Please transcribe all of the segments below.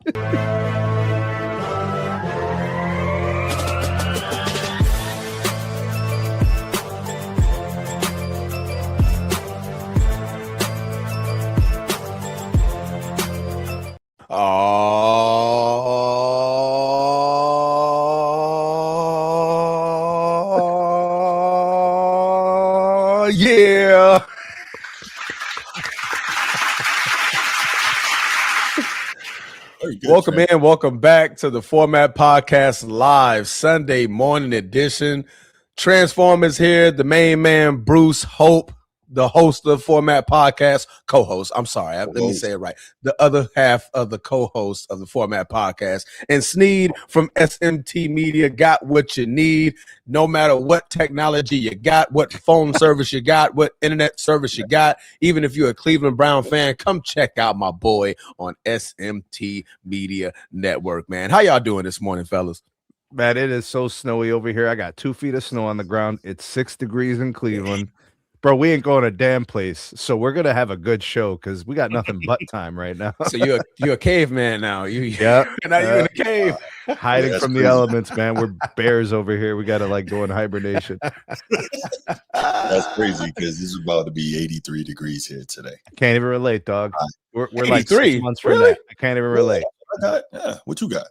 Oh, yeah. Welcome in. Welcome back to the Format Podcast Live Sunday morning edition. Transformers here. The main man, Bruce Hope, the host of the Format Podcast, co-host. I'm sorry. Let me say it right. The other half of the co-host of the Format Podcast. And Sneed from SMT Media got what you need. No matter what technology you got, what phone service you got, what internet service you got. Even if you're a Cleveland Brown fan, come check out my boy on SMT Media Network, man. How y'all doing this morning, fellas? Man, it is so snowy over here. I got 2 feet of snow on the ground. It's 6 degrees in Cleveland. Bro, we ain't going a damn place, so we're gonna have a good show because we got nothing but time right now. So you're a caveman now. You're in a cave, hiding from the elements, man. We're bears over here. We gotta like go in hibernation. That's crazy because this is about to be 83 degrees here today. I can't even relate, dog. We're like 6 months from that. I can't even relate. What you got?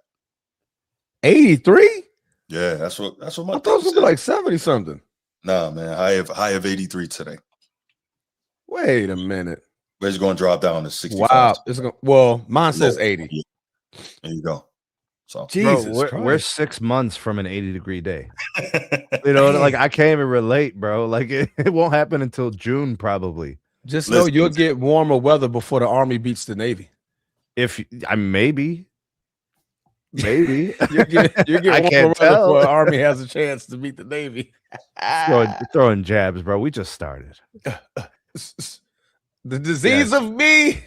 83? Yeah, that's what my I thought it was like 70 something. Nah, man, high of 83 today. Wait a minute. But it's going to drop down to 65. Wow. Mine says 80. Yeah. There you go. So, Jesus, bro, we're 6 months from an 80-degree day. You know, like I can't even relate, bro. Like it won't happen until June, probably. Just know you'll get warmer weather before the Army beats the Navy. Maybe you get warmer weather before the Army has a chance to beat the Navy. Throwing jabs, bro. We just started. The disease of me.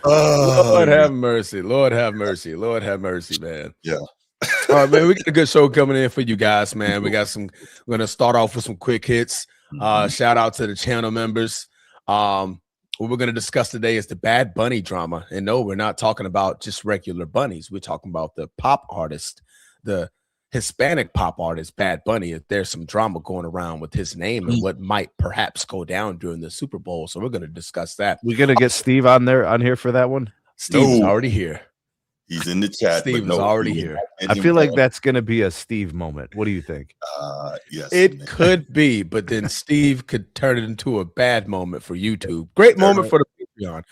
Lord have mercy. Lord have mercy. Lord have mercy, man. Yeah. All right, man. We got a good show coming in for you guys, man. We're gonna start off with some quick hits. Shout out to the channel members. What we're going to discuss today is the Bad Bunny drama. And no, we're not talking about just regular bunnies. We're talking about the pop artist, the Hispanic pop artist, Bad Bunny. There's some drama going around with his name and what might perhaps go down during the Super Bowl. So we're going to discuss that. We're going to get Steve on here for that one. Steve's already here. He's in the chat. Steve is already here. I feel like that's going to be a Steve moment. What do you think? Yes, it could be, but then Steve could turn it into a bad moment for YouTube. Great moment for the Patreon,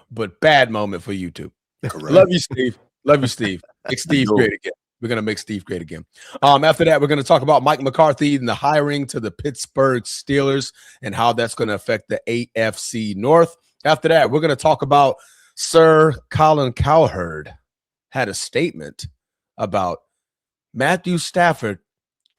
but bad moment for YouTube. Correct. Love you, Steve. Love you, Steve. Make Steve great again. We're going to make Steve great again. After that, we're going to talk about Mike McCarthy and the hiring to the Pittsburgh Steelers and how that's going to affect the AFC North. After that, we're going to talk about Sir Colin Cowherd had a statement about Matthew Stafford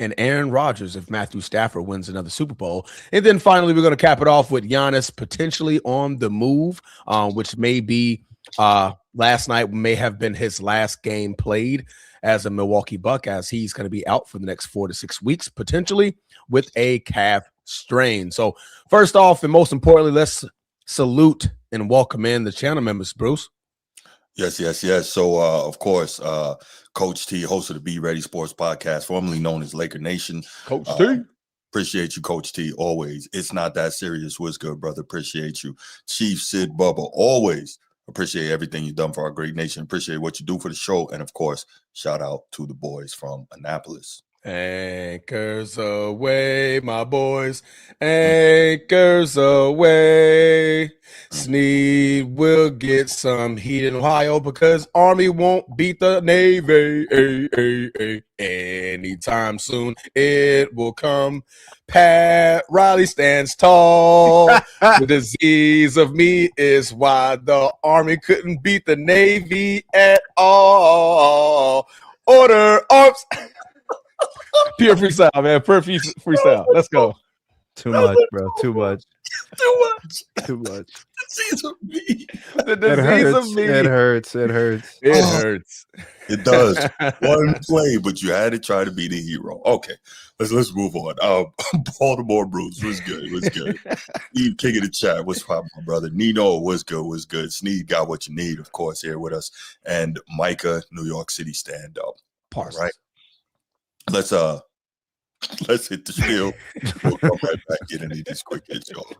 and Aaron Rodgers if Matthew Stafford wins another Super Bowl. And then finally, we're going to cap it off with Giannis potentially on the move, which may be last night may have been his last game played as a Milwaukee Buck, as he's going to be out for the next 4 to 6 weeks, potentially with a calf strain. So first off, and most importantly, let's salute and welcome in the channel members, Bruce. Yes. So, of course, Coach T, host of the Be Ready Sports Podcast, formerly known as Laker Nation. Coach T. Appreciate you, Coach T, always. It's not that serious. What's good, brother? Appreciate you. Chief Sid Bubba, always appreciate everything you've done for our great nation. Appreciate what you do for the show. And, of course, shout out to the boys from Annapolis. Anchors away, my boys. Anchors away. Sneed will get some heat in Ohio because Army won't beat the Navy anytime soon. It will come. Pat Riley stands tall. The disease of me is why the Army couldn't beat the Navy at all. Order arms. Pure freestyle, man. Pure freestyle. Let's go. Too much, bro. Too much. Too much. Too much. Disease of me. The It disease hurts. of me. It hurts. It hurts. It Oh. hurts. It does. One play, but you had to try to be the hero. Okay, let's move on. Baltimore Bruce was good. Was good. Steve, king of the chat. What's up, my brother? Nino was good. Was good. Sneed got what you need, of course, here with us. And Micah, New York City stand up. Parsons. All right. Let's hit the spiel. We'll come right back, get into these quick hits, y'all.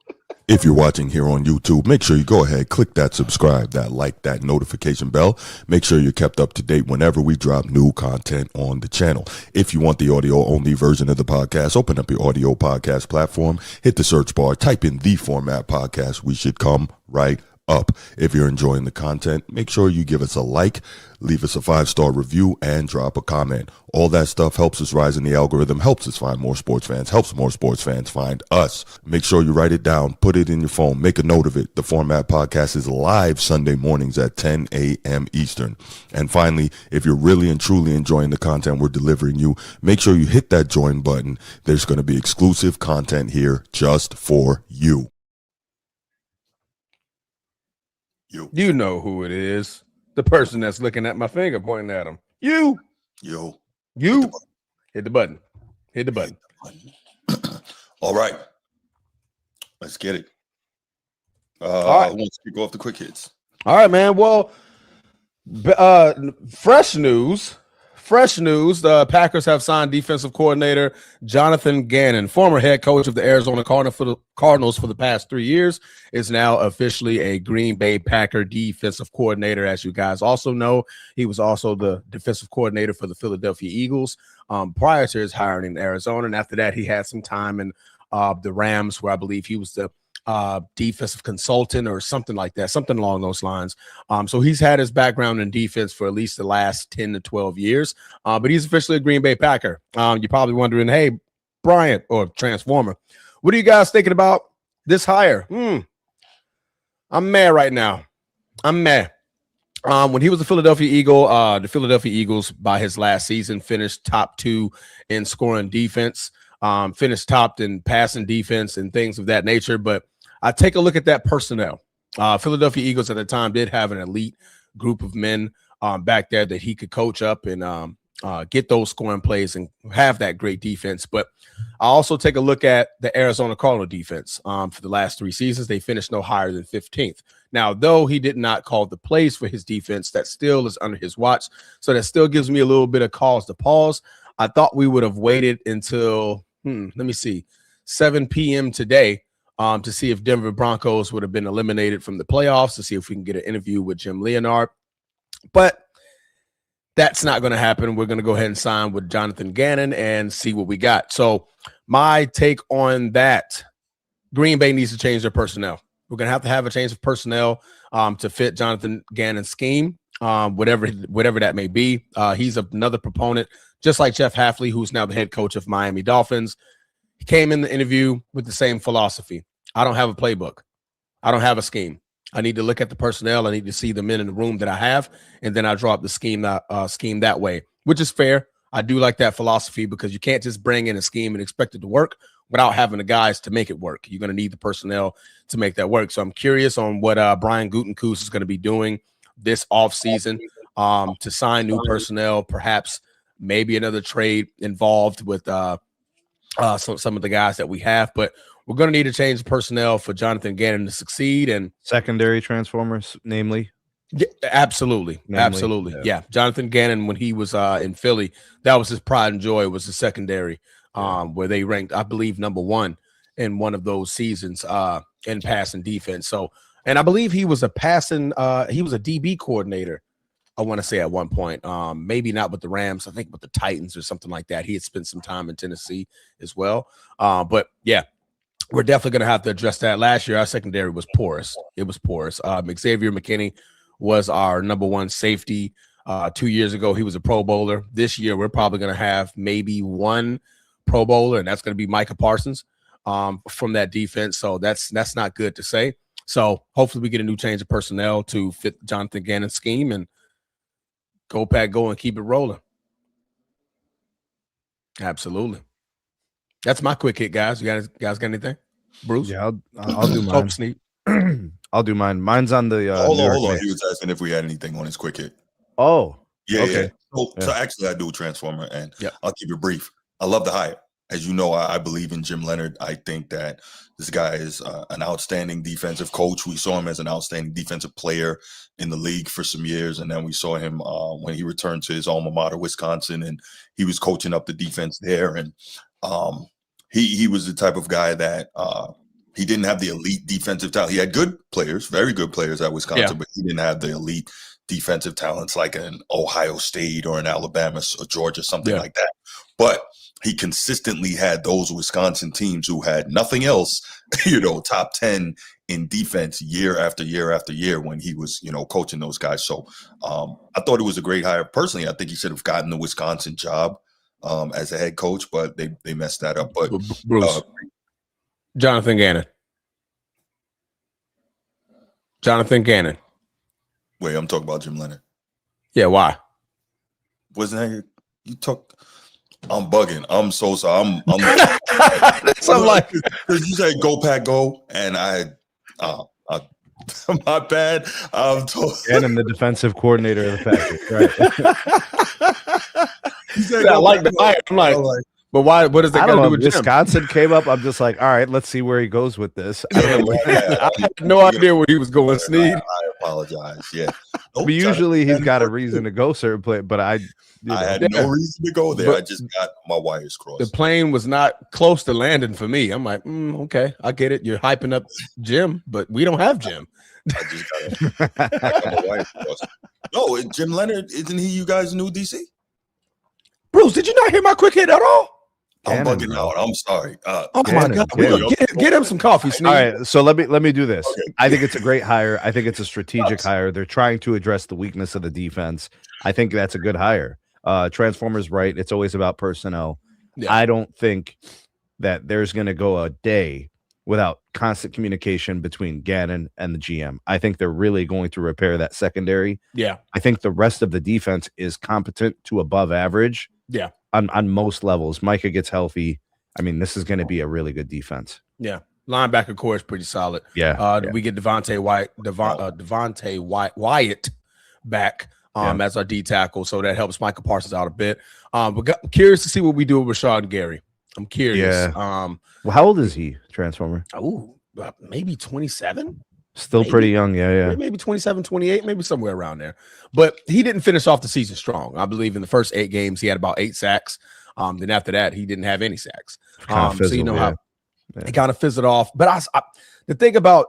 If you're watching here on YouTube, make sure you go ahead, click that subscribe, that like, that notification bell. Make sure you're kept up to date whenever we drop new content on the channel. If you want the audio-only version of the podcast, open up your audio podcast platform, hit the search bar, type in The Format Podcast. We should come right up. If you're enjoying the content, make sure you give us a like, leave us a 5-star review, and drop a comment. All that stuff helps us rise in the algorithm, helps us find more sports fans, helps more sports fans find us. Make sure you write it down, put it in your phone, make a note of it. The Format Podcast is live Sunday mornings at 10 a.m. Eastern. And finally, if you're really and truly enjoying the content we're delivering you, make sure you hit that join button. There's going to be exclusive content here just for you. You know who it is. The person that's looking at my finger pointing at him. You. Hit the button. All right. Let's get it. All right. Let's kick off the quick hits. All right, man. Well, fresh news. The Packers have signed defensive coordinator Jonathan Gannon, former head coach of the Arizona Cardinals for the past 3 years, is now officially a Green Bay Packer defensive coordinator. As you guys also know, he was also the defensive coordinator for the Philadelphia Eagles prior to his hiring in Arizona. And after that, he had some time in the Rams, where I believe he was the defensive consultant or something like that, something along those lines. So he's had his background in defense for at least the last 10 to 12 years, but he's officially a Green Bay Packer. You're probably wondering, hey, Bryant or Transformer, what are you guys thinking about this hire? I'm mad right now. I'm mad. When he was a Philadelphia Eagle, the Philadelphia Eagles by his last season finished top 2 in scoring defense, finished top in passing defense and things of that nature. But I take a look at that personnel. Philadelphia Eagles at the time did have an elite group of men back there that he could coach up and get those scoring plays and have that great defense. But I also take a look at the Arizona Cardinal defense. For the last 3 seasons, they finished no higher than 15th. Now, though he did not call the plays for his defense, that still is under his watch. So that still gives me a little bit of cause to pause. I thought we would have waited until, 7 p.m. today to see if Denver Broncos would have been eliminated from the playoffs, to see if we can get an interview with Jim Leonard. But that's not going to happen. We're going to go ahead and sign with Jonathan Gannon and see what we got. So my take on that, Green Bay needs to change their personnel. We're going to have a change of personnel to fit Jonathan Gannon's scheme, whatever that may be. He's another proponent, just like Jeff Hafley, who's now the head coach of Miami Dolphins. He came in the interview with the same philosophy. I don't have a playbook. I don't have a scheme. I need to look at the personnel. I need to see the men in the room that I have, and then I draw up the scheme that way, which is fair. I do like that philosophy because you can't just bring in a scheme and expect it to work without having the guys to make it work. You're going to need the personnel to make that work. So I'm curious on what Brian Gutekunst is going to be doing this offseason to sign new personnel, perhaps maybe another trade involved with some of the guys that we have. But we're going to need to change the personnel for Jonathan Gannon to succeed. And secondary transformers, namely. Yeah, absolutely. Yeah. Jonathan Gannon, when he was in Philly, that was his pride and joy, was the secondary, where they ranked, I believe, number 1 in one of those seasons in passing defense. So, and I believe he was a DB coordinator, I want to say, at one point. Maybe not with the Rams, I think with the Titans or something like that. He had spent some time in Tennessee as well. But yeah, we're definitely going to have to address that. Last year, our secondary was porous. It was porous. Xavier McKinney was our number 1 safety. 2 years ago, he was a Pro Bowler. This year, we're probably going to have maybe 1 Pro Bowler, and that's going to be Micah Parsons from that defense. So that's not good to say. So hopefully we get a new change of personnel to fit Jonathan Gannon's scheme and go and keep it rolling. Absolutely. That's my quick hit, guys. You guys got anything? Bruce? Yeah, I'll do Oh, mine. Sneak. I'll do mine. Mine's on the Hold New York on. Knicks. He was asking if we had anything on his quick hit. Oh, Yeah, okay. yeah. So actually, I do Transformer, and Yep. I'll keep it brief. I love the hire. As you know, I believe in Jim Leonard. I think that this guy is an outstanding defensive coach. We saw him as an outstanding defensive player in the league for some years, and then we saw him when he returned to his alma mater, Wisconsin, and he was coaching up the defense there. And he was the type of guy that he didn't have the elite defensive talent. He had good players, very good players at Wisconsin, but he didn't have the elite defensive talents like an Ohio State or an Alabama or Georgia, something like that. But he consistently had those Wisconsin teams who had nothing else, top 10 in defense year after year after year when he was, coaching those guys. So I thought it was a great hire. Personally, I think he should have gotten the Wisconsin job as a head coach, but they messed that up. But Bruce, Jonathan Gannon. Wait, I'm talking about Jim Leonard. Yeah, why? Wasn't that you took? I'm bugging. I'm so sorry. I'm like, because you say go Pack go, and I my bad. I'm and I'm the defensive coordinator of the Packers. Right. I like the hire. I'm like, but why? What does that got to do with Jim? Wisconsin came up. I'm just like, all right, let's see where he goes with this. I had no idea where he was going. Sneed. I apologize. Yeah, but usually he's got a reason to go certain place, but I had no reason to go there. But I just got my wires crossed. The plane was not close to landing for me. I'm like, okay, I get it. You're hyping up Jim, but we don't have Jim. I just got my wires crossed. No, Jim Leonard, isn't he you guys' new DC? Bruce, did you not hear my quick hit at all? I'm bugging out. I'm sorry. Oh my God! Get him some coffee, Sneak. All right, so let me do this. Okay. I think it's a great hire. I think it's a strategic hire. They're trying to address the weakness of the defense. I think that's a good hire. Transformers, right? It's always about personnel. Yeah. I don't think that there's going to go a day without constant communication between Gannon and the GM. I think they're really going to repair that secondary. Yeah, I think the rest of the defense is competent to above average. Yeah. On most levels. Micah gets healthy. I mean, this is going to be a really good defense. Yeah. Linebacker core is pretty solid. Yeah. We get Devontae Wyatt back as our D tackle. So that helps Michael Parsons out a bit. But curious to see what we do with Rashawn Gary. I'm curious. Yeah. Well, how old is he, Transformer? Oh, maybe 27. Still pretty young, yeah. Maybe 27, 28, maybe somewhere around there. But he didn't finish off the season strong. I believe in the first 8 games, he had about 8 sacks. Then after that, he didn't have any sacks. So you know how it kind of fizzled off. But the thing about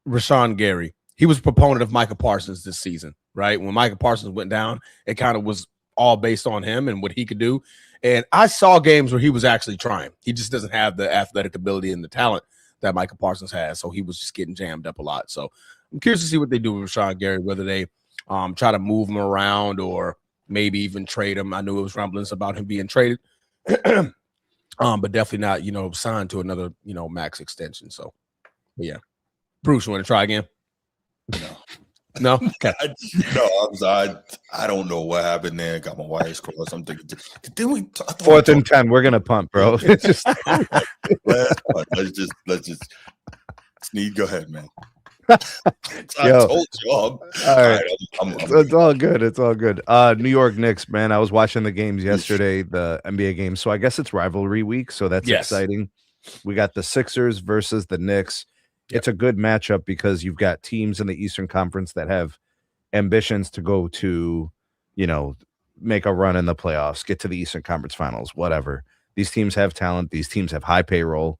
Rashawn Gary, he was a proponent of Micah Parsons this season, right? When Micah Parsons went down, it kind of was all based on him and what he could do. And I saw games where he was actually trying. He just doesn't have the athletic ability and the talent that Micah Parsons has, so he was just getting jammed up a lot. So I'm curious to see what they do with Rashawn Gary, whether they try to move him around or maybe even trade him. I knew it was rumblings about him being traded, but definitely not, signed to another, max extension. So, yeah. Bruce, you want to try again? No. Okay. I don't know what happened there. Got my wires crossed. I'm thinking, didn't we? 4th and 10. We're gonna punt, bro. It's just let's just. Sneed, go ahead, man. I told you. All right. It's all good. It's all good. New York Knicks, man. I was watching the games yesterday, the NBA games. So I guess it's rivalry week. So that's exciting. We got the Sixers versus the Knicks. It's a good matchup because you've got teams in the Eastern Conference that have ambitions to go to, make a run in the playoffs, get to the Eastern Conference Finals, whatever. These teams have talent. These teams have high payroll.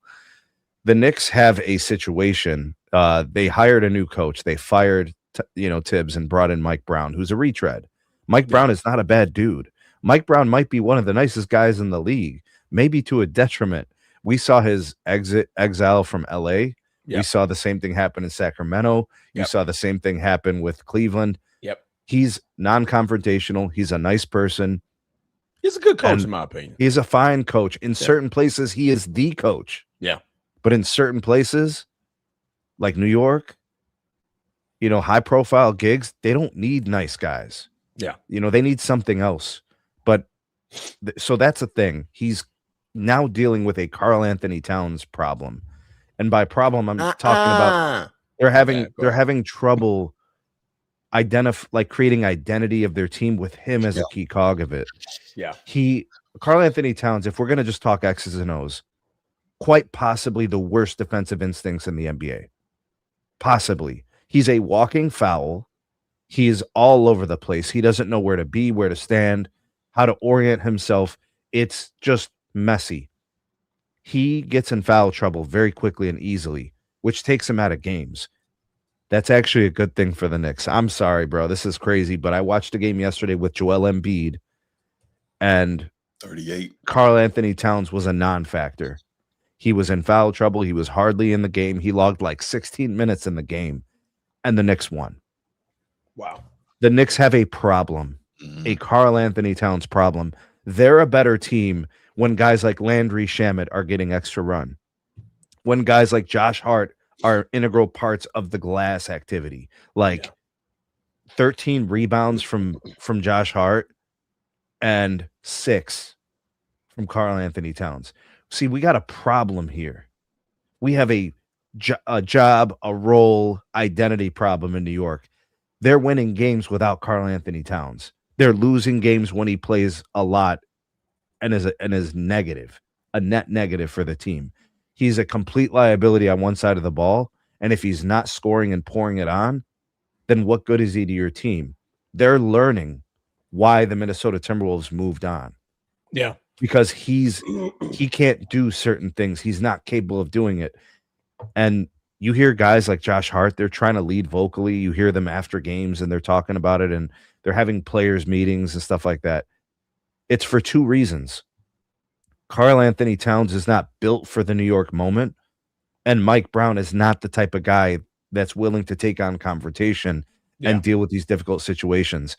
The Knicks have a situation. They hired a new coach. They fired, Tibbs and brought in Mike Brown, who's a retread. Mike Brown is not a bad dude. Mike Brown might be one of the nicest guys in the league, maybe to a detriment. We saw his exile from L.A., Yep. We saw the same thing happen in Sacramento. You saw the same thing happen with Cleveland. Yep. He's non-confrontational. He's a nice person. He's a good coach, in my opinion. He's a fine coach. In certain places, he is the coach. Yeah. But in certain places, like New York, high-profile gigs, they don't need nice guys. Yeah. They need something else. But so that's a thing. He's now dealing with a Karl Anthony Towns problem. And by problem, I'm talking about they're having trouble creating identity of their team with him as a key cog of it. Yeah. Karl Anthony Towns, if we're going to just talk X's and O's, quite possibly the worst defensive instincts in the NBA. Possibly. He's a walking foul. He is all over the place. He doesn't know where to be, where to stand, how to orient himself. It's just messy. He gets in foul trouble very quickly and easily, which takes him out of games. That's actually a good thing for the Knicks. I'm sorry, bro. This is crazy, but I watched a game yesterday with Joel Embiid, and 38. Karl Anthony Towns was a non-factor. He was in foul trouble. He was hardly in the game. He logged like 16 minutes in the game, and the Knicks won. Wow. The Knicks have a problem, a Karl Anthony Towns problem. They're a better team when guys like Landry Shamet are getting extra run, when guys like Josh Hart are integral parts of the glass activity, 13 rebounds from Josh Hart and 6 from Karl Anthony Towns. See, we got a problem here. We have a job, a role, identity problem in New York. They're winning games without Karl Anthony Towns. They're losing games when he plays a lot and is negative, a net negative for the team. He's a complete liability on one side of the ball, and if he's not scoring and pouring it on, then what good is he to your team? They're learning why the Minnesota Timberwolves moved on. Yeah. Because he can't do certain things. He's not capable of doing it. And you hear guys like Josh Hart, they're trying to lead vocally. You hear them after games and they're talking about it and they're having players meetings and stuff like that. It's for 2 reasons. Karl Anthony Towns is not built for the New York moment, and Mike Brown is not the type of guy that's willing to take on confrontation and deal with these difficult situations.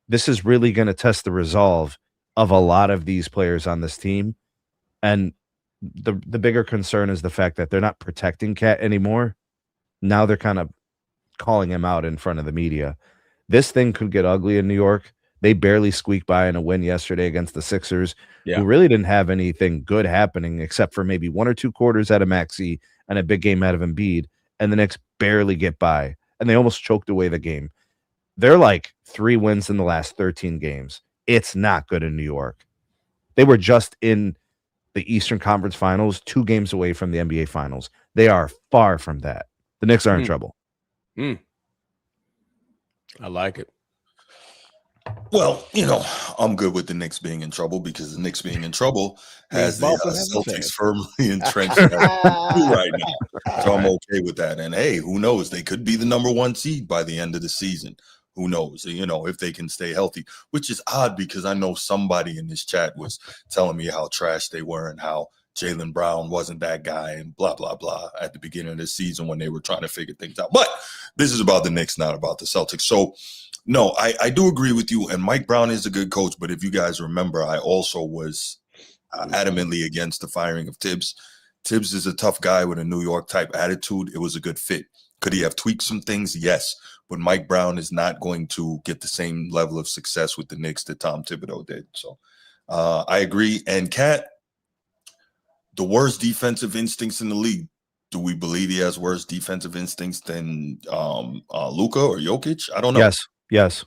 This is really going to test the resolve of a lot of these players on this team. And the bigger concern is the fact that they're not protecting Cat anymore. Now they're kind of calling him out in front of the media. This thing could get ugly in New York. They barely squeaked by in a win yesterday against the Sixers, who really didn't have anything good happening except for maybe 1 or 2 quarters out of Maxey and a big game out of Embiid, and the Knicks barely get by, and they almost choked away the game. They're like 3 wins in the last 13 games. It's not good in New York. They were just in the Eastern Conference Finals, 2 games away from the NBA Finals. They are far from that. The Knicks are in trouble. I like it. Well, I'm good with the Knicks being in trouble because the Knicks being in trouble has the Celtics firmly entrenched right now. So I'm okay with that. And hey, who knows? They could be the number 1 seed by the end of the season. Who knows? If they can stay healthy, which is odd because I know somebody in this chat was telling me how trash they were and how Jaylen Brown wasn't that guy and blah, blah, blah at the beginning of the season when they were trying to figure things out. But this is about the Knicks, not about the Celtics. So, no, I do agree with you. And Mike Brown is a good coach. But if you guys remember, I also was adamantly against the firing of Tibbs. Tibbs is a tough guy with a New York type attitude. It was a good fit. Could he have tweaked some things? Yes. But Mike Brown is not going to get the same level of success with the Knicks that Tom Thibodeau did. So I agree. And Kat, the worst defensive instincts in the league. Do we believe he has worse defensive instincts than Luka or Jokic? I don't know. Yes.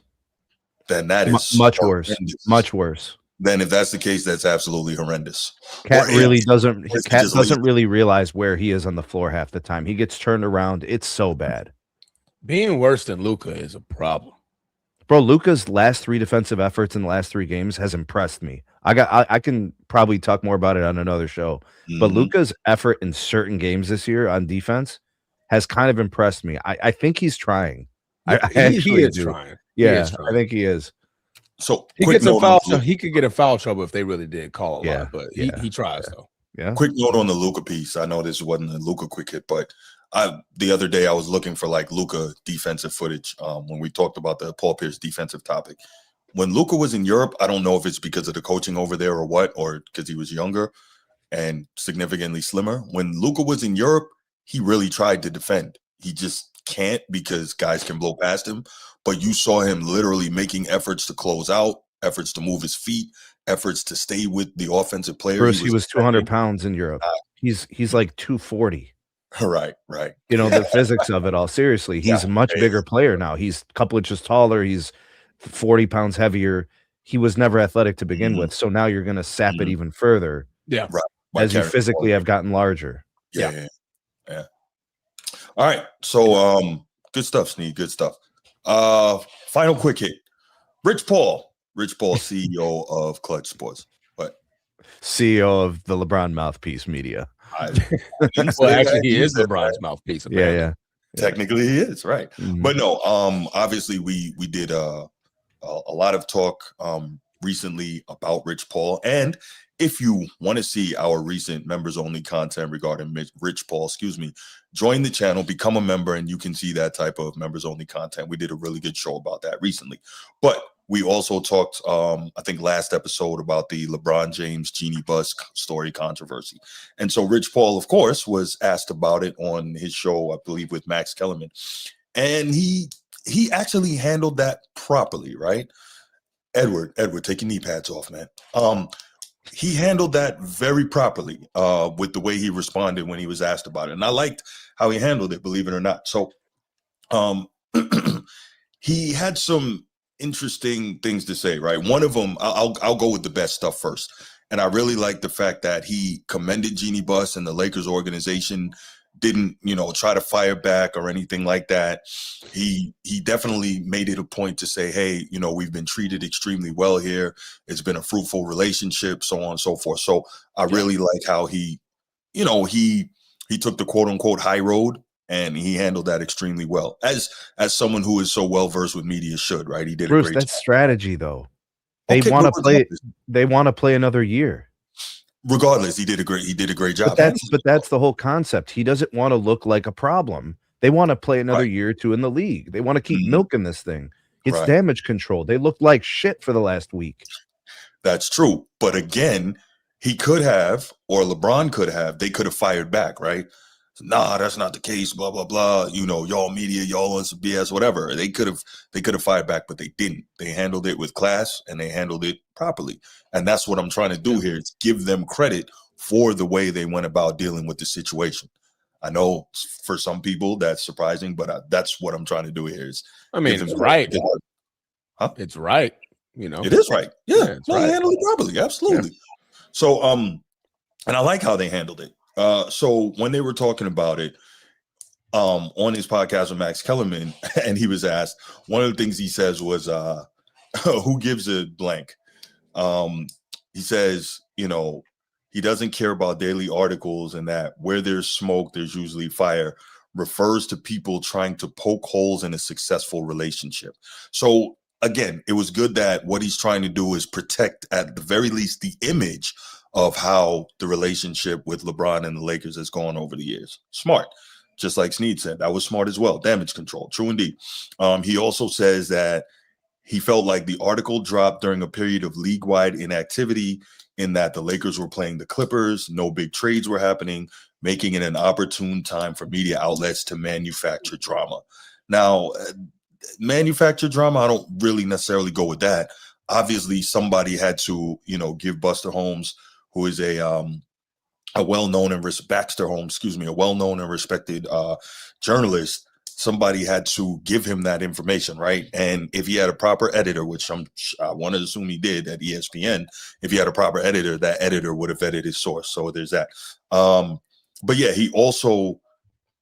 Then that is much worse. Much worse. Then if that's the case, that's absolutely horrendous. Cat doesn't really realize where he is on the floor half the time. He gets turned around. It's so bad. Being worse than Luka is a problem. Bro, Luka's last 3 defensive efforts in the last 3 games has impressed me. I can probably talk more about it on another show. But Luka's effort in certain games this year on defense has kind of impressed me. I think he's trying. He is trying. Yeah, I think he is. So he gets a foul. He could get in foul trouble if they really did call a lot, but he tries though. Yeah. Quick note on the Luka piece. I know this wasn't a Luka quick hit, but the other day I was looking for like Luka defensive footage when we talked about the Paul Pierce defensive topic. When Luka was in Europe, I don't know if it's because of the coaching over there or what, or because he was younger and significantly slimmer. When Luka was in Europe, he really tried to defend. He just can't because guys can blow past him. But you saw him literally making efforts to close out, efforts to move his feet, efforts to stay with the offensive player. Bruce, he was 200 pounds in Europe. He's like 240. Right. You know, the physics of it all. Seriously, he's a much bigger player now. He's a couple inches taller. He's 40 pounds heavier. He was never athletic to begin with. So now you're going to sap it even further. Yeah. Right. As you physically have gotten larger. Yeah. All right. So good stuff, Sneed. Good stuff. Final quick hit. Rich Paul, CEO of Clutch Sports. What? CEO of the LeBron Mouthpiece Media. Well, actually, he is LeBron's mouthpiece. Apparently. Yeah. Technically, he is, right. But no, obviously, we did a lot of talk recently about Rich Paul. And if you want to see our recent members-only content regarding Rich Paul, join the channel, become a member, and you can see that type of members-only content. We did a really good show about that recently. But we also talked, I think, last episode about the LeBron James Genie Bus story controversy. And so Rich Paul, of course, was asked about it on his show, I believe, with Max Kellerman. And he actually handled that properly, right? Edward, take your knee pads off, man. He handled that very properly with the way he responded when he was asked about it. And I liked how he handled it, believe it or not. So he had some interesting things to say, right? One of them, I'll go with the best stuff first. And I really like the fact that he commended Jeanie Buss and the Lakers organization, didn't, try to fire back or anything like that. He definitely made it a point to say, hey, we've been treated extremely well here. It's been a fruitful relationship, so on and so forth. So I really like how he took the quote unquote high road, and he handled that extremely well, as someone who is so well versed with media should, right? He did Bruce, a great that's job. Strategy, though. They want to play. They want to play another year. Regardless, he did a great job. But that's the whole concept. He doesn't want to look like a problem. They want to play another year or two in the league. They want to keep milking this thing. It's damage control. They looked like shit for the last week. That's true. But again, he could have, or LeBron could have, they could have fired back, right? Nah, that's not the case, blah, blah, blah. Y'all media, y'all on some BS, whatever. They could have fired back, but they didn't. They handled it with class, and they handled it properly. And that's what I'm trying to do here, is give them credit for the way they went about dealing with the situation. I know for some people that's surprising, but that's what I'm trying to do here. It's right. Huh? It's right. It is right. Yeah, it's right. They handled it properly. Absolutely. Yeah. So, and I like how they handled it. So when they were talking about it on his podcast with Max Kellerman, and he was asked, one of the things he says was, who gives a blank? He says, he doesn't care about daily articles, and that where there's smoke, there's usually fire, refers to people trying to poke holes in a successful relationship. So again, it was good that what he's trying to do is protect, at the very least, the image of how the relationship with LeBron and the Lakers has gone over the years. Smart. Just like Sneed said, that was smart as well. Damage control. True indeed. He also says that he felt like the article dropped during a period of league-wide inactivity, in that the Lakers were playing the Clippers, no big trades were happening, making it an opportune time for media outlets to manufacture drama. Now, manufacture drama, I don't really necessarily go with that. Obviously, somebody had to, give Buster Holmes, who is a well-known and Baxter Holmes, a well-known and respected journalist. Somebody had to give him that information, right? And if he had a proper editor, which I want to assume he did at ESPN, if he had a proper editor, that editor would have vetted his source. So there's that. But yeah, he also,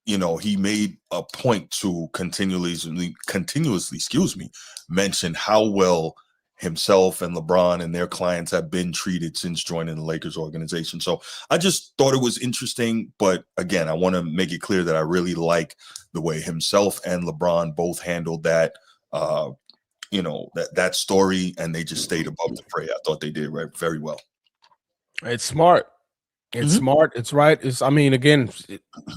he made a point to continuously, mention how well himself and LeBron and their clients have been treated since joining the Lakers organization. So I just thought it was interesting. But again, I want to make it clear that I really like the way himself and LeBron both handled that, that story, and they just stayed above the fray. I thought they did very well. It's smart. It's smart. It's right. Again,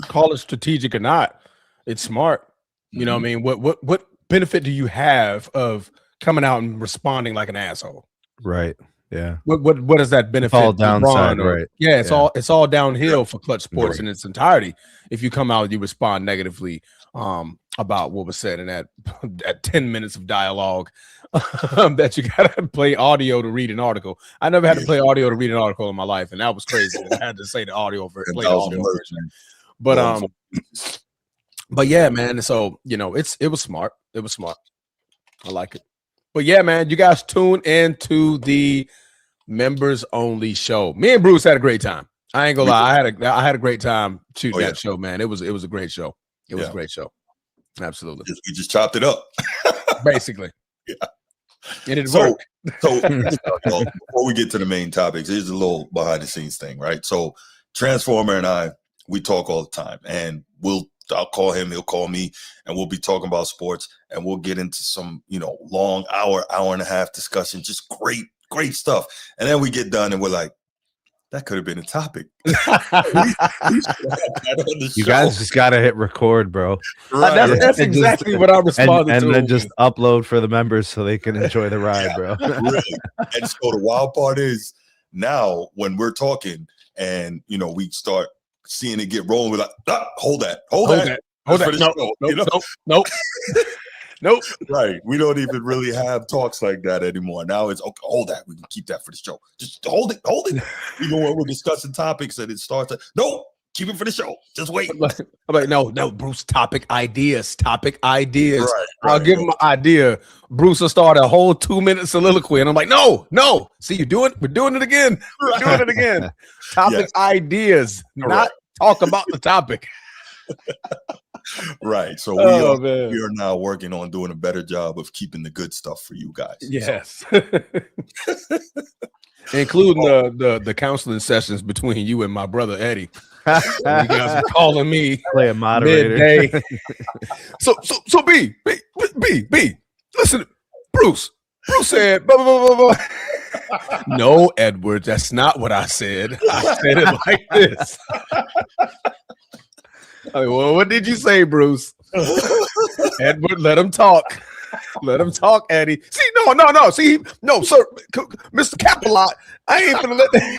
call it strategic or not, it's smart. What benefit do you have of coming out and responding like an asshole? Right. Yeah. What does that benefit? It's all downside, right? Yeah, it's all downhill for Clutch Sports in its entirety. If you come out and you respond negatively about what was said in that 10 minutes of dialogue, that you gotta play audio to read an article. I never had to play audio to read an article in my life, and that was crazy. I had to say the audio play the audio version. But yeah, man. So it was smart. It was smart. I like it. But yeah, man, you guys tune into the members only show. Me and Bruce had a great time. I ain't gonna lie. I had a great time shooting that show, man. It was a great show. It was a great show. Absolutely. We just chopped it up. Basically. Yeah. And it worked. So before we get to the main topics, here's a little behind the scenes thing, right? So Transformer and I, we talk all the time, and I'll call him, he'll call me, and we'll be talking about sports, and we'll get into some, long hour and a half discussion, just great stuff. And then we get done and we're like, that could have been a topic. You guys just got to hit record, bro. Right. That's exactly what I responded to. And then just upload for the members so they can enjoy the ride, bro. Really. And so the wild part is now when we're talking and, we start seeing it get rolling, we're like, hold that. Nope. Right. We don't even really have talks like that anymore. Now it's okay. Hold that. We can keep that for the show. Just hold it. Even when we're discussing topics and it starts. No, keep it for the show. Just wait. I'm like, no, Bruce. Topic ideas. Right, I'll give him an idea. Bruce will start a whole 2-minute soliloquy, and I'm like, no. See, we're doing it again. We're doing it again. Topic ideas, not talk about the topic. Right. So we are now working on doing a better job of keeping the good stuff for you guys. Yes. Including the counseling sessions between you and my brother Eddie. You guys are calling me play a moderator midday. So B. Listen, Bruce said blah, blah, blah, blah. No, Edward, that's not what I said. I said it like this. Well, what did you say, Bruce? Edward, let him talk. Let him talk, Eddie. See, no. See, no, sir, Mr. Capalot. I ain't gonna let that.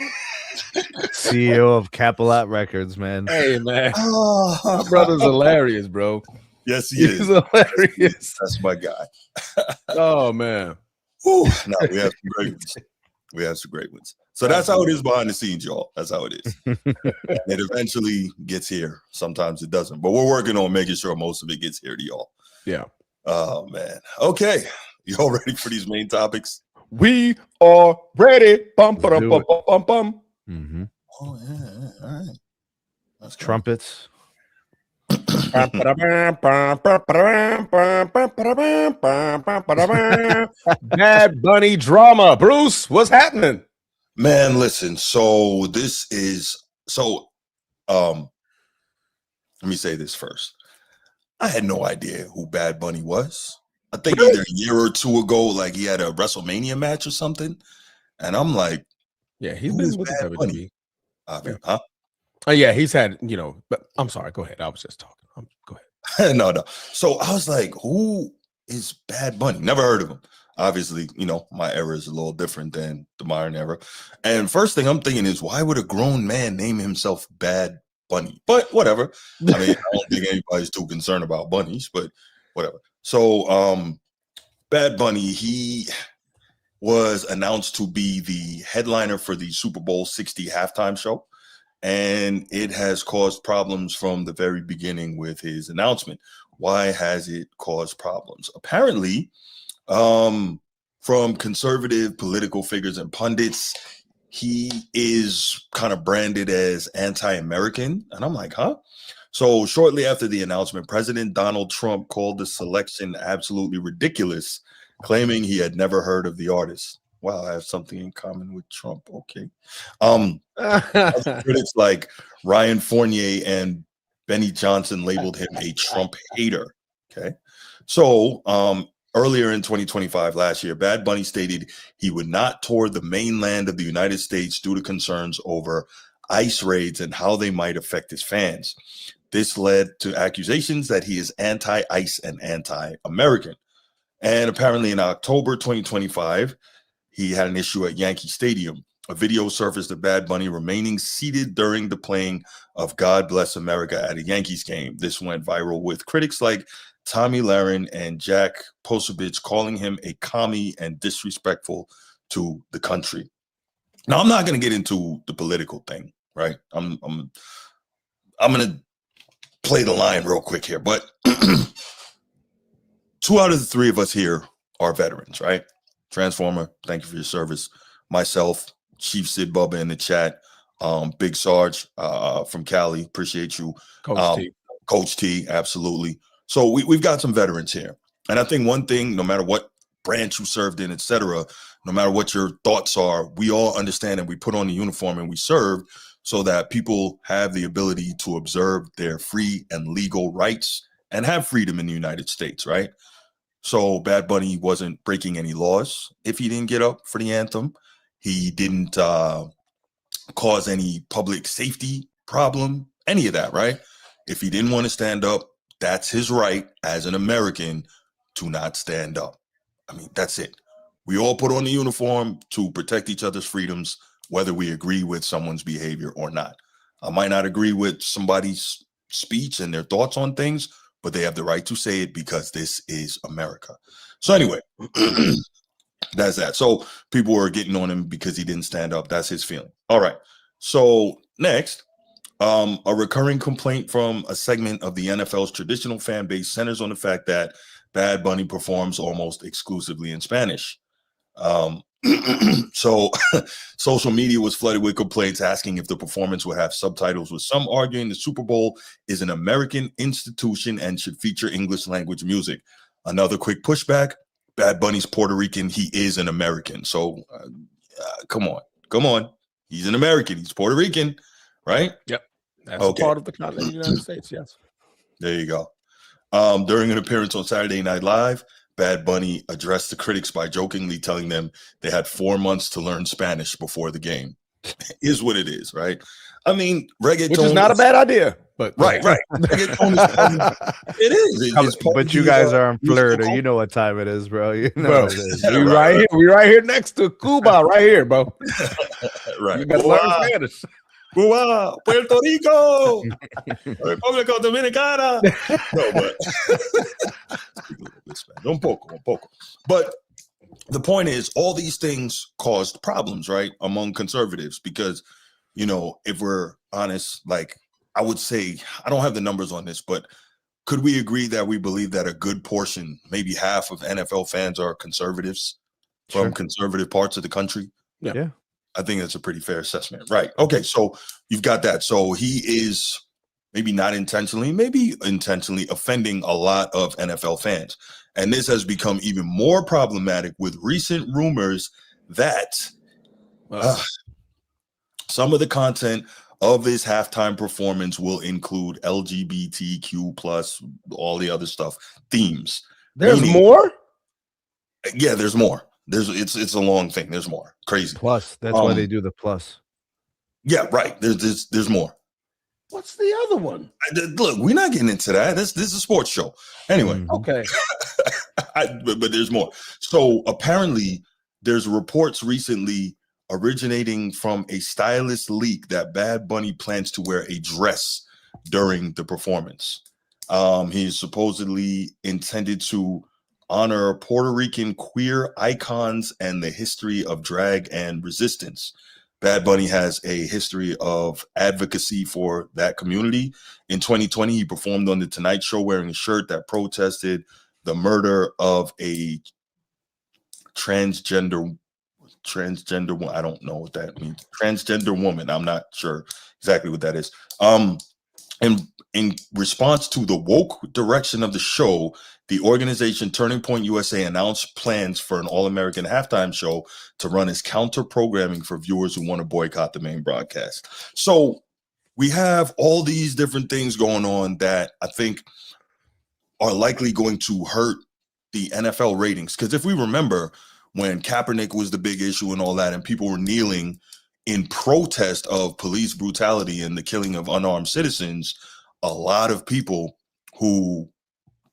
CEO of Capalot Records, man. Hey, man. My brother's hilarious, bro. Yes, he's hilarious. That's my guy. Oh, man. No, we have some great ones. So that's how it is behind the scenes, y'all. That's how it is. It eventually gets here. Sometimes it doesn't. But we're working on making sure most of it gets here to y'all. Yeah. Oh, man. Okay. Y'all ready for these main topics? We are ready. Bum, bum, bum, bum, bum. Mm-hmm. Oh, yeah. All right. That's trumpets. Bad Bunny drama. Bruce, what's happening? Man, listen. So let me say this first. I had no idea who Bad Bunny was. I think either a year or two ago, like he had a WrestleMania match or something. And I'm like, yeah, he's been with Bad Bunny. Huh? Oh, yeah, he's had, but I'm sorry. Go ahead. I was just talking. Go ahead. No. So I was like, who is Bad Bunny? Never heard of him. Obviously, my era is a little different than the modern era. And first thing I'm thinking is, why would a grown man name himself Bad Bunny? But whatever. I mean, I don't think anybody's too concerned about bunnies, but whatever. So Bad Bunny, he was announced to be the headliner for the Super Bowl 60 halftime show. And it has caused problems from the very beginning with his announcement. Why has it caused problems? Apparently, from conservative political figures and pundits, he is kind of branded as anti-American. And I'm like, huh? So shortly after the announcement, President Donald Trump called the selection absolutely ridiculous, claiming he had never heard of the artist. Wow, I have something in common with Trump. Okay. Critics like Ryan Fournier and Benny Johnson labeled him a Trump hater. Okay. So earlier in 2025, last year, Bad Bunny stated he would not tour the mainland of the United States due to concerns over ICE raids and how they might affect his fans. This led to accusations that he is anti-ICE and anti-American. And apparently in October 2025, he had an issue at Yankee Stadium. A video surfaced of Bad Bunny remaining seated during the playing of God Bless America at a Yankees game. This went viral with critics like Tommy Lahren and Jack Posevich calling him a commie and disrespectful to the country. Now, I'm not going to get into the political thing, right? I'm going to play the line real quick here, but 2 out of the 3 of us here are veterans, right? Transformer, thank you for your service. Myself, Chief Sid Bubba in the chat, Big Sarge from Cali, appreciate you. Coach T, absolutely. So we've got some veterans here. And I think one thing, no matter what branch you served in, etc., no matter what your thoughts are, we all understand and we put on the uniform and we serve so that people have the ability to observe their free and legal rights and have freedom in the United States, right? So Bad Bunny wasn't breaking any laws if he didn't get up for the anthem. He didn't cause any public safety problem, any of that, right? If he didn't want to stand up, that's his right as an American to not stand up. I mean, that's it. We all put on the uniform to protect each other's freedoms, whether we agree with someone's behavior or not. I might not agree with somebody's speech and their thoughts on things, but they have the right to say it because this is America. So anyway, that's that. So people were getting on him because he didn't stand up. That's his feeling. All right. So next, a recurring complaint from a segment of the NFL's traditional fan base centers on the fact that Bad Bunny performs almost exclusively in Spanish. So social media was flooded with complaints asking if the performance would have subtitles, with some arguing the Super Bowl is an American institution and should feature English language music. Another quick pushback: Bad Bunny's Puerto Rican. He is an American. So come on. He's an American. He's Puerto Rican, right? Yep. That's okay. Part of the continent of the United States. Yes. There you go. During an appearance on Saturday Night Live, Bad Bunny addressed the critics by jokingly telling them they had 4 months to learn Spanish before the game. Is what it is, right? I mean, reggaeton, which is not a bad idea, but right. Reggaeton it is. But you guys are in Florida. You know what time it is, bro. You know what it is. We right here next to Cuba, right here, bro. Right. You got to learn Spanish. Cuba, Puerto Rico, República Dominicana. No, but un poco. But the point is, all these things caused problems, right, among conservatives, because, you know, if we're honest, like, I would say, I don't have the numbers on this, but could we agree that we believe that a good portion, maybe half of NFL fans are conservatives from conservative parts of the country? Yeah. I think that's a pretty fair assessment. Right. Okay. So you've got that. So he is maybe not intentionally, maybe intentionally offending a lot of NFL fans. And this has become even more problematic with recent rumors that some of the content of his halftime performance will include LGBTQ plus all the other stuff, themes. There's more? Yeah, there's more. It's a long thing. There's more. Crazy. Plus, that's why they do the plus. Yeah, right. There's more. What's the other one? Look, we're not getting into that. This is a sports show. Anyway. Okay. But there's more. So apparently there's reports recently originating from a stylist leak that Bad Bunny plans to wear a dress during the performance. He's supposedly intended to honor Puerto Rican queer icons and the history of drag and resistance. Bad Bunny has a history of advocacy for that community. In 2020, he performed on The Tonight Show wearing a shirt that protested the murder of a transgender, I don't know what that means. Transgender woman. I'm not sure exactly what that is. And in response to the woke direction of the show, the organization Turning Point USA announced plans for an all-American halftime show to run as counter-programming for viewers who want to boycott the main broadcast. So we have all these different things going on that I think are likely going to hurt the NFL ratings. Because if we remember when Kaepernick was the big issue and all that, and people were kneeling in protest of police brutality and the killing of unarmed citizens, a lot of people who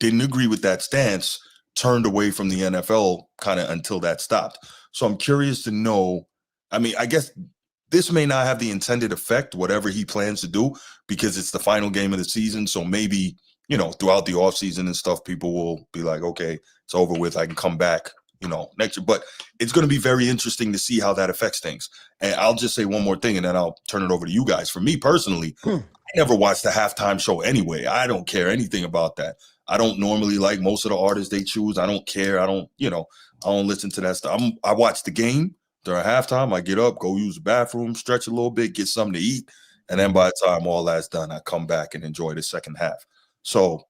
didn't agree with that stance turned away from the NFL kind of until that stopped. So I'm curious to know, I mean, I guess this may not have the intended effect, whatever he plans to do, because it's the final game of the season. So maybe, you know, throughout the offseason and stuff, people will be like, okay, it's over with. I can come back next year. But it's going to be very interesting to see how that affects things. And I'll just say one more thing, and then I'll turn it over to you guys. For me personally, I never watched the halftime show anyway. I don't care anything about that. I don't normally like most of the artists they choose. I don't care. I don't listen to that stuff. I watch the game during halftime. I get up, go use the bathroom, stretch a little bit, get something to eat. And then by the time all that's done, I come back and enjoy the second half. So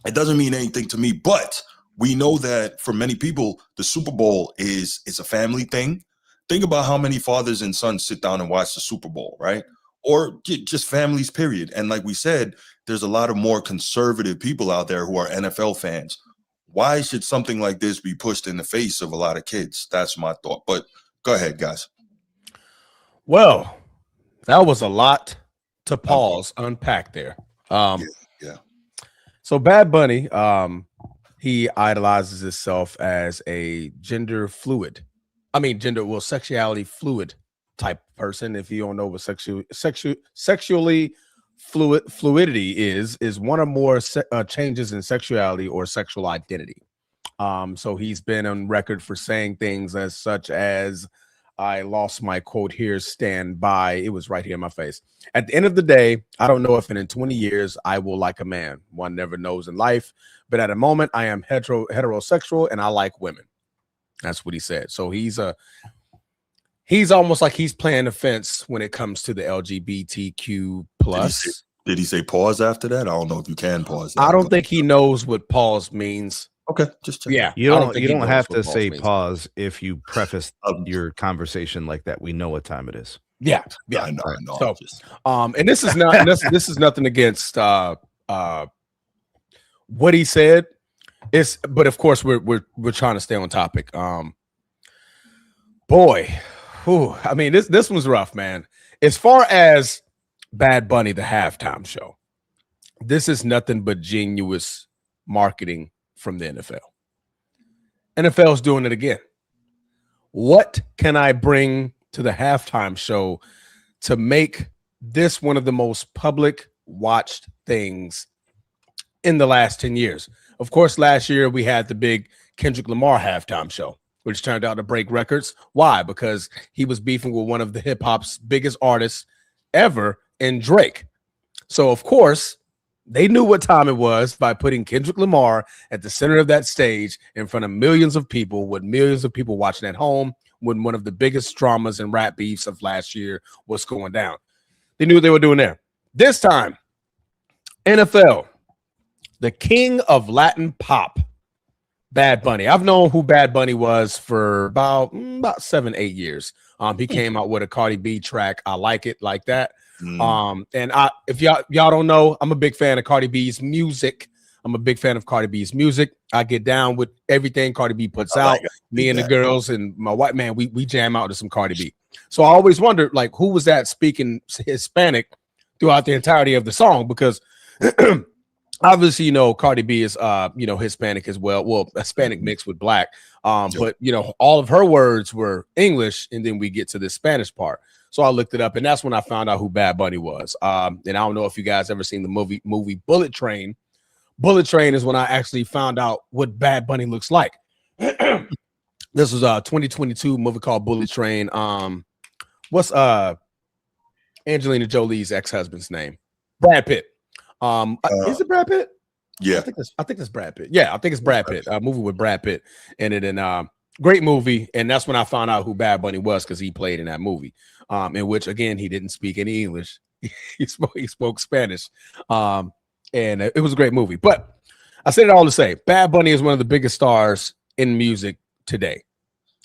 it doesn't mean anything to me, but we know that for many people, the Super Bowl is a family thing. Think about how many fathers and sons sit down and watch the Super Bowl, right? Or just families, period. And like we said, there's a lot of more conservative people out there who are NFL fans. Why should something like this be pushed in the face of a lot of kids? That's my thought. But go ahead, guys. Well, that was a lot to pause, unpack there. Yeah. So Bad Bunny, he idolizes himself as a sexuality fluid type person. If you don't know what sexually fluidity is one or more changes in sexuality or sexual identity. So he's been on record for saying things as such as, I lost my quote here, stand by. It was right here in my face. At the end of the day, I don't know if in 20 years I will like a man. One never knows in life. But at a moment, I am heterosexual and I like women. That's what he said. So he's almost like he's playing the fence when it comes to the LGBTQ plus. Did he say pause after that? I don't know if you can pause. I don't think he knows what pause means. Okay, just check. Yeah, you don't have to say pause if you preface your conversation like that. We know what time it is. Yeah. I know. So, and this is not this is nothing against what he said. But of course we're trying to stay on topic. This was rough, man. As far as Bad Bunny, the halftime show, this is nothing but genuine marketing from the NFL. NFL's doing it again. What can I bring to the halftime show to make this one of the most public watched things in the last 10 years? Of course, last year we had the big Kendrick Lamar halftime show, which turned out to break records. Why? Because he was beefing with one of the hip hop's biggest artists ever, in Drake. So, of course, they knew what time it was by putting Kendrick Lamar at the center of that stage in front of millions of people, with millions of people watching at home, when one of the biggest dramas and rap beefs of last year was going down. They knew what they were doing there. This time, NFL, the king of Latin pop, Bad Bunny. I've known who Bad Bunny was for about 7-8 years. He came out with a Cardi B track, I Like It Like That. And if y'all don't know, I'm a big fan of Cardi B's music. I'm a big fan of Cardi B's music. I get down with everything Cardi B puts out. Me and the girls and my white man, we jam out to some Cardi B. So I always wondered, like, who was that speaking Hispanic throughout the entirety of the song? Because obviously, Cardi B is, Hispanic as well. Well, Hispanic mixed with black. But, all of her words were English, and then we get to the Spanish part. So I looked it up, and that's when I found out who Bad Bunny was. And I don't know if you guys ever seen the movie Bullet Train. Bullet Train is when I actually found out what Bad Bunny looks like. This was a 2022 movie called Bullet Train. What's Angelina Jolie's ex-husband's name? Brad Pitt. Is it Brad Pitt? Yeah, I think it's Brad Pitt. Yeah, I think it's Brad Pitt. A movie with Brad Pitt in it, and great movie. And that's when I found out who Bad Bunny was, because he played in that movie. In which, again, he didn't speak any English. he spoke Spanish. And it was a great movie. But I said it all to say, Bad Bunny is one of the biggest stars in music today.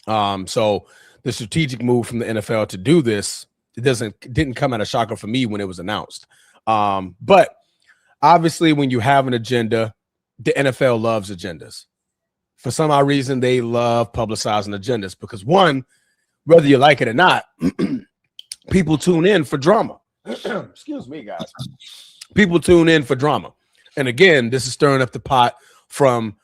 So the strategic move from the NFL to do this, didn't come at a shocker for me when it was announced. But obviously, when you have an agenda, the NFL loves agendas. For some odd reason, they love publicizing agendas because, one, whether you like it or not, people tune in for drama. Excuse me, guys. People tune in for drama. And again, this is stirring up the pot from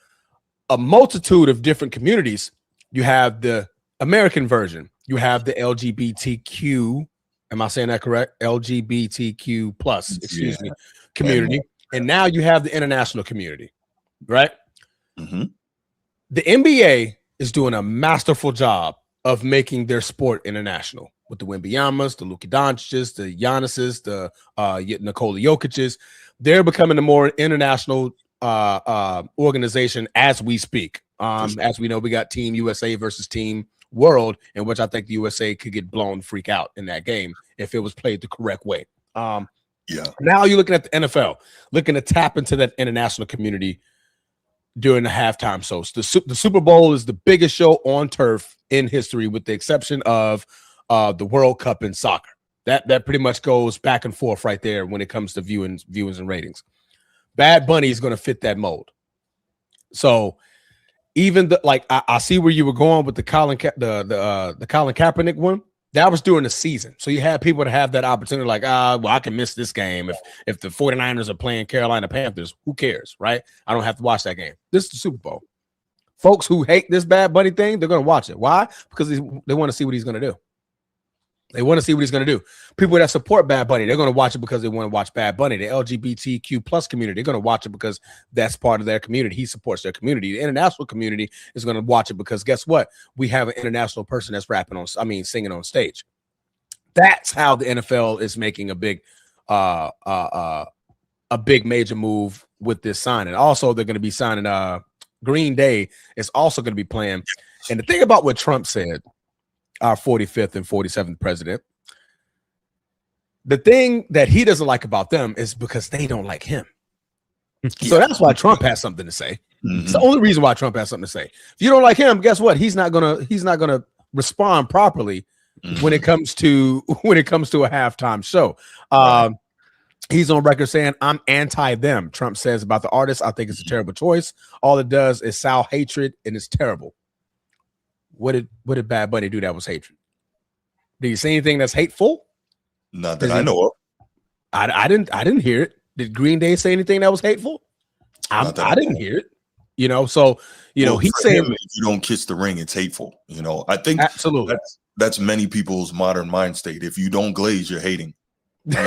a multitude of different communities. You have the American version. You have the LGBTQ. Am I saying that correct? LGBTQ plus, excuse me, community. And now you have the international community, right? Mm-hmm. The NBA is doing a masterful job of making their sport international with the Wembeyamas, the Luka Doncic's, the Giannis's, the Nikola Jokic's. They're becoming a more international organization as we speak. As we know, we got Team USA versus Team World, in which I think the USA could get blown freak out in that game if it was played the correct way. Now you're looking at the NFL, looking to tap into that international community during the halftime shows. The Super Bowl is the biggest show on turf in history, with the exception of the World Cup in soccer. That pretty much goes back and forth right there when it comes to viewings and ratings. Bad Bunny is going to fit that mold. So even I see where you were going with the Colin Kaepernick one. That was during the season. So you had people to have that opportunity like, well, I can miss this game. If the 49ers are playing Carolina Panthers, who cares, right? I don't have to watch that game. This is the Super Bowl. Folks who hate this Bad Bunny thing, they're going to watch it. Why? Because they want to see what he's going to do. They want to see what he's going to do. People that support Bad Bunny, they're going to watch it because they want to watch Bad Bunny. The LGBTQ plus community, they're going to watch it because that's part of their community. He supports their community. The international community is going to watch it because guess what? We have an international person that's singing on stage. That's how the NFL is making a big major move with this signing. Also, they're going to be signing Green Day is also going to be playing. And the thing about what Trump said, our 45th and 47th president, the thing that he doesn't like about them is because they don't like him. So that's why Trump has something to say. It's the only reason why Trump has something to say. If you don't like him, guess what? He's not gonna respond properly when it comes to a halftime show. He's on record saying, I'm anti them. Trump says about the artist, I think it's a terrible choice. All it does is sow hatred, and it's terrible. What did Bad Bunny do that was hatred? Did he say anything that's hateful? Not that I know of. I didn't hear it. Did Green Day say anything that was hateful? I didn't hear it. So he's saying, if you don't kiss the ring, it's hateful. I think absolutely that's many people's modern mind state. If you don't glaze, you're hating. And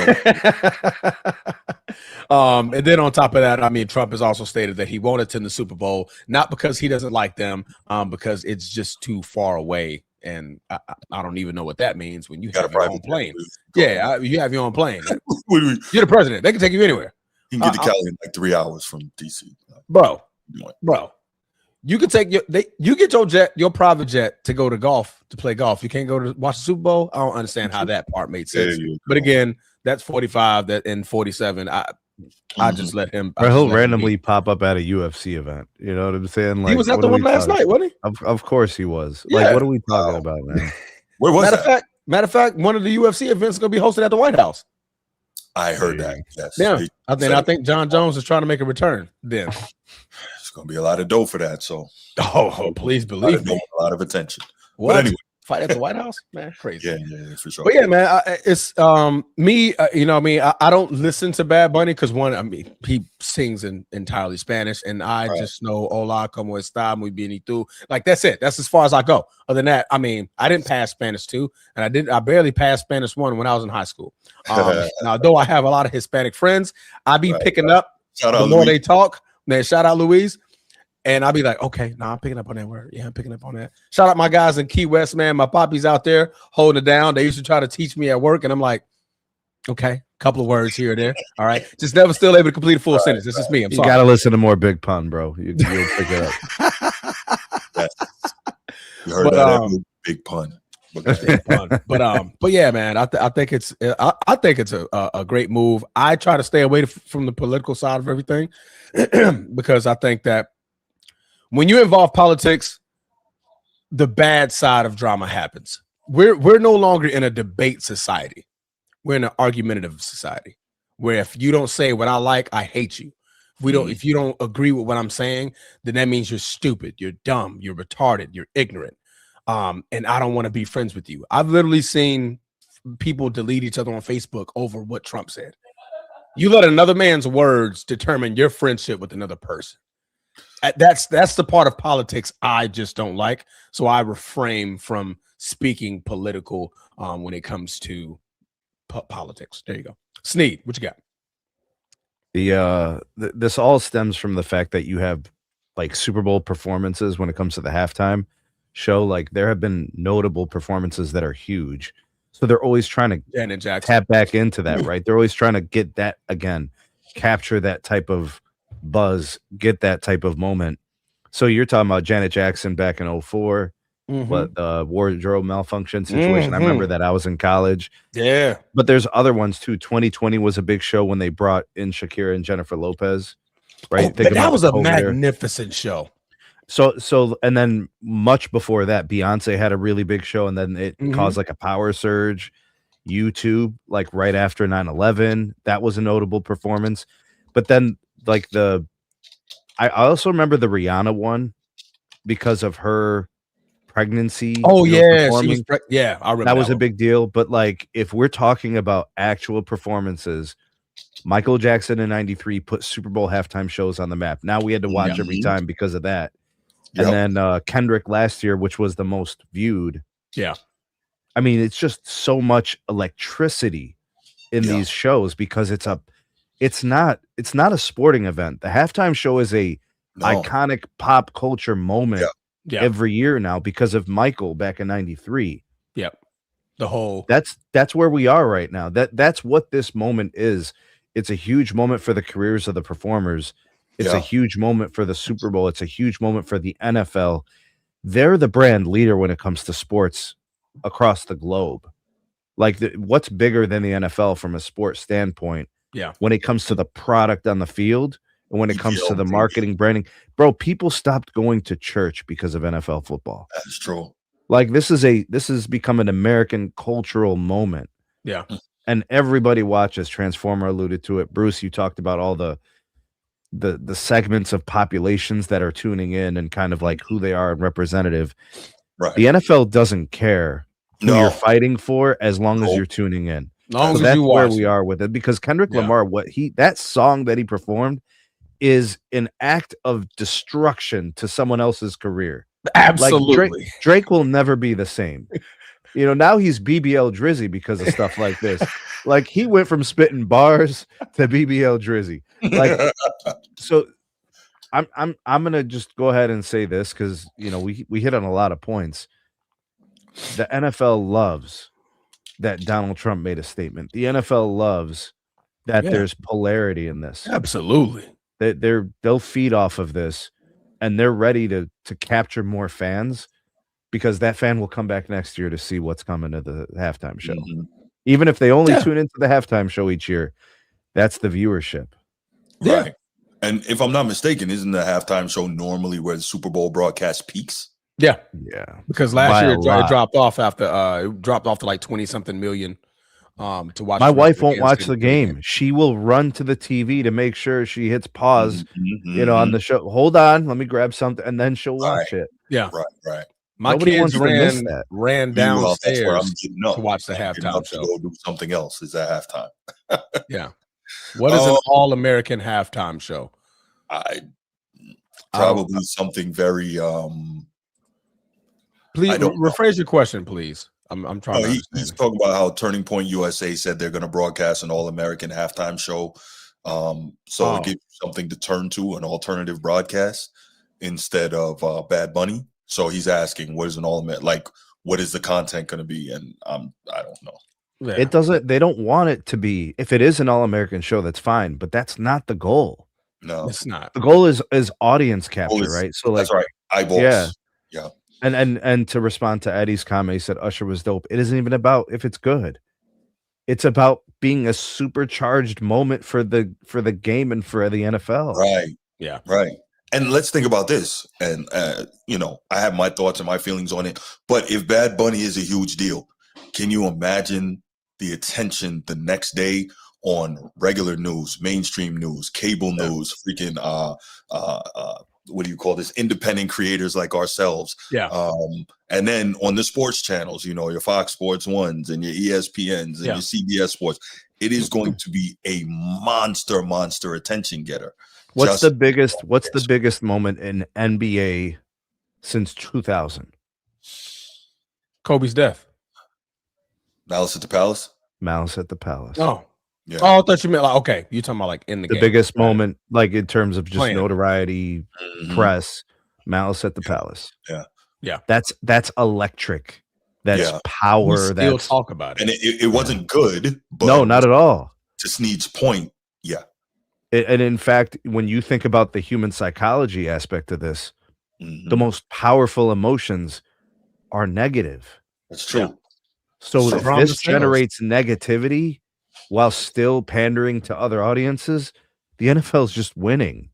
then on top of that, Trump has also stated that he won't attend the Super Bowl, not because he doesn't like them, because it's just too far away. And I don't even know what that means when you have your own plane. Yeah, you have your own plane. You're the president. They can take you anywhere. You can get to Cali in like 3 hours from DC. Bro. You can take you get your private jet to go to play golf. You can't go to watch the Super Bowl. I don't understand how that part made sense. But again, that's 45 and 47. I just let him. Or he'll randomly pop up at a UFC event. You know what I'm saying? Like, he was at the one last night, wasn't he? Of course he was. Yeah. Like, what are we talking about, man? Where was that? Matter of fact, one of the UFC events is going to be hosted at the White House. I heard that. Yes. Yeah. I think John Jones is trying to make a return then. It's going to be a lot of dough for that. So, please believe me. A lot of attention. What? But anyway. Fight at the White House, man, crazy. Yeah, for sure. But yeah, man, it's me. I don't listen to Bad Bunny because he sings in entirely Spanish, and I just know "Hola, cómo está, muy bien y tú." Like that's it. That's as far as I go. Other than that, I didn't pass Spanish 2, and I barely passed Spanish 1 when I was in high school. Now, though I have a lot of Hispanic friends, I be picking up the more they talk. Man, shout out Luis. And I'll be like, okay, I'm picking up on that word. Yeah, I'm picking up on that. Shout out my guys in Key West, man. My poppies out there holding it down. They used to try to teach me at work, and I'm like, okay, couple of words here or there. All right. Just never still able to complete a full sentence. This is me. I'm sorry. You got to listen to more Big Pun, bro. You'll pick it up. Yes. You heard that Big Pun. But yeah, man, I think it's a great move. I try to stay away from the political side of everything because I think that when you involve politics, the bad side of drama happens. We're no longer in a debate society. We're in an argumentative society where if you don't say what I like, I hate you. If you don't agree with what I'm saying, then that means you're stupid, you're dumb, you're retarded, you're ignorant. And I don't want to be friends with you. I've literally seen people delete each other on Facebook over what Trump said. You let another man's words determine your friendship with another person. That's the part of politics I just don't like. So I refrain from speaking political when it comes to politics. There you go. Sneed, what you got? This all stems from the fact that you have like Super Bowl performances when it comes to the halftime. show, like there have been notable performances that are huge. So they're always trying to tap back into that, right? They're always trying to get that again, capture that type of buzz, get that type of moment. So you're talking about Janet Jackson back in 04, what the wardrobe malfunction situation. I remember that. I was in college. Yeah. But there's other ones too. 2020 was a big show when they brought in Shakira and Jennifer Lopez, right? Oh, that was a magnificent show. So, and then much before that, Beyonce had a really big show, and then it caused like a power surge. YouTube, like right after 9/11, that was a notable performance. But then, like I also remember the Rihanna one because of her pregnancy. Oh yeah, she was yeah, I remember that was a big deal. But like, if we're talking about actual performances, Michael Jackson in '93 put Super Bowl halftime shows on the map. Now we had to watch every time because of that. And then Kendrick last year, which was the most viewed. Yeah. I mean, it's just so much electricity in these shows because it's not a sporting event. The halftime show is a iconic pop culture moment every year now because of Michael back in '93. Yep. The whole that's where we are right now. That's what this moment is. It's a huge moment for the careers of the performers. It's a huge moment for the Super Bowl. It's a huge moment for the NFL. They're the brand leader when it comes to sports across the globe. Like, what's bigger than the NFL from a sports standpoint? Yeah. When it comes to the product on the field and when it comes to the marketing, branding, bro, people stopped going to church because of NFL football. That's true. Like, this has become an American cultural moment. Yeah. And everybody watches. Transformer alluded to it. Bruce, you talked about all the segments of populations that are tuning in and kind of like who they are and representative. Right. The NFL doesn't care who you're fighting for as long as you're tuning in. So that's where we are with it, because Kendrick Lamar, that song that he performed is an act of destruction to someone else's career. Absolutely. Like Drake will never be the same. You know, now he's BBL Drizzy because of stuff like this. Like, he went from spitting bars to BBL Drizzy. Like, so I'm gonna just go ahead and say this because, you know, we hit on a lot of points. The NFL loves that Donald Trump made a statement. The NFL loves that there's polarity in this. Absolutely. They'll feed off of this, and they're ready to capture more fans, because that fan will come back next year to see what's coming to the halftime show. Even if they only tune into the halftime show each year, that's the viewership. Right. And if I'm not mistaken, isn't the halftime show normally where the Super Bowl broadcast peaks? Yeah. Because last year it dropped off after to like 20-something million to watch. My wife won't watch the game. She will run to the TV to make sure she hits pause, you know, on the show. Hold on, let me grab something, and then she'll watch it. Yeah. Right. My kids ran downstairs to watch the halftime show. Go do something else. Is that halftime? Yeah. What is an all-American halftime show? Probably something very please rephrase your question, please. I'm trying to he's talking about how Turning Point USA said they're going to broadcast an all-American halftime show. So it gives you something to turn to, an alternative broadcast instead of Bad Bunny. So he's asking, what is an all-American, like, what is the content going to be? And I don't know. Yeah. It doesn't. They don't want it to be. If it is an all-American show, that's fine, but that's not the goal. No, it's not. The goal is audience capture, right? So like, that's right. Eyeballs. Yeah. And to respond to Eddie's comment, he said Usher was dope. It isn't even about if it's good. It's about being a supercharged moment for the game and for the NFL. Right. Yeah. Right. And let's think about this. And you know, I have my thoughts and my feelings on it. But if Bad Bunny is a huge deal, can you imagine the attention the next day on regular news, mainstream news, cable news, freaking what do you call this? Independent creators like ourselves. Yeah. And then on the sports channels, you know, your Fox Sports 1s and your ESPNs and your CBS Sports, it is going to be a monster attention getter. What's the biggest moment in NBA since 2000? Kobe's death. Malice at the Palace. Oh. Yeah. Oh, I thought you meant like, okay, you're talking about like in the game. Biggest moment, like in terms of just notoriety, press, Malice at the Palace. Yeah. Yeah, that's electric. That's power. Still talk about it, and it wasn't good. But no, not at all. To Snead's point, yeah. And in fact, when you think about the human psychology aspect of this, the most powerful emotions are negative. That's true. Yeah. So if this generates negativity while still pandering to other audiences, the NFL is just winning.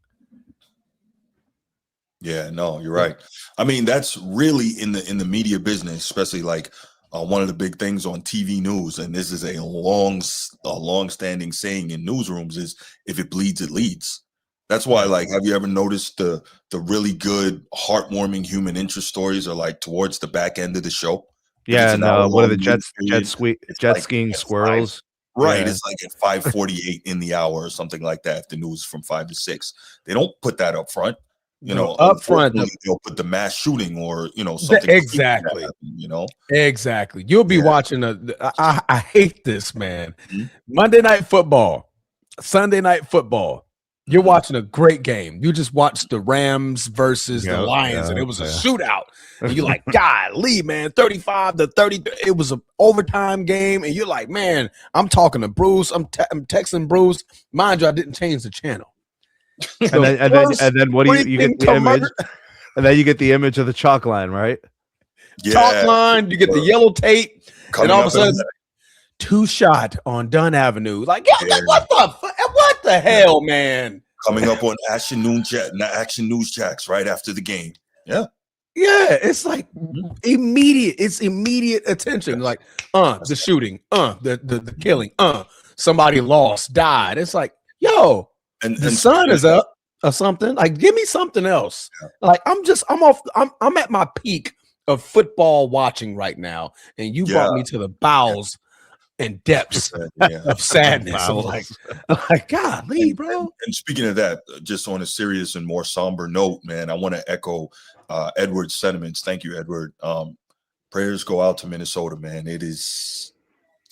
Yeah, no, you're right. I mean, that's really in the media business, especially like one of the big things on TV news, and this is a long-standing saying in newsrooms, is if it bleeds, it leads. That's why, like, have you ever noticed the really good, heartwarming human interest stories are like towards the back end of the show? Yeah, and what are the jet skiing squirrels? Right, yeah. It's like at 5:48 in the hour or something like that. If the news from 5 to 6, they don't put that up front. You know, up front, they'll put the mass shooting or something. Exactly. Happen, exactly. You'll be watching I hate this, man. Monday Night Football, Sunday Night Football. You're watching a great game. You just watched the Rams versus the Lions, and it was a shootout. And you're like, golly, man, 35-30. It was an overtime game, and you're like, man, I'm talking to Bruce. I'm texting Bruce. Mind you, I didn't change the channel. And then what do you get the image? And then you get the image of the chalk line, right? Yeah. Chalk line. You get the yellow tape, and all of a sudden, 2-shot on Dunn Avenue. Like, what the hell, man? Coming up on Action News Jacks right after the game. Yeah. Yeah, it's like immediate. It's immediate attention. Like, the shooting, the killing, somebody lost, died. It's like, yo. And the sun is up or something. Like, give me something else. Yeah. Like, I'm at my peak of football watching right now, and you brought me to the bowels and depths of sadness. I'm like, golly, bro. And speaking of that, just on a serious and more somber note, man, I want to echo Edward's sentiments. Thank you, Edward. Prayers go out to Minnesota, man. It's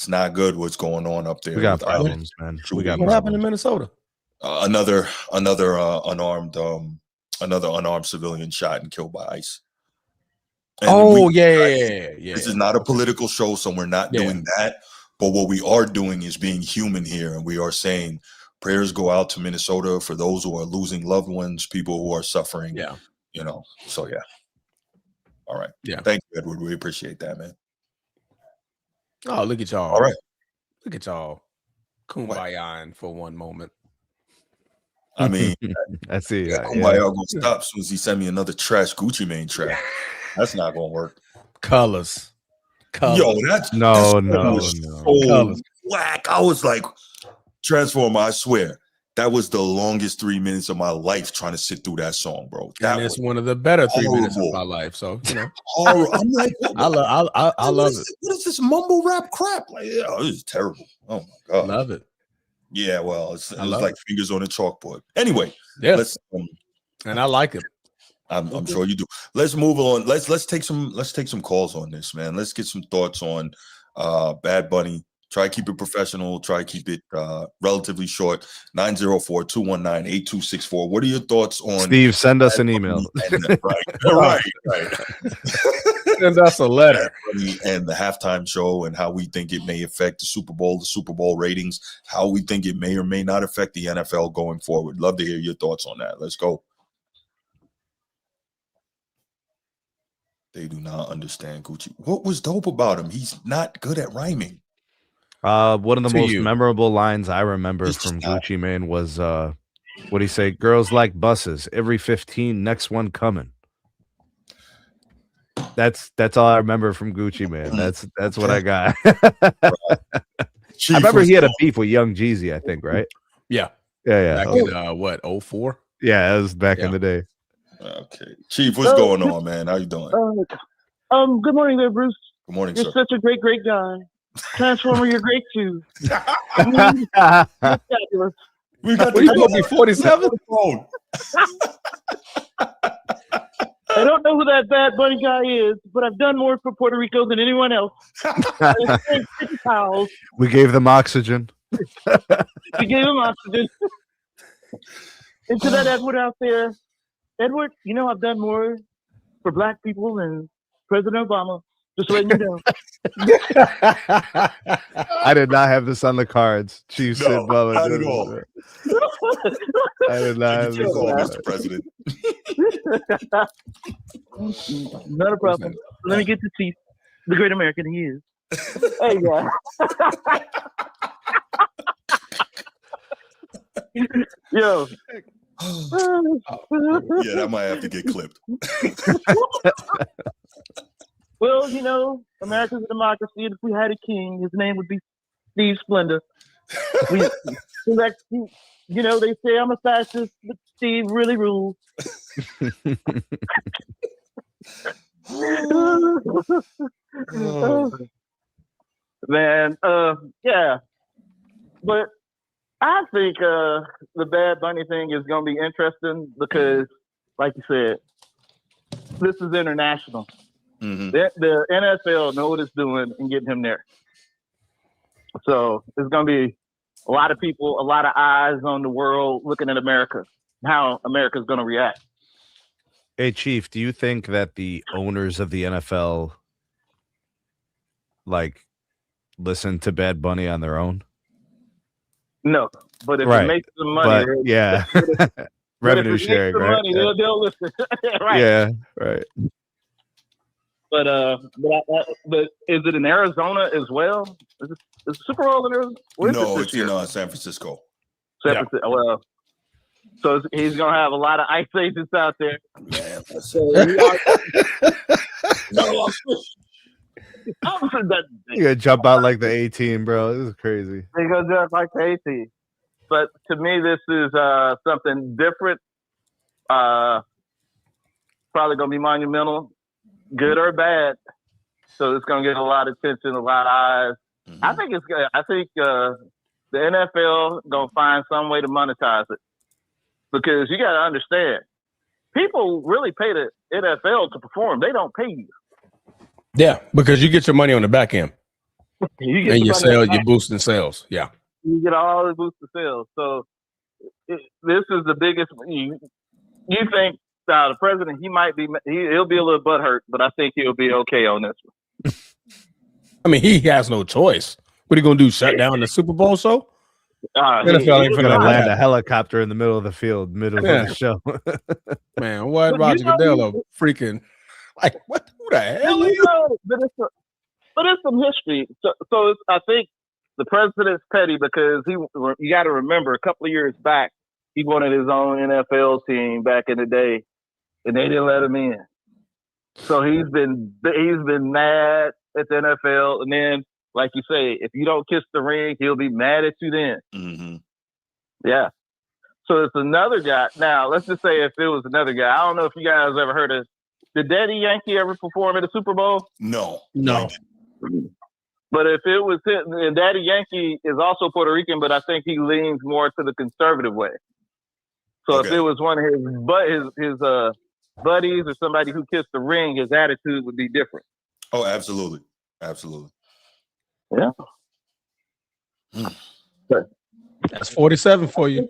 not good what's going on up there. We got problems, man. What happened in Minnesota? Another unarmed civilian shot and killed by ICE. And This is not a political show, so we're not doing that. But what we are doing is being human here, and we are saying prayers go out to Minnesota for those who are losing loved ones, people who are suffering. Yeah, So yeah. All right. Yeah. Thank you, Edward. We appreciate that, man. Oh, look at y'all. All right. Look at y'all. Kumbaya for one moment. I mean, I see. Kumbaya gonna stop as soon as he send me another trash Gucci Mane track. That's not gonna work. Colors. Yo, that's no. So whack. I was like, Transformer, I swear. That was the longest 3 minutes of my life trying to sit through that song, bro. And it's one of the better 3 minutes of my life. So, horrible. I'm like, I love it. What is this mumble rap crap? Like, this is terrible. Oh my god, love it. Yeah, well, it's like fingers on a chalkboard. Anyway, let's and I like it. I'm sure you do. Let's move on. Let's take some calls on this, man. Let's get some thoughts on Bad Bunny. Try to keep it professional. Try to keep it relatively short. 904-219-8264. What are your thoughts on Steve? Send us an email. Right. Send us a letter. And the halftime show and how we think it may affect the Super Bowl ratings, how we think it may or may not affect the NFL going forward. Love to hear your thoughts on that. Let's go. They do not understand Gucci. What was dope about him? He's not good at rhyming. One of the most memorable lines I remember from Gucci Mane was what do you say? Girls like buses. Every 15, next one coming. That's all I remember from Gucci Mane. That's what I got. I remember he had a beef with Young Jeezy, I think, right? Yeah. Back in 04? Yeah, it was back in the day. Okay. Chief, what's going on, man? How you doing? Good morning there, Bruce. Good morning, You're sir. such a great guy. Transformer, you're great too. You're fabulous. We got to go be 47. I don't know who that Bad Bunny guy is, but I've done more for Puerto Rico than anyone else. We gave them oxygen. We gave them oxygen. And to that Edward out there, Edward, I've done more for black people and President Obama. Just letting you know. I did not have this on the cards. Chief Sid Bubba. Not at all. I did not have this on Mr. President. Not a problem. Let me get to Chief, the great American he is. Hey, yeah. Yo. Yeah, that might have to get clipped. Well, you know, America's a democracy, and if we had a king, his name would be Steve Splendor. You know, they say I'm a fascist, but Steve really rules. Man, yeah. But I think the Bad Bunny thing is going to be interesting because, like you said, this is international. Mm-hmm. The NFL know what it's doing and getting him there. So there's going to be a lot of people, a lot of eyes on the world looking at America, how America's going to react. Hey, Chief, do you think that the owners of the NFL listen to Bad Bunny on their own? No, but if it makes some money, yeah, revenue sharing, right? Money, they'll listen. Right. Yeah, right. But is it in Arizona as well? Is the Super Bowl in Arizona? No, it's in San Francisco. San Francisco. Well, so he's gonna have a lot of ICE agents out there. Man, You gotta jump out like the A-Team, bro. This is crazy. He goes jump like the A-Team. But to me, this is something different. Probably gonna be monumental. Good or bad, so it's gonna get a lot of attention, a lot of eyes. Mm-hmm. I think it's good. I think the NFL gonna find some way to monetize it because you gotta understand, people really pay the NFL to perform. They don't pay you. Yeah, because you get your money on the back end, you and you're boosting sales. Yeah, you get all the boosted sales. So this is the biggest. You think? The president, he'll be a little butthurt, but I think he'll be okay on this one. I mean, he has no choice. What are you gonna do? Shut down the Super Bowl show? NFL ain't gonna land a helicopter in the middle of the field, middle of the show. Man, what Roger Goodell freaking like? What? Who the hell are you? But it's some history. So I think the president's petty because you got to remember a couple of years back he wanted his own NFL team back in the day. And they didn't let him in. So he's been mad at the NFL. And then, like you say, if you don't kiss the ring, he'll be mad at you then. Mm-hmm. Yeah. So it's another guy. Now, let's just say if it was another guy. I don't know if you guys ever heard of, did Daddy Yankee ever perform at a Super Bowl? No. But if it was him, and Daddy Yankee is also Puerto Rican, but I think he leans more to the conservative way. So if it was one of his buddies or somebody who kissed the ring, his attitude would be different. Oh, absolutely. Yeah. That's 47 for you.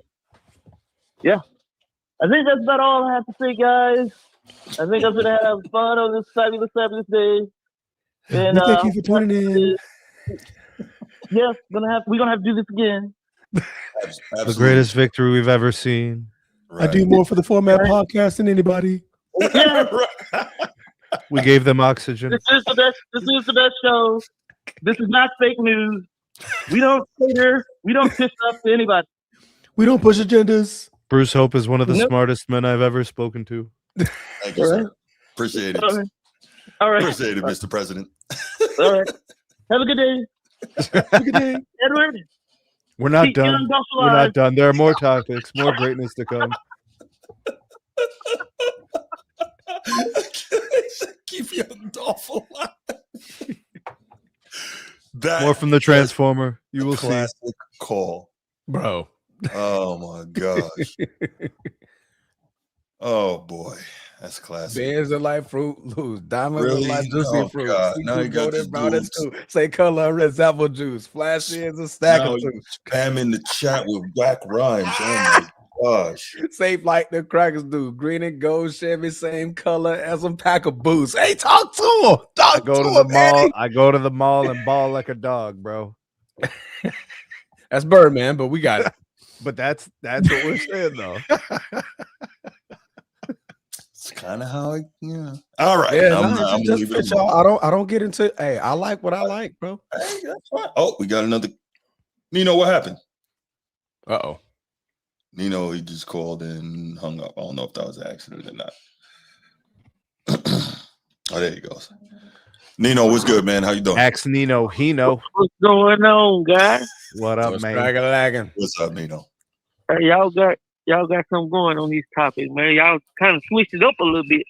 Yeah. I think that's about all I have to say, guys. I think I'm gonna have fun on this fabulous day. And thank you for tuning in. Yeah, we're gonna have to do this again. Absolutely. The greatest victory we've ever seen. Right. I do more for the Format Podcast than anybody. Yeah. We gave them oxygen. This is the best show. This is not fake news. We don't cater. We don't piss off to anybody. We don't push agendas. Bruce Hope is one of the smartest men I've ever spoken to. Thank you, sir. Appreciate it. All right. Appreciate it, Mr. President. All right. Have a good day. Have a good day. Edward. We're not done. We're not done. There are more topics, more greatness to come. Keep young Dolph alive. More from the Transformer. You will classic see. Call. Bro. Oh my gosh. Oh boy. That's classic. Bears are like Fruit Loose. Diamonds are like juicy fruit. God. Now you got this too. Say color red apple juice. Flashy is a stack of juice. Spam in the chat with whack rhymes. Oh gosh. Safe like the crackers do. Green and gold Chevy, same color as a pack of boots. Hey, talk to him. I go to the mall and ball like a dog, bro. That's Birdman, but we got it. But that's what we're saying, though. It's kind of how all right. Yeah, I'm just fit y'all. I don't get into. Hey, I like what I like, bro. Hey, that's fine. Oh, we got another. Nino, what happened? Uh-oh. Nino, he just called and hung up. I don't know if that was an accident or not. Oh, there he goes. Nino, what's good, man? How you doing? Ask Nino. He know. What's going on, guys? What up, What's man? lagging? What's up, Nino? Hey, y'all got something going on these topics, man. Y'all kind of switched it up a little bit.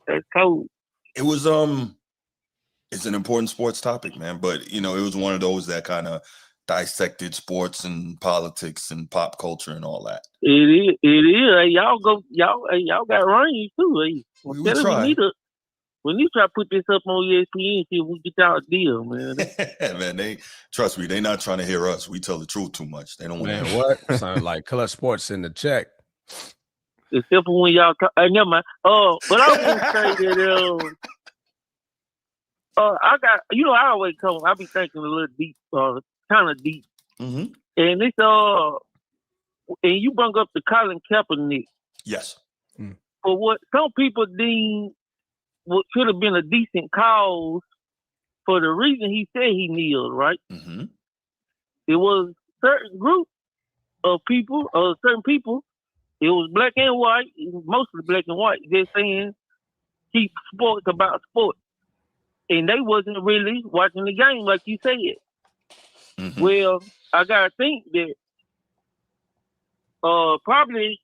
That's cool. It was it's an important sports topic, man. But it was one of those that kind of dissected sports and politics and pop culture and all that. It is. Hey, y'all got range too. Hey. We try. We need to try to put this up on ESPN and see if we get y'all a deal, man. Man, trust me, they not trying to hear us. We tell the truth too much. They don't want to. Man, what? Sound like Clutch Sports in the check. Except for when y'all talk. Never mind. But I want to say that I got. I always come. I be thinking a little deep, kind of deep. Mm-hmm. And it's and you brought up the Colin Kaepernick. Yes. For what some people deem what should have been a decent cause for the reason he said he kneeled, right? Mm-hmm. It was certain group of people, certain people, it was black and white, mostly black and white, they're saying keep sports about sports. And they wasn't really watching the game like you said. Mm-hmm. Well, I gotta think that probably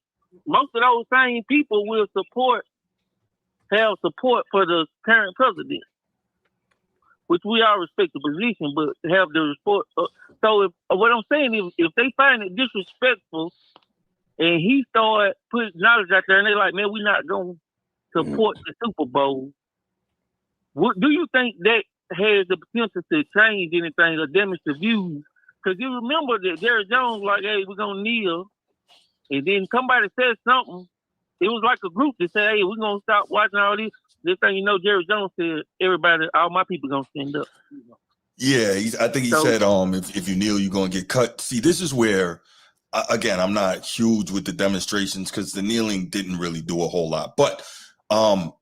most of those same people will have support for the current president, which we all respect the position, but have the support. So what I'm saying, if they find it disrespectful and he start putting knowledge out there and they're like, man, we're not going to support the Super Bowl, do you think that has the potential to change anything or damage the views? Because you remember that Jerry Jones like, hey, we're going to kneel. And then somebody said something. It was like a group that said, hey, we're going to stop watching all this. This thing, Jerry Jones said, everybody, all my people going to stand up. Yeah, I think he said, if you kneel, you're going to get cut. See, this is where, again, I'm not huge with the demonstrations because the kneeling didn't really do a whole lot. But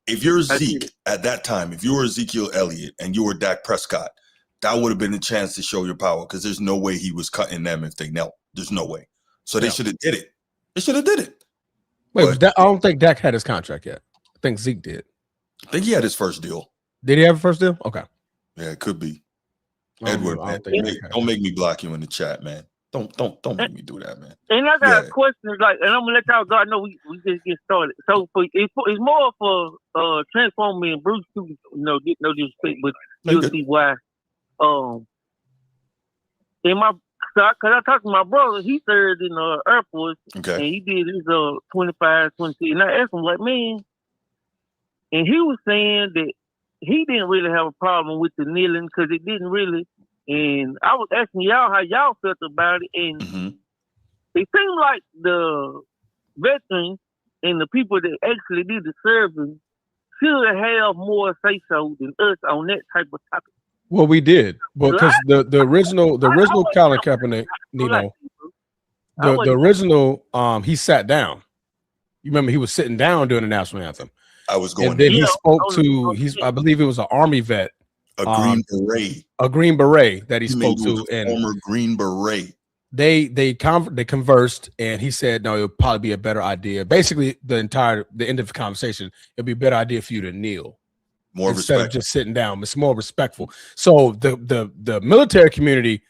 if you're Zeke at that time, if you were Ezekiel Elliott and you were Dak Prescott, that would have been a chance to show your power because there's no way he was cutting them if they knelt. There's no way. So they should have did it. They should have did it. Wait, I don't think Dak had his contract yet. I think Zeke did. I think he had his first deal. Did he have a first deal? Okay. Yeah, it could be. Edward, man, don't make me block you in the chat, man. Don't make me do that, man. And I got a question, and I'm gonna let y'all go. I know we just get started. So it's more for Transformer and Bruce too. No disrespect, but you'll see why. Because I talked to my brother, he served in the Air Force, and he did his 25, 26. And I asked him, like, man, and he was saying that he didn't really have a problem with the kneeling because it didn't really. And I was asking y'all how y'all felt about it, and it seemed like the veterans and the people that actually did the serving should have more say-so than us on that type of topic. Well, we did, because the original Colin Kaepernick, the original, he sat down. You remember he was sitting down during the national anthem. I was going. And then he spoke to I believe it was an Army vet, a Green Beret that he spoke to, and former Green Beret. They conversed, and he said, no, it would probably be a better idea. Basically, the end of the conversation, it'd be a better idea for you to kneel. More instead of just sitting down. It's more respectful. So the military community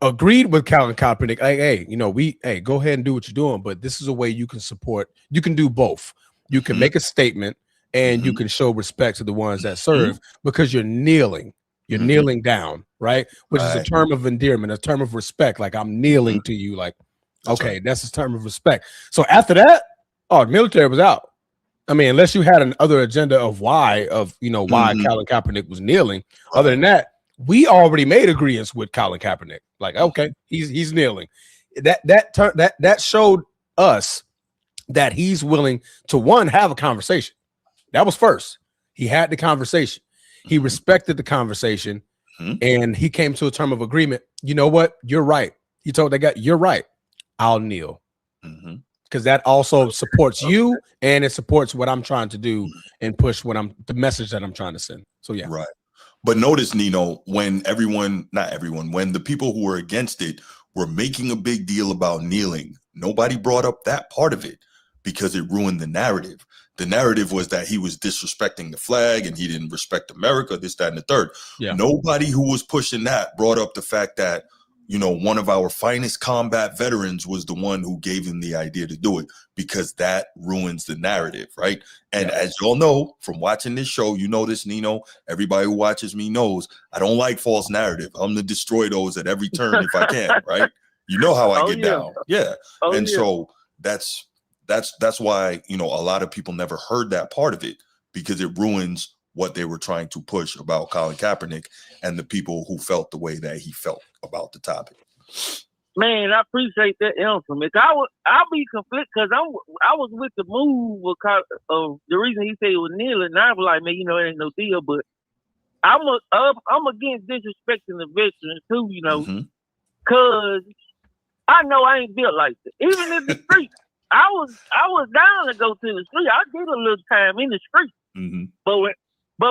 agreed with Colin Kaepernick. Like, hey, go ahead and do what you're doing, but this is a way you can support. You can do both. You can make a statement, and you can show respect to the ones that serve because you're kneeling. You're kneeling down, right? Which is a term of endearment, a term of respect. Like, I'm kneeling to you. Like, that's a term of respect. So after that, the military was out. I mean, unless you had another agenda of why Colin Kaepernick was kneeling. Other than that, we already made agreements with Colin Kaepernick. Like, okay, he's kneeling. That showed us that he's willing to, one, have a conversation. That was first. He had the conversation. He respected the conversation, and he came to a term of agreement. You know what? You're right. He told that guy, you're right. I'll kneel. Because that also supports you, and it supports what I'm trying to do and push the message that I'm trying to send. So, yeah. Right. But notice, Nino, when when the people who were against it were making a big deal about kneeling, nobody brought up that part of it because it ruined the narrative. The narrative was that he was disrespecting the flag and he didn't respect America, this, that, and the third. Yeah. Nobody who was pushing that brought up the fact that, one of our finest combat veterans was the one who gave him the idea to do it, because that ruins the narrative, right? And as y'all know from watching this show, this, Nino, everybody who watches me knows I don't like false narrative. I'm to destroy those at every turn if I can, right? You know how I get down. Yeah. So that's why, a lot of people never heard that part of it, because it ruins what they were trying to push about Colin Kaepernick and the people who felt the way that he felt about the topic. Man, I appreciate that answer, man. I'll be conflicted because I was with the move because of the reason he said it was kneeling. And I was like, man, it ain't no deal. But I'm against disrespecting the veterans too, because I know I ain't built like that. Even in the street, I was down to go to the street. I did a little time in the street, but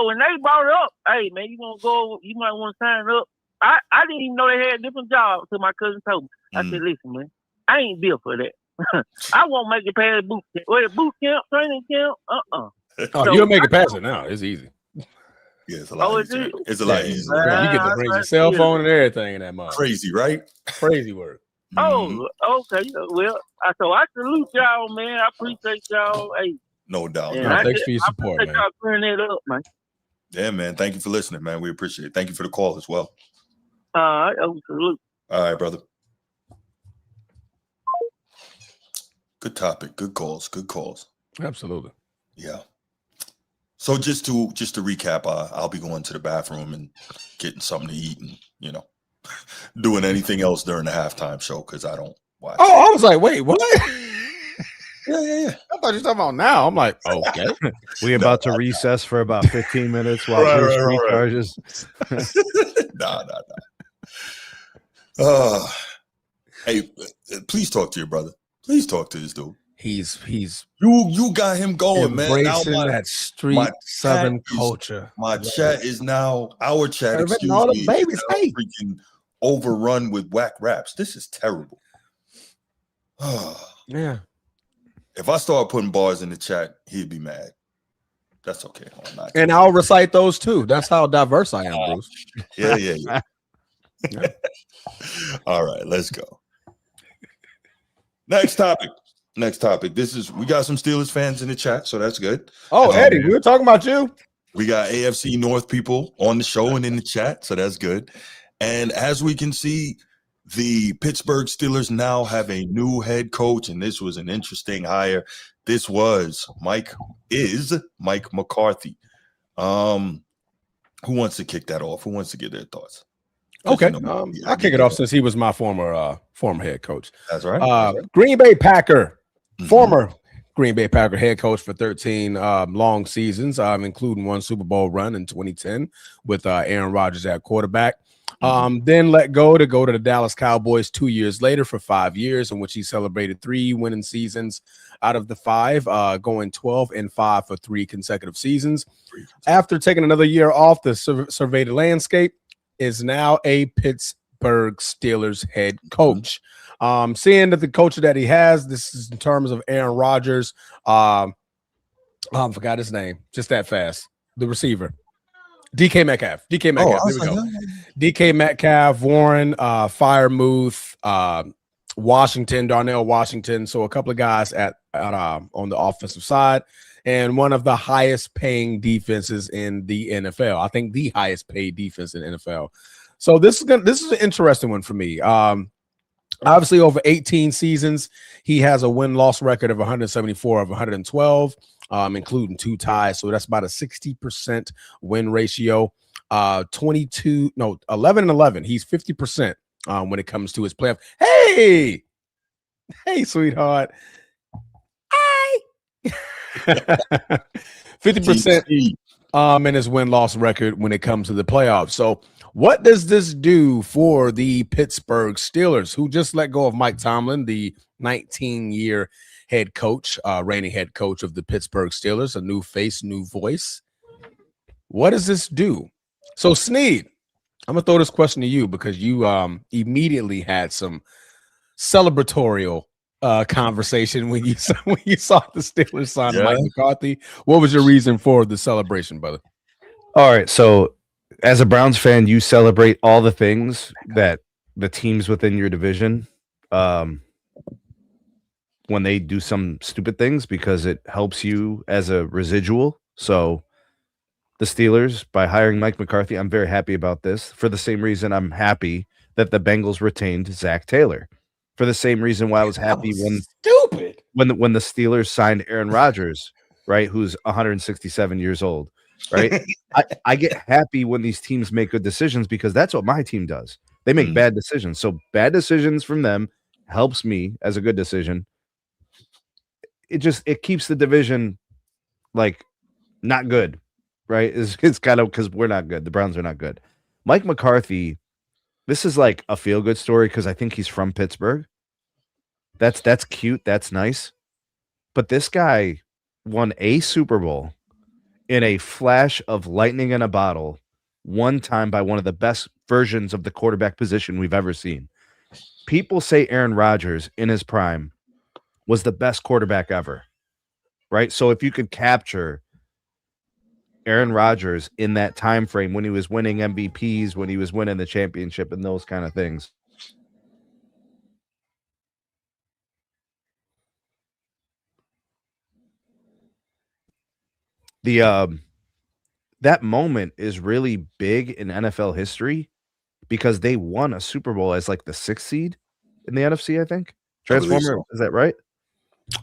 when they brought it up, hey man, you gonna go? You might want to sign up. I didn't even know they had a different job until my cousin told me. I said, listen, man, I ain't built for that. I won't make it past boot camp. Well, boot camp, training camp, Oh, so you'll make it past it now. It's easy. Yeah, it's a lot easier. It's a lot easier. You get to bring your cell phone and everything in that month. Crazy, right? Crazy work. Oh, okay. Well, so I salute y'all, man. I appreciate y'all. Hey, no doubt. Thanks for your support, man. Y'all clearing that up, man. Yeah, man. Thank you for listening, man. We appreciate it. Thank you for the call as well. Salute. All right, brother. Good topic. Good calls. Good calls. Absolutely. Yeah. So just to recap, I'll be going to the bathroom and getting something to eat and, doing anything else during the halftime show because I don't watch. Oh, I was like, wait, what? Yeah. I thought you were talking about now. I'm like, okay. We about to recess for about 15 minutes while Bruce recharges. Nah. Hey, please talk to your brother. Please talk to this dude. He's you got him going, man. Now that street Southern culture. My chat is now our chat. Excuse all me. The babies, hey. Freaking overrun with whack raps. This is terrible. Yeah. If I start putting bars in the chat, he'd be mad. That's okay. And I'll recite those too. That's how diverse I am, Bruce. Yeah. All right, let's go. Next topic. We got some Steelers fans in the chat, so that's good. Oh, Eddie, we were talking about you. We got AFC North people on the show and in the chat, so that's good. And as we can see, the Pittsburgh Steelers now have a new head coach, and this was an interesting hire. This was Mike McCarthy. Who wants to kick that off? Who wants to get their thoughts? Okay, I'll kick it off since he was my former head coach. That's right. Green Bay Packer, former Green Bay Packer head coach for 13 long seasons, including one Super Bowl run in 2010 with Aaron Rodgers at quarterback. Then let go to the Dallas Cowboys 2 years later for 5 years, in which he celebrated 3 winning seasons out of the 5, going 12-5 for 3 consecutive seasons. After taking another year off to survey the landscape, is now a Pittsburgh Steelers head coach. Seeing that the coach that he has, this is in terms of Aaron Rodgers. I forgot his name just that fast. The receiver. DK Metcalf. There we go. DK Metcalf, Warren, Firemuth, Darnell Washington. So a couple of guys on the offensive side, and one of the highest paying defenses in the NFL. I think the highest paid defense in the NFL. So this is an interesting one for me. Obviously, over 18 seasons, he has a win-loss record of 174 of 112. Including 2 ties. So that's about a 60% win ratio. 11-11. He's 50% when it comes to his playoff. Hey, sweetheart. 50% in his win-loss record when it comes to the playoffs. So what does this do for the Pittsburgh Steelers, who just let go of Mike Tomlin, the 19-year head coach, reigning head coach of the Pittsburgh Steelers, a new face, new voice? What does this do? So Sneed, I'm going to throw this question to you because you immediately had some celebratorial conversation when you saw the Steelers sign Mike McCarthy. What was your reason for the celebration, brother? All right, so as a Browns fan, you celebrate all the things that the teams within your division when they do some stupid things because it helps you as a residual. So the Steelers, by hiring Mike McCarthy, I'm very happy about this. For the same reason I'm happy that the Bengals retained Zach Taylor. For the same reason why I was happy when the Steelers signed Aaron Rodgers, right, who's 167 years old, right? I get happy when these teams make good decisions because that's what my team does. They make bad decisions. So bad decisions from them helps me as a good decision. It keeps the division like not good, right? It's kind of because we're not good. The Browns are not good. Mike McCarthy, this is like a feel-good story because I think he's from Pittsburgh. That's cute. That's nice. But this guy won a Super Bowl in a flash of lightning in a bottle one time by one of the best versions of the quarterback position we've ever seen. People say Aaron Rodgers in his prime was the best quarterback ever, right? So if you could capture Aaron Rodgers in that time frame when he was winning MVPs, when he was winning the championship and those kind of things. That moment is really big in NFL history because they won a Super Bowl as like the 6th seed in the NFC, I think. Transformer, is that right?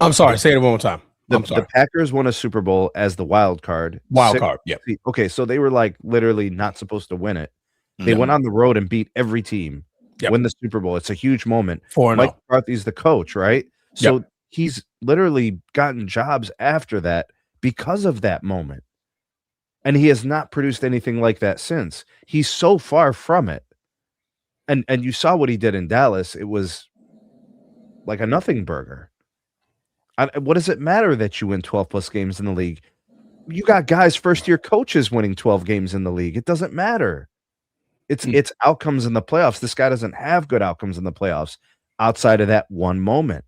I'm sorry, say it one more time. The Packers won a Super Bowl as the wild card. Yeah. Okay, so they were like literally not supposed to win it. They went on the road and beat every team, win the Super Bowl. It's a huge moment. Mike McCarthy's the coach, right? So he's literally gotten jobs after that because of that moment. And he has not produced anything like that since. He's so far from it. And you saw what he did in Dallas. It was like a nothing burger. What does it matter that you win 12 plus games in the league? You got guys, first-year coaches winning 12 games in the league. It doesn't matter. It's outcomes in the playoffs. This guy doesn't have good outcomes in the playoffs outside of that one moment.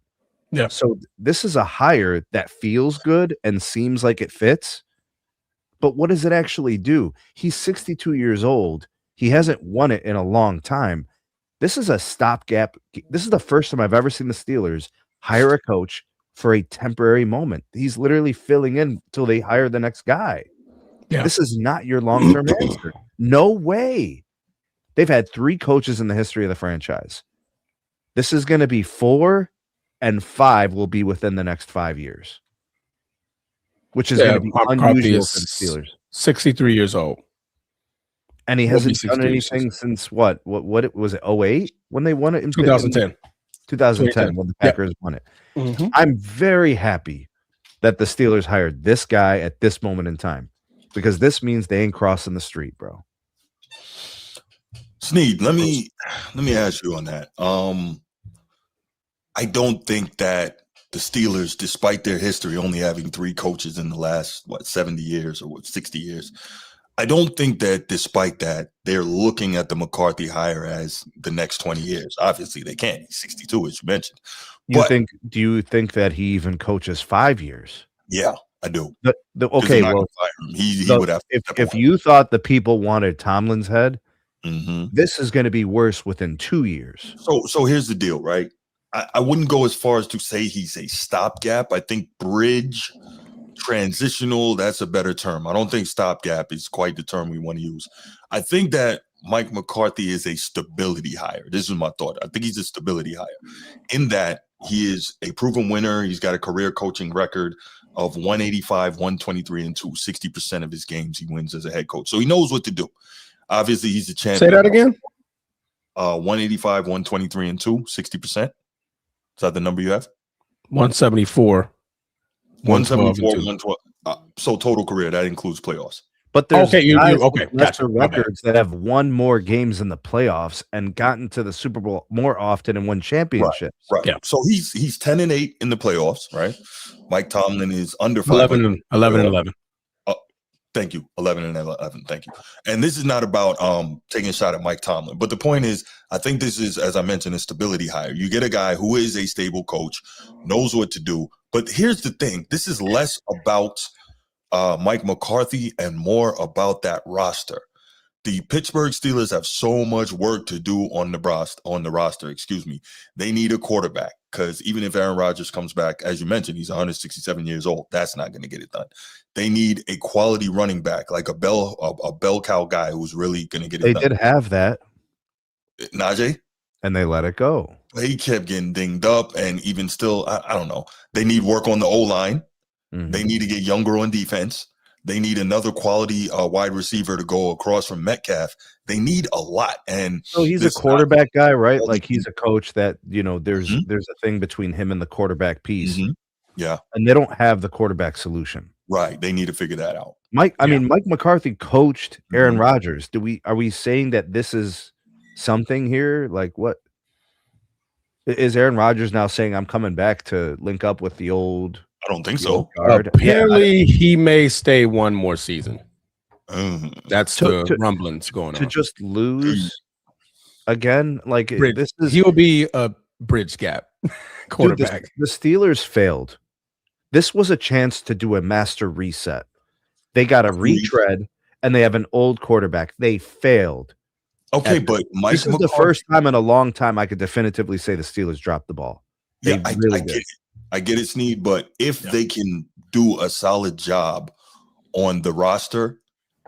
Yeah. So this is a hire that feels good and seems like it fits. But what does it actually do? He's 62 years old. He hasn't won it in a long time. This is a stopgap. This is the first time I've ever seen the Steelers hire a coach for a temporary moment. He's literally filling in till they hire the next guy. Yeah. This is not your long-term answer. No way. They've had 3 coaches in the history of the franchise. This is going to be 4, and 5 will be within the next 5 years. Which is going to be unusual for the Steelers. 63 years old. And he hasn't done anything since what was it, 08? When they won it in 2010. 2010 when the Packers won it. Mm-hmm. I'm very happy that the Steelers hired this guy at this moment in time because this means they ain't crossing the street, bro. Sneed, let me ask you on that. I don't think that the Steelers, despite their history only having 3 coaches in the last 70 years or 60 years, I don't think that despite that they're looking at the McCarthy hire as the next 20 years. Obviously, they can't. He's 62, as you mentioned. Do you think that he even coaches 5 years? Yeah, I do. Okay, well, he would have. If you thought the people wanted Tomlin's head, this is going to be worse within 2 years. So here's the deal, right? I wouldn't go as far as to say he's a stopgap. I think bridge, transitional, that's a better term. I don't think stopgap is quite the term we want to use. I think that Mike McCarthy is a stability hire. This is my thought. I think he's a stability hire in that he is a proven winner. He's got a career coaching record of 185, 123, and 2. 60% of his games he wins as a head coach. So he knows what to do. Obviously, he's a champion. Say that again. 185, 123, and 2. 60%. Is that the number you have? 174. 174, 112. So total career, that includes playoffs. But there's guys with lesser gotcha. records that have won more games in the playoffs and gotten to the Super Bowl more often and won championships. Right. Yeah. So he's 10-8 in the playoffs, right? Mike Tomlin is under 11 and 11. Thank you. 11 and 11. Thank you. And this is not about taking a shot at Mike Tomlin, but the point is, I think this is, as I mentioned, a stability hire. You get a guy who is a stable coach, knows what to do. But here's the thing: this is less about Mike McCarthy and more about that roster. The Pittsburgh Steelers have so much work to do on the roster. They need a quarterback, because even if Aaron Rodgers comes back, as you mentioned, he's 167 years old. That's not going to get it done. They need a quality running back, like a bell cow guy who's really going to get it done. They did have that, Najee, and they let it go. He kept getting dinged up, and even still, I don't know. They need work on the O-line. Mm-hmm. They need to get younger on defense. They need another quality wide receiver to go across from Metcalf. They need a lot. And so he's a quarterback guy, right? Like he's a coach that, there's a thing between him and the quarterback piece. Mm-hmm. Yeah. And they don't have the quarterback solution. Right. They need to figure that out. Mike McCarthy coached Aaron Rodgers. Are we saying that this is something here? Like, what is Aaron Rodgers now saying? I'm coming back to link up with the old. I don't think so. Apparently, he may stay one more season. That's the rumblings going on. To just lose again, like he will be a bridge gap quarterback. Dude, the Steelers failed. This was a chance to do a master reset. They got a retread, and they have an old quarterback. They failed. Okay, but Mike this is the first time in a long time I could definitively say the Steelers dropped the ball. Yeah, I get it. I get it, Sneed, but if they can do a solid job on the roster,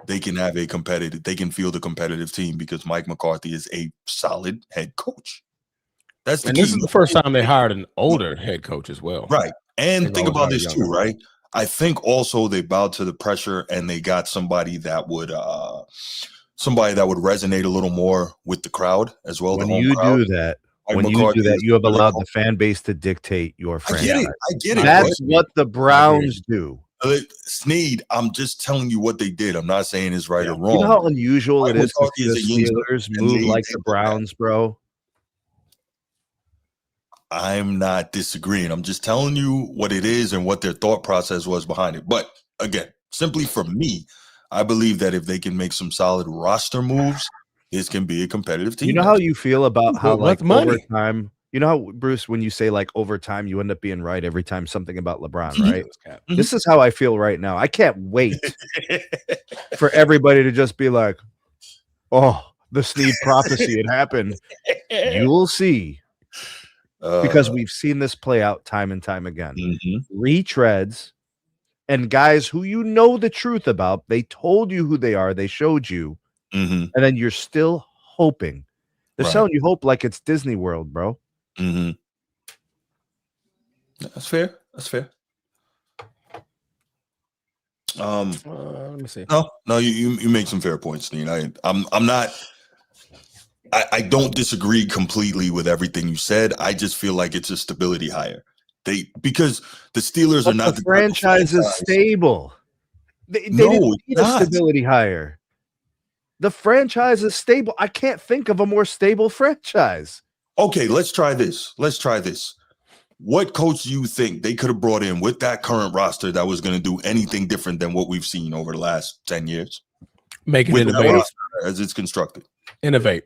they can have they can field a competitive team, because Mike McCarthy is a solid head coach. That's the key. This is the first time they hired an older head coach as well. Right. And think about this too, right? I think also they bowed to the pressure, and they got somebody that would resonate a little more with the crowd as well. When you do that, you have allowed the fan base to dictate your franchise. I get it. That's what the Browns do. Sneed, I'm just telling you what they did. I'm not saying it's right or wrong. You know how unusual it is to see the Steelers move like the Browns, bro? I'm not disagreeing. I'm just telling you what it is and what their thought process was behind it. But again, simply for me, I believe that if they can make some solid roster moves, this can be a competitive team. You know how you feel about how overtime, you know how, Bruce, when you say like overtime, you end up being right every time something about LeBron, right? Mm-hmm. This is how I feel right now. I can't wait for everybody to just be like, oh, the Sneed prophecy, it happened. You will see. Because we've seen this play out time and time again. Retreads and guys who you know the truth about, they told you who they are, they showed you, and then you're still hoping. They're selling you hope like it's Disney World, bro. That's fair. Let me see. No, you make some fair points, Dean. I'm not. I don't disagree completely with everything you said. I just feel like it's a stability hire. Because the Steelers are not the franchise is stable. They didn't need a stability hire. The franchise is stable. I can't think of a more stable franchise. Okay, let's try this. What coach do you think they could have brought in with that current roster that was going to do anything different than what we've seen over the last 10 years? Make it innovative as it's constructed. Innovate.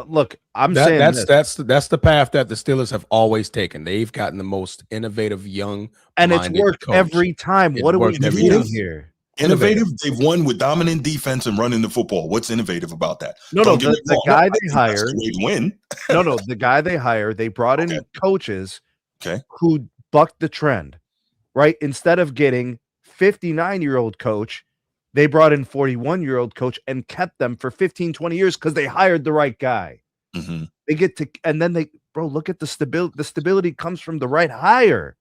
Look, I'm saying that's the path that the Steelers have always taken. They've gotten the most innovative young, and it's worked every time. What are we doing here? Innovative. They've won with dominant defense and running the football. What's innovative about that? The guy they hired win. The guy they hired, they brought in coaches who bucked the trend, right? Instead of getting 59-year-old coach, they brought in 41-year-old coach and kept them for 15, 20 years because they hired the right guy. They get to, and then look at the stability. The stability comes from the right hire.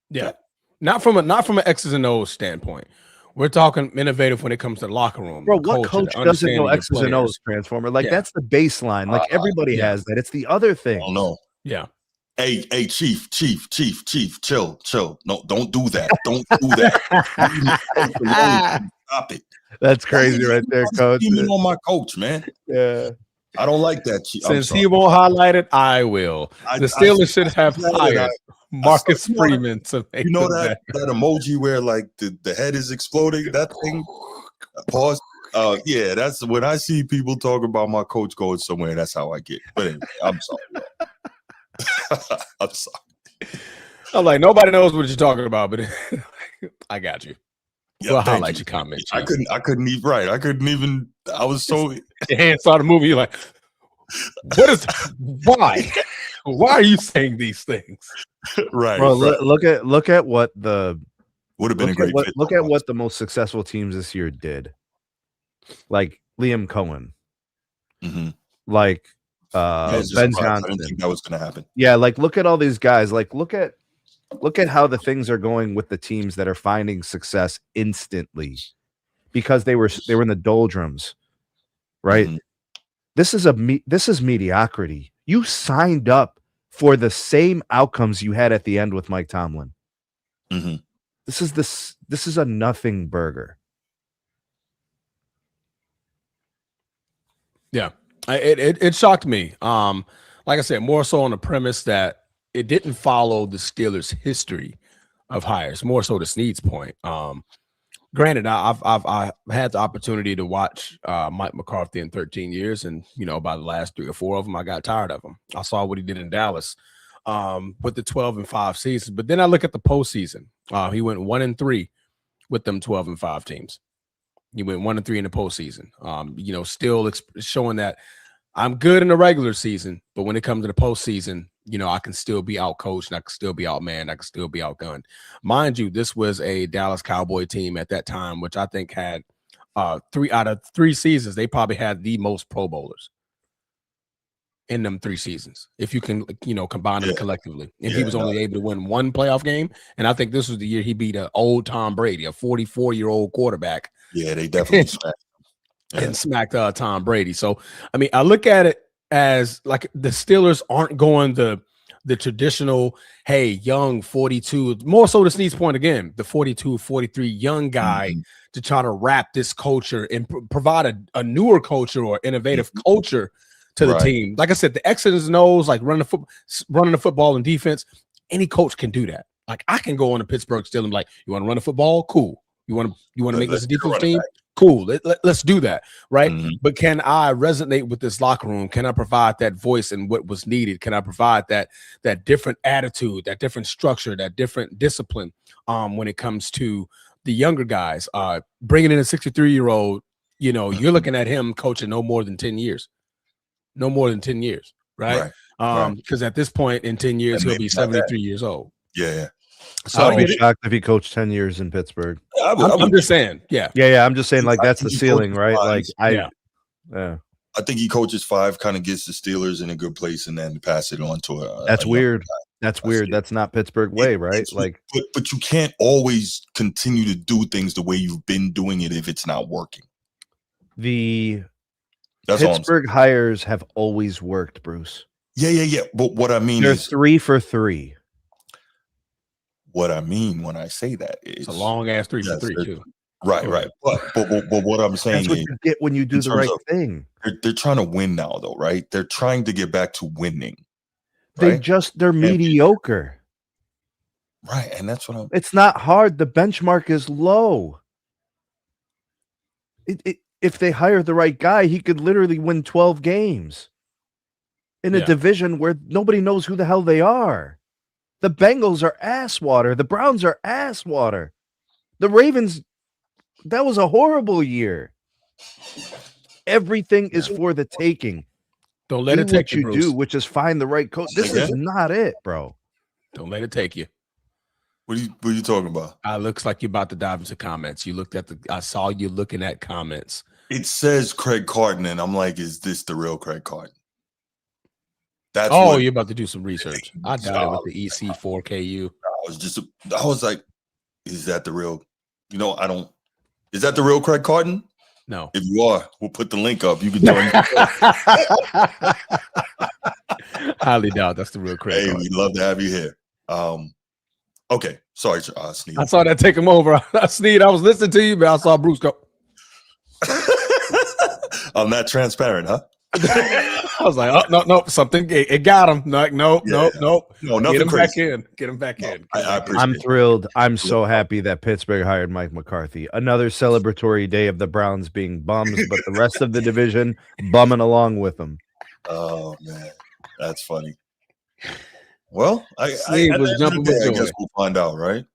Yeah. Not from an X's and O's standpoint. We're talking innovative when it comes to the locker room. Bro, what coach doesn't know X's and O's, Transformer? Like, that's the baseline. Like, everybody has that. It's the other thing. Oh, no. Yeah. Hey, Chief, chill. No, don't do that. Don't do that. Stop it. That's crazy right there, coach. On my coach, man. Yeah. I don't like that. Chief. Since he won't highlight it, I will. The Steelers should have hired Marcus Freeman to make that emoji where like the head is exploding. That thing. Pause. Yeah, that's when I see people talk about my coach going somewhere. That's how I get. But anyway, I'm sorry. I'm sorry. I'm like, nobody knows what you're talking about, but I got you. Yeah, we'll highlight your comment. I couldn't even. Right. I couldn't even. I was so. Your hand started moving. You're like, what is? Why? Why are you saying these things? Right. Bro, right. Look at what the would have been a great. Look at what the most successful teams this year did. Like Liam Cohen. Mm-hmm. Like Ben Johnson. I didn't think that was going to happen. Yeah, like look at all these guys. Like look at how the things are going with the teams that are finding success instantly because they were in the doldrums, right? Mm-hmm. This is mediocrity. You signed up for the same outcomes you had at the end with Mike Tomlin. Mm-hmm. This is a nothing burger. Yeah, it shocked me. Like I said, more so on the premise that it didn't follow the Steelers' history of hires. More so to Snead's point. Granted, I've had the opportunity to watch Mike McCarthy in 13 years, and by the last 3 or 4 of them, I got tired of him. I saw what he did in Dallas with the 12-5 season, but then I look at the postseason. He went 1-3 with them 12-5 teams. He went 1-3 in the postseason. Still showing that I'm good in the regular season, but when it comes to the postseason, I can still be outcoached, and I can still be outmanned, I can still be outgunned. Mind you, this was a Dallas Cowboy team at that time, which I think had 3 out of 3 seasons. They probably had the most Pro Bowlers in them 3 seasons, if you can, combine them collectively. And he was only able to win 1 playoff game, and I think this was the year he beat an old Tom Brady, a 44-year-old quarterback. Yeah, they definitely smacked him. And smacked Tom Brady. So, I mean, I look at it as like the Steelers aren't going the traditional, hey, young 42, more so to Snead's point again, the 42, 43 young guy to try to wrap this culture and provide a newer culture or innovative culture to the team. Like I said, the X's and O's, like running the football and defense, any coach can do that. Like I can go on to Pittsburgh Steelers and be like, you want to run the football? Cool. You want to make this a defense team? Cool. Let's do that. Right. Mm-hmm. But can I resonate with this locker room? Can I provide that voice and what was needed? Can I provide that different attitude, that different structure, that different discipline when it comes to the younger guys? Bringing in a 63-year-old, you're looking at him coaching no more than 10 years. No more than 10 years. Right. Because at this point in 10 years, he'll be 73 years old. Yeah. So I'd be shocked if he coached 10 years in Pittsburgh. I'm just saying, yeah. I'm just saying, like that's the ceiling, right? Like I think he coaches 5, kind of gets the Steelers in a good place, and then pass it on to That's weird. That's weird. That's not Pittsburgh way, right? Like, but you can't always continue to do things the way you've been doing it if it's not working. That's Pittsburgh hires have always worked, Bruce. Yeah. But what I mean they're is 3 for 3. What I mean when I say that is it's a long ass 3 for 3 too. Right. But what I'm saying is, you get when you do the right thing. They're trying to win now, though, right? They're trying to get back to winning. Right? They're mediocre. Right, and that's what I'm. It's not hard. The benchmark is low. If they hire the right guy, he could literally win 12 games in a division where nobody knows who the hell they are. The Bengals are ass water. The Browns are ass water. The Ravens, that was a horrible year. Everything is for the taking. Don't let it take you, Bruce. Do, which is find the right coach. This is not it, bro. Don't let it take you. What are you talking about? Looks like you're about to dive into comments. You looked at I saw you looking at comments. It says Craig Carton, and I'm like, is this the real Craig Carton? You're about to do some research. I doubt it with the EC4KU. I was like, is that the real? Is that the real Craig Carton? No. If you are, we'll put the link up. You can join. Highly doubt that's the real credit Hey, card. we'd love to have you here. Okay, sorry, Sneed. I saw that take him over. Sneed, I was listening to you, but I saw Bruce go. I'm not transparent, huh? I was like, oh, no, something. It got him. Like, nope. No, nothing Get him crazy. back in. Get him back in. I appreciate I'm it. thrilled. I'm so happy that Pittsburgh hired Mike McCarthy. Another celebratory day of the Browns being bums, but the rest of the division bumming along with them. Oh, man. That's funny. Well, I was jumping with joy. I guess we'll find out, right?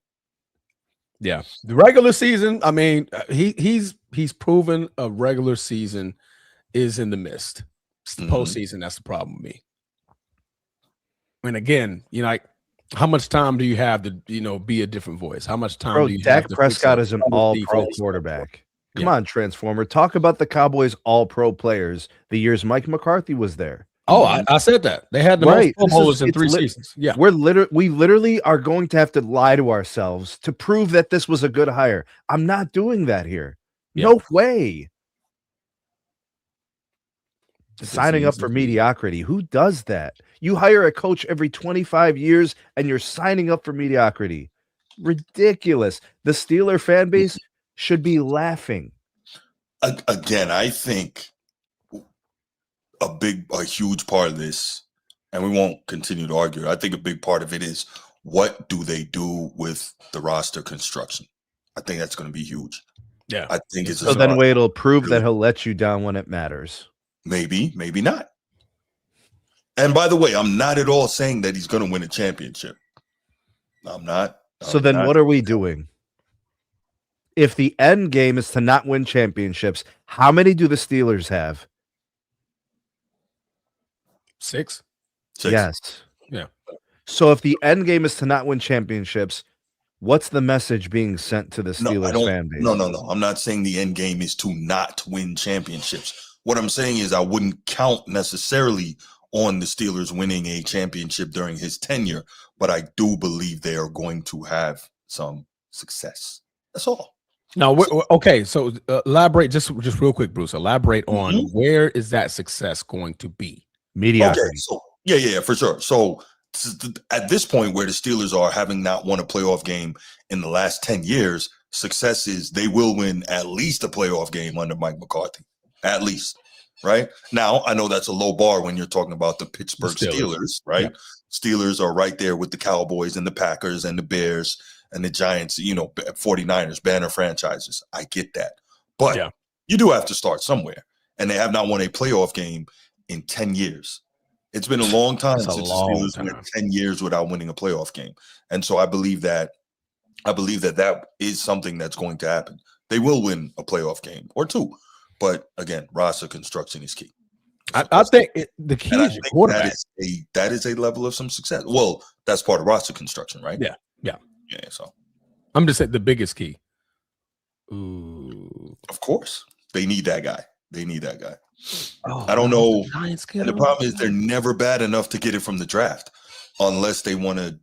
Yeah, the regular season. I mean, he's proven a regular season is in the mist. It's the postseason that's the problem with me. And again, like, how much time do you have to, be a different voice? How much time do you have? Dak Prescott is an all-pro quarterback. Come on, Transformer. Talk about the Cowboys all-pro players the years Mike McCarthy was there. Oh, I said that. They had the most Pro Bowlers in 3 seasons. Yeah. We literally are going to have to lie to ourselves to prove that this was a good hire. I'm not doing that here. Yeah. No way. Signing up for mediocrity. Who does that? You hire a coach every 25 years and you're signing up for mediocrity. Ridiculous. The Steeler fan base should be laughing. Again, I think a huge part of this, and we won't continue to argue, I think a big part of it is, what do they do with the roster construction? I think that's going to be huge. Yeah. I think it's so then it'll prove that he'll let you down when it matters. Maybe not. And by the way, I'm not at all saying that he's going to win a championship. I'm not. So then what are we doing? If the end game is to not win championships, how many do the Steelers have? 6. Yes. Yeah. So if the end game is to not win championships, what's the message being sent to the Steelers fan base? No. I'm not saying the end game is to not win championships. What I'm saying is I wouldn't count necessarily on the Steelers winning a championship during his tenure, but I do believe they are going to have some success. That's all. Now, okay, so elaborate just real quick, Bruce. Elaborate on where is that success going to be? Mediocrity. Okay, so yeah, for sure. So at this point where the Steelers are, having not won a playoff game in the last 10 years, success is they will win at least a playoff game under Mike McCarthy. At least, right? Now, I know that's a low bar when you're talking about the Pittsburgh Steelers, right? Yeah. Steelers are right there with the Cowboys and the Packers and the Bears and the Giants, 49ers, banner franchises. I get that. But you do have to start somewhere. And they have not won a playoff game in 10 years. It's been a long time since the Steelers went 10 years without winning a playoff game. And so I believe that is something that's going to happen. They will win a playoff game or 2. But again, roster construction is key. I think the key is your quarterback. That is a level of some success. Well, that's part of roster construction, right? Yeah. So I'm just saying the biggest key. Ooh. Of course, they need that guy. I don't know. And the problem is they're never bad enough to get it from the draft, unless they want to.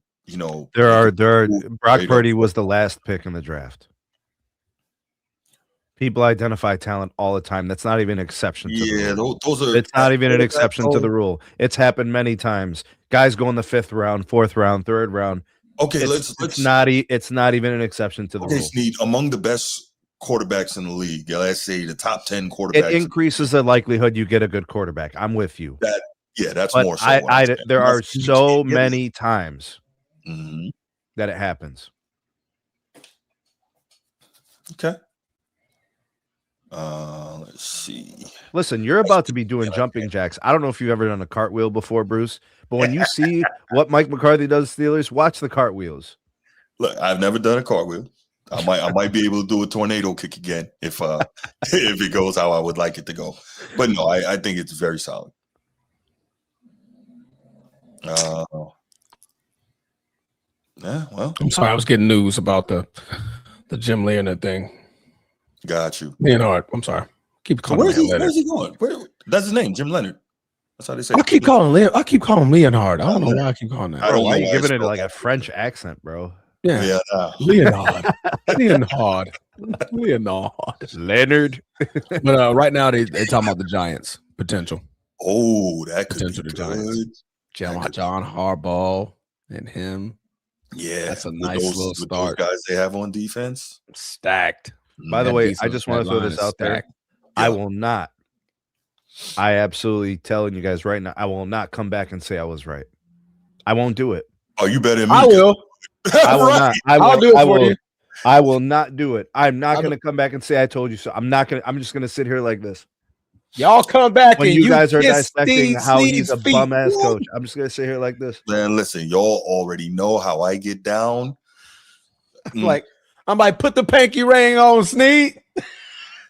There are. Brock Purdy was the last pick in the draft. People identify talent all the time. That's not even an exception to the rule. Those are. It's not even an exception to the rule. It's happened many times. Guys go in the 5th round, 4th round, 3rd round. Okay, it's not even an exception to the rule. Sneed, among the best quarterbacks in the league, let's say the top 10 quarterbacks. It increases the likelihood you get a good quarterback. I'm with you. That's but more so. There are so many times that it happens. Okay. Let's see. Listen, you're about to be doing jumping jacks. I don't know if you've ever done a cartwheel before, Bruce, but when you see what Mike McCarthy does to Steelers, watch the cartwheels. Look, I've never done a cartwheel. I might be able to do a tornado kick again if if it goes how I would like it to go. But no, I think it's very solid. Yeah, well, I'm sorry, I was getting news about the Jim Leonard thing. Got you. Leonard, I'm sorry. Keep calling where's he going? That's his name, Jim Leonard. That's how they say. I keep calling him Leonard. I don't know why I keep calling that. I don't know why you're giving it like a French accent, bro. Yeah. Leonard. Leonard. But right now they're talking about the Giants potential. Oh, that could potential be the good. Giants. John Harbaugh and him. Yeah, that's a nice little start. Those guys they have on defense stacked. By the way, I just want to throw this out there. I will not. I absolutely telling you guys right now, I will not come back and say I was right. I won't do it. Oh, you better. I will. I will not. I'll do it for you. I will not do it. I'm not going to come back and say I told you so. I'm not going to. I'm just going to sit here like this. Y'all come back when and you guys are dissecting how he's a bum ass coach. I'm just going to sit here like this. Man, listen, y'all already know how I get down. Like I'm like, put the pinky ring on, Sneed.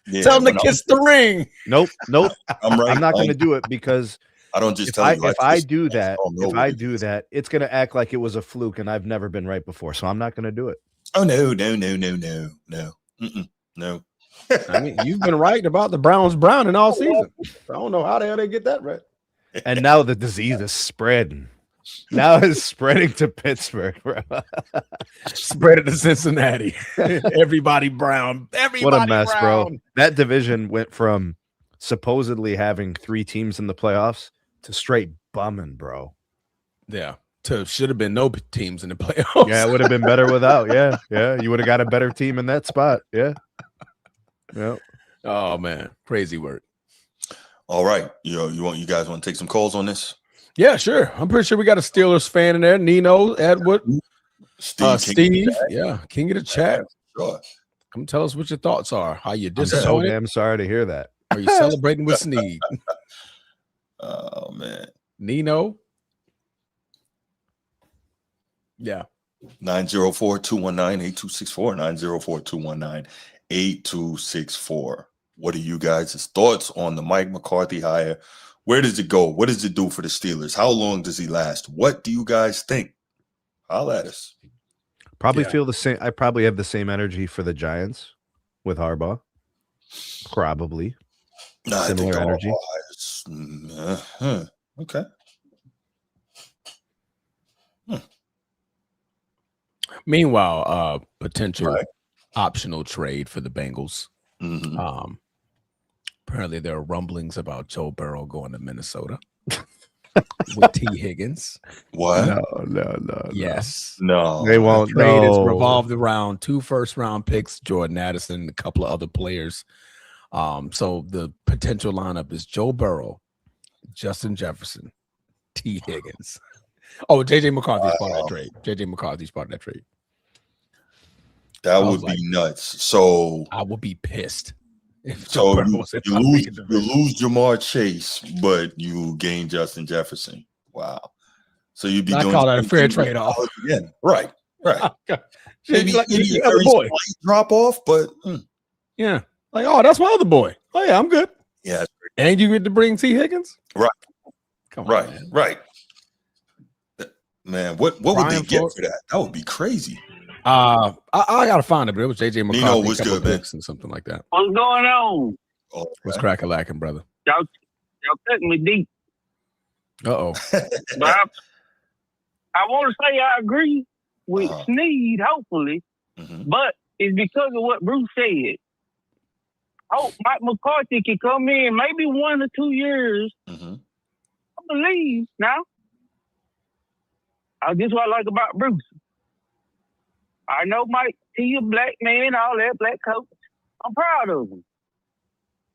Yeah, tell him to kiss the ring. Nope. I'm not going to do it because I don't just tell you. If I do that, it's going to act like it was a fluke and I've never been right before. So I'm not going to do it. Oh no. I mean, you've been right about the Browns browning all season. I don't know how the hell they get that right. And now the disease is spreading. Now it's spreading to Pittsburgh, bro. Spread it to Cincinnati. Everybody brown. What a mess, brown. Bro. That division went from supposedly having 3 teams in the playoffs to straight bumming, bro. Yeah. Should have been no teams in the playoffs. Yeah, it would have been better without. Yeah. You would have got a better team in that spot. Yeah. Oh man, crazy work. All right, you guys want to take some calls on this? Yeah, sure. I'm pretty sure we got a Steelers fan in there. Nino, Edward, Steve. Yeah, king of the chat. Sure. Come tell us what your thoughts are. How you disappointed? I'm so damn sorry to hear that. Are you celebrating with Sneed? Oh man, Nino. Yeah. 904-219-8264. 904-219-8264. What are you guys' thoughts on the Mike McCarthy hire? Where does it go? What does it do for the Steelers? How long does he last? What do you guys think? Holla at us. Probably feel the same. I probably have the same energy for the Giants with Harbaugh. Probably. No, similar energy. Okay. Meanwhile, potential optional trade for the Bengals. Mm-hmm. Apparently, there are rumblings about Joe Burrow going to Minnesota with T. Higgins. What? No. Yes. No. They won't. The trade is revolved around 2 first-round picks, Jordan Addison, and a couple of other players. So the potential lineup is Joe Burrow, Justin Jefferson, T. Higgins. Oh, J.J. McCarthy's part of that trade. J.J. McCarthy's part of that trade. That would be nuts. So I would be pissed. So you lose Jamar Chase, but you gain Justin Jefferson. Wow. So you'd be doing call that a fair trade off again. Right. Maybe like, a very slight drop off, but yeah. Like, oh, that's my other boy. Oh yeah, I'm good. Yeah. And you get to bring T. Higgins? Right. Come on, man. Right. Man, what would they get for that? That would be crazy. I gotta find it, but it was JJ McCarthy. Nino was good, man. And something like that. What's going on? What's cracking lacking, brother? Y'all cutting me deep. Uh-oh. But I want to say I agree with Sneed, hopefully, but it's because of what Bruce said. Oh, Mike McCarthy can come in maybe 1 or 2 years. I believe now. This is what I like about Bruce. I know Mike, he a black man, all that, black coach. I'm proud of him.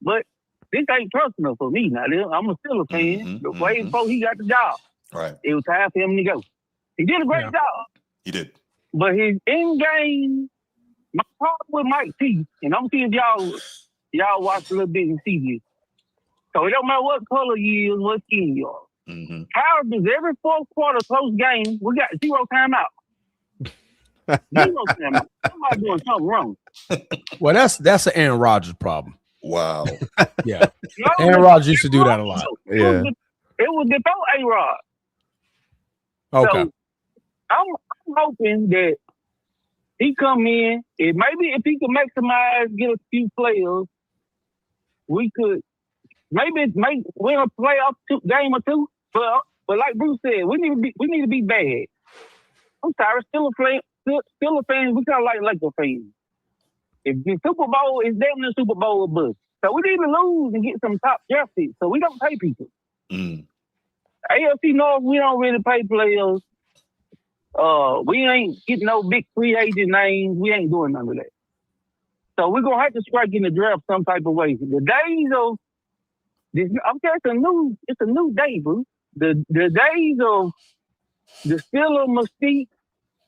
But this ain't personal for me now. I'm a Steelers fan. The way before he got the job, it was time for him to go. He did a great job. He did. But his in-game, my problem with Mike T, and I'm seeing y'all watch a little bit and see this. So it don't matter what color you is, what skin you are. How does every 4th quarter close game, we got 0 timeout? 0 timeout. Somebody doing something wrong. Well, that's an Aaron Rodgers problem. Wow. Yeah. Aaron Rodgers used to do that a lot. Yeah. It was before A-Rod. Okay. So I'm hoping that he come in, and maybe if he could maximize, get a few players, we could maybe win a playoff game or 2. But like Bruce said, we need to be bad. I'm sorry, still a fan. We kind of like Lakers fans. If the Super Bowl is definitely a Super Bowl of bust. So we need to lose and get some top draft picks. So we don't pay people. AFC North, we don't really pay players. We ain't getting no big free agent names. We ain't doing none of that. So we're gonna have to strike in the draft some type of way. The days of this, okay, it's a new day, bro. The days of the Steeler mystique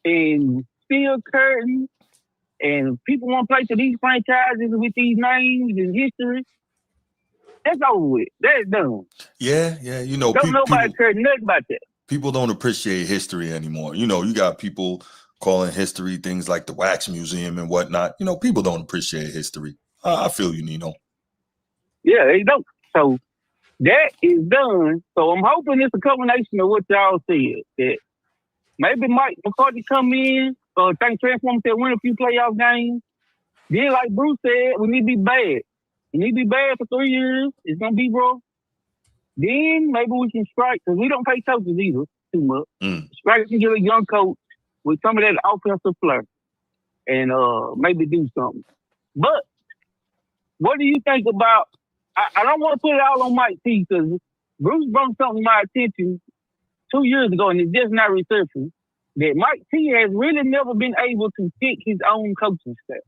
and Steel Curtain and people want to play to these franchises with these names and history. That's over with. That's done. Yeah. You know, don't nobody care nothing about that. People don't appreciate history anymore. You know, you got people calling history things like the Wax Museum and whatnot. You know, people don't appreciate history. I feel you, Nino. Yeah, they don't. So that is done. So I'm hoping it's a combination of what y'all said. That maybe Mike McCarthy come in, think transform to win a few playoff games. Then, like Bruce said, we need to be bad. We need to be bad for 3 years. It's gonna be rough. Then maybe we can strike, because we don't pay coaches either too much. Strike and get a young coach with some of that offensive flair and maybe do something. But what do you think about, I don't want to put it all on Mike T, because Bruce brought something to my attention 2 years ago, and it's just not resurfacing, that Mike T has really never been able to pick his own coaching staff.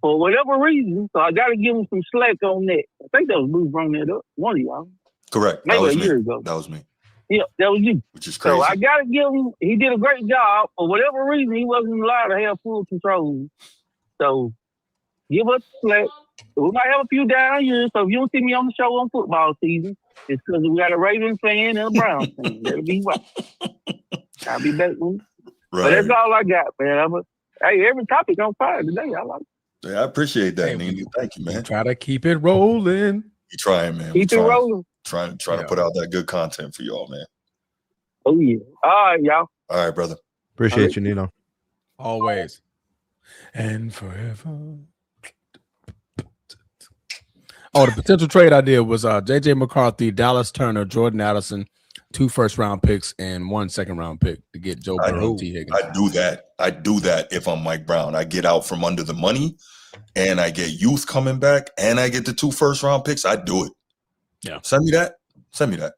For whatever reason, so I got to give him some slack on that. I think that was Bruce bringing that up. One of y'all. Correct. Maybe a year ago. That was me. Yeah, that was you. Which is crazy. So I got to give him, he did a great job. For whatever reason, he wasn't allowed to have full control. So give us slack. We might have a few down years. So if you don't see me on the show on football season, it's because we got a Ravens fan and a Browns fan. That'll be why. I'll be back with you. Right. But that's all I got, man. Hey, every topic on fire today. I like it. Yeah, I appreciate that, Nino. Thank you, man. Try to keep it rolling. You trying, man. Keep it rolling. Trying to put out that good content for y'all, man. Oh, yeah. All right, y'all. All right, brother. Appreciate you, Nino. Always. And forever. Oh, the potential trade idea was J.J. McCarthy, Dallas Turner, Jordan Addison, 2 first-round picks, and 1 second-round pick to get Joe Burrow, T. Higgins. I do that if I'm Mike Brown. I get out from under the money, and I get youth coming back, and I get the 2 first-round picks. I do it. Yeah. Send me that.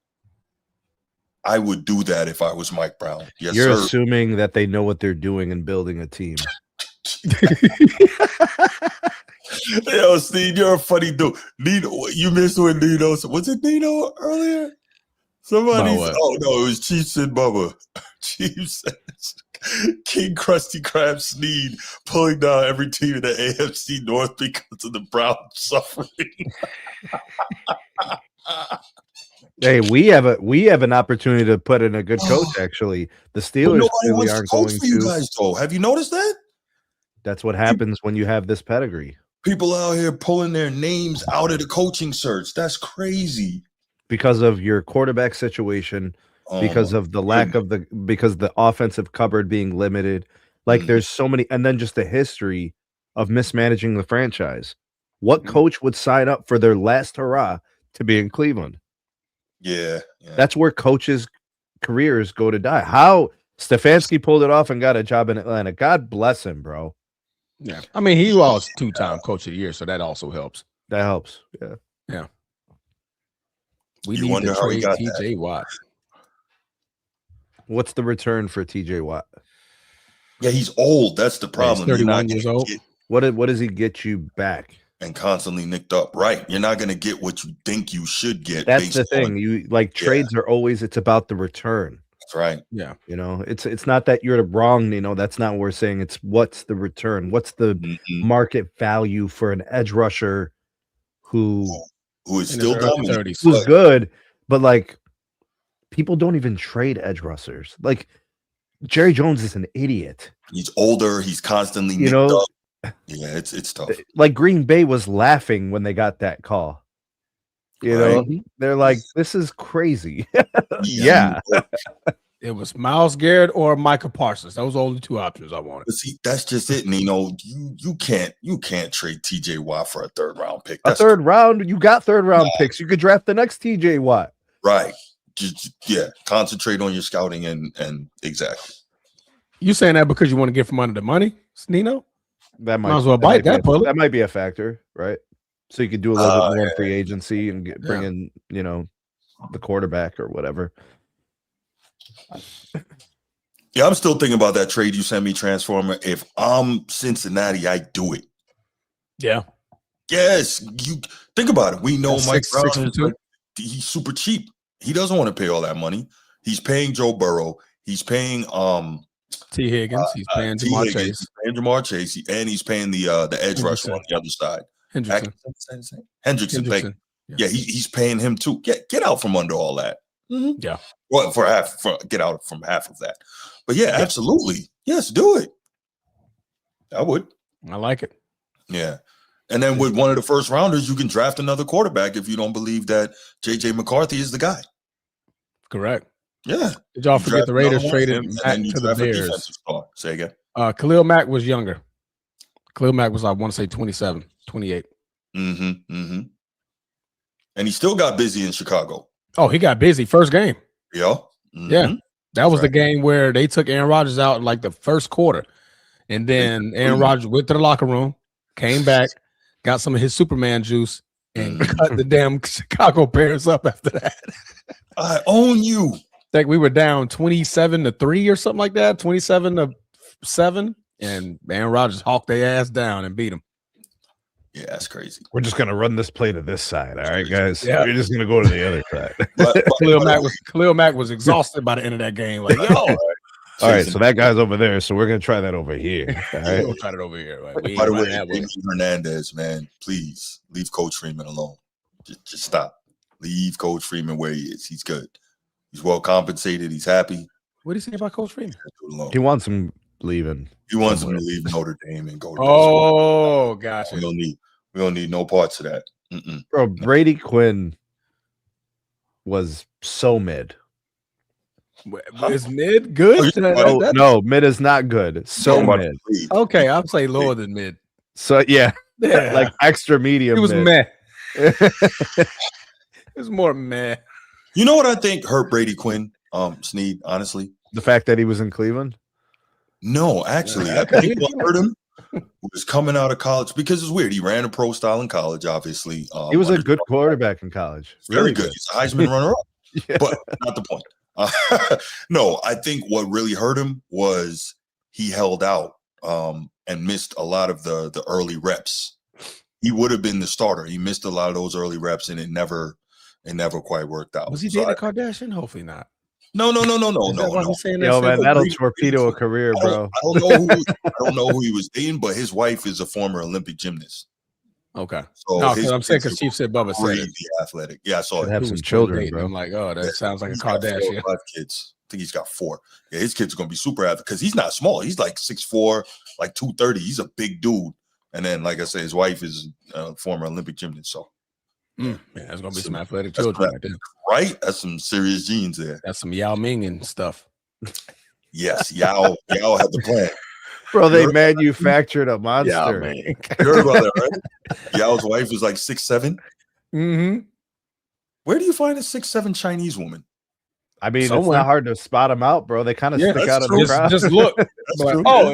I would do that if I was Mike Brown. Yes, You're sir. assuming that they know what they're doing and building a team. Yo, Steve, you're a funny dude. Nino, you missed with Nino. Was it Nino earlier? Somebody said, oh no, it was Chief Sid Bubba. Chief says King Krusty Krab Sneed pulling down every team in the AFC North because of the Browns suffering. Hey, we have an opportunity to put in a good coach. Actually, the Steelers really aren't going to. You guys, though. Have you noticed that? That's what happens when you have this pedigree. People out here pulling their names out of the coaching search. That's crazy. Because of your quarterback situation, because of the lack of because the offensive cupboard being limited. Like there's so many, and then just the history of mismanaging the franchise. What coach would sign up for their last hurrah to be in Cleveland? Yeah. That's where coaches' careers go to die. How Stefanski pulled it off and got a job in Atlanta. God bless him, bro. Yeah. I mean, he was 2-time coach of the year, so that also helps. That helps. Yeah. We need to trade TJ Watt. What's the return for TJ Watt? Yeah, he's old. That's the problem. He's 31 years old. What does he get you back? And constantly nicked up. Right. You're not going to get what you think you should get. That's the thing. You trades are always, it's about the return. That's right. Yeah. You know, it's not that you're wrong, you know, that's not what we're saying. It's what's the return? What's the market value for an edge rusher who is still dominant, who's good, but like people don't even trade edge rushers. Like Jerry Jones is an idiot. He's older. He's constantly nicked up. Yeah, it's tough. Like Green Bay was laughing when they got that call. You know, they're like, this is crazy. Yeah. It was Myles Garrett or Micah Parsons. Those were only 2 options I wanted. But see, that's just it, Nino. You can't trade TJ Watt for a 3rd round pick. That's third round. You got 3rd round picks. You could draft the next TJ Watt. Right. Concentrate on your scouting and exactly. You saying that because you want to get from under the money, Nino? That might as well bite that bullet. That might be a factor, right? So you could do a little bit more in free agency and bring in, you know, the quarterback or whatever. Yeah, I'm still thinking about that trade you sent me, Transformer. If I'm Cincinnati, I do it. Yeah. Yes, you think about it. We know Mike Brown is he's super cheap. He doesn't want to pay all that money. He's paying Joe Burrow. He's paying T. Higgins. He's paying Jamar Chase. He's paying Jamar Chase, and he's paying the edge rusher on the other side. Hendrickson. Yeah, he's paying him too. Get out from under all that. Mm-hmm. Yeah. Well, get out from half of that. But yeah, absolutely. Yes, do it. I would. I like it. Yeah. And then with one of the first rounders, you can draft another quarterback if you don't believe that J.J. McCarthy is the guy. Correct. Yeah. Did y'all forget the Raiders traded Mack to the Bears? Say again. Khalil Mack was younger. Khalil Mack was, I want to say, 27, 28. And he still got busy in Chicago. Oh, he got busy. First game. Yeah. Yeah. That was the game where they took Aaron Rodgers out in like the first quarter. And then Aaron Rodgers went to the locker room, came back, got some of his Superman juice, and cut the damn Chicago Bears up after that. I own you. I think we were down 27-3 or something like that, 27-7, and Aaron Rodgers hawked their ass down and beat them. Yeah, that's crazy. We're just gonna run this play to this side, all right, guys. Yeah. We're just gonna go to the other side. Khalil Mack was exhausted by the end of that game. Like, yo, all right, so that guy's over there, so we're gonna try that over here. All right, we'll try it over here. Right? By the way, Hernandez, man, please leave Coach Freeman alone. Just stop. Leave Coach Freeman where he is. He's good. He's well compensated. He's happy. What do you say about Coach Freeman? He wants him leaving. He wants him to leave Notre Dame and go to gotcha. We don't need no parts of that. Bro, Brady Quinn was so mid. Is mid good? No, mid is not good. So mid. Okay, I'll say lower than mid. So yeah. Like extra medium. It was meh. It was more meh. You know what I think hurt Brady Quinn, Sneed, honestly? The fact that he was in Cleveland? No, actually, I think what hurt him was coming out of college because it's weird. He ran a pro style in college, obviously. He was a good quarterback in college. Very good. He's a Heisman runner-up. But not the point. No, I think what really hurt him was he held out and missed a lot of the early reps. He would have been the starter. He missed a lot of those early reps, and it never quite worked out. Was he dating a Kardashian? Hopefully not. No. Yo, man, that'll torpedo a career, bro. I don't know who he was dating, but his wife is a former Olympic gymnast. Okay. So no, I'm saying because Chief said Bubba said crazy athletic. Yeah, I saw it. Have some children, bro. I'm like, oh, that sounds like a Kardashian. 5 kids. I think he's got 4. Yeah, his kids are gonna be super athletic because he's not small. He's like 6'4", like 230. He's a big dude. And then, like I said, his wife is a former Olympic gymnast. So, yeah, there's gonna be some athletic children right there. Right? That's some serious genes there. That's some Yao Ming and stuff. Yes, Yao had the plan. Bro, they manufactured a monster. Yao Ming. You heard about that, right? Yao's wife is like 6'7". Mm-hmm. Where do you find a 6'7" Chinese woman? I mean, it's not hard to spot them out, bro. They kind of stick out of the crowd. Just look. Like,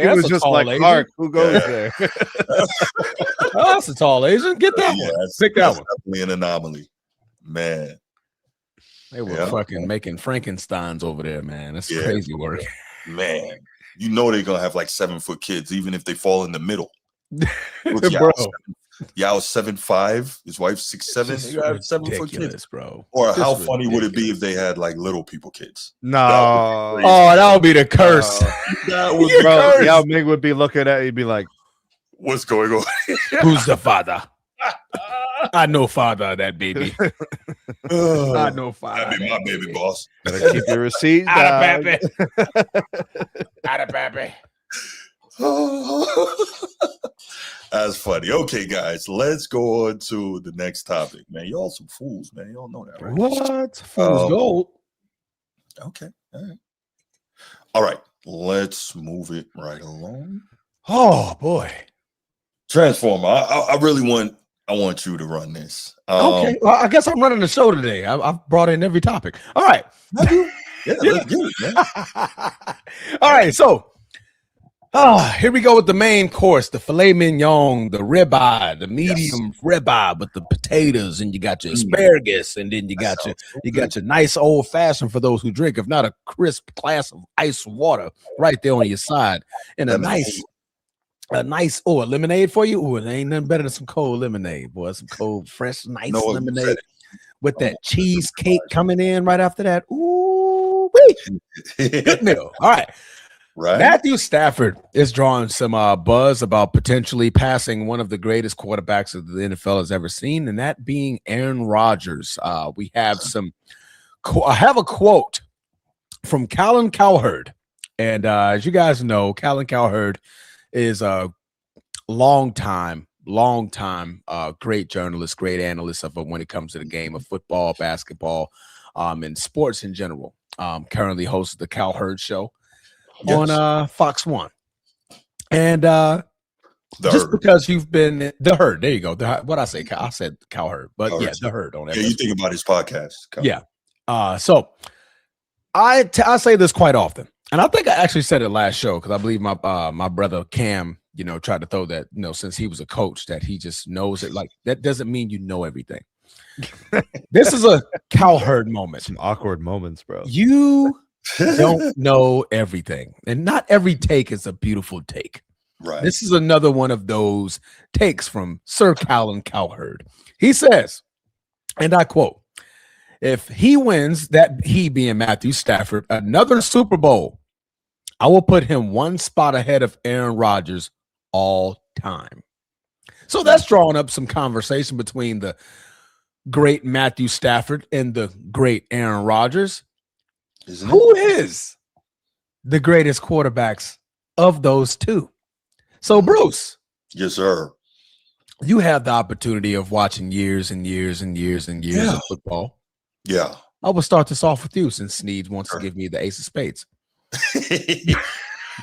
it was just like Asian. Mark, who goes there? Oh, that's a tall Asian. Get that one. Pick that one. Definitely an anomaly, man. They were fucking making Frankensteins over there, man. That's crazy work, man. You know they're gonna have like 7-foot kids, even if they fall in the middle. Bro. Yao's 7'5", his wife's 6'7". You have 7-foot kids, bro. Or how funny would it be if they had like little people kids? No, that would be the curse. That would be curse. Yao Ming would be looking at you, be like, "What's going on? Who's the father?" I know father of that baby. I know father. That'd be my baby boss. Better keep your receipt. Out of baby. That's funny. Okay, guys, let's go on to the next topic, man. Y'all some fools, man. Y'all know that, right? What? Fool's gold. Okay. All right. Let's move it right along. Oh boy. Transformer. I want you to run this. Okay. Well, I guess I'm running the show today. I've brought in every topic. All right. Yeah, let's get it, man. All right. So Here we go with the main course, the filet mignon, the ribeye, the medium ribeye with the potatoes, and you got your asparagus, and then you got your nice old fashioned for those who drink, if not a crisp glass of ice water right there on your side, and a nice lemonade for you. Oh, it ain't nothing better than some cold lemonade, boy. Some cold, fresh, nice lemonade with that cheesecake coming in right after that. Ooh, good meal. All right. Right. Matthew Stafford is drawing some buzz about potentially passing one of the greatest quarterbacks that the NFL has ever seen, and that being Aaron Rodgers. We have I have a quote from Colin Cowherd, and as you guys know, Colin Cowherd is a long time great journalist, great analyst of when it comes to the game of football, basketball, and sports in general. Currently hosts the Cowherd Show on Fox 1. And because you've been the Herd, there you go. What I say? I said Cowherd, but the Herd on you think about his podcast. So I say this quite often, and I think I actually said it last show because I believe my brother Cam, tried to throw that, since he was a coach, that he just knows it. Like, that doesn't mean you know everything. This is a Cowherd moment. Some awkward moments, bro. You don't know everything, and not every take is a beautiful take. Right. This is another one of those takes from Sir Colin Cowherd. He says, and I quote, "If he wins, that he being Matthew Stafford, another Super Bowl, I will put him one spot ahead of Aaron Rodgers all time." So that's drawing up some conversation between the great Matthew Stafford and the great Aaron Rodgers. Who is the greatest quarterbacks of those two? So, Bruce. Yes, sir. You have the opportunity of watching years and years and years and years of football. Yeah. I will start this off with you since Sneed wants to give me the ace of spades.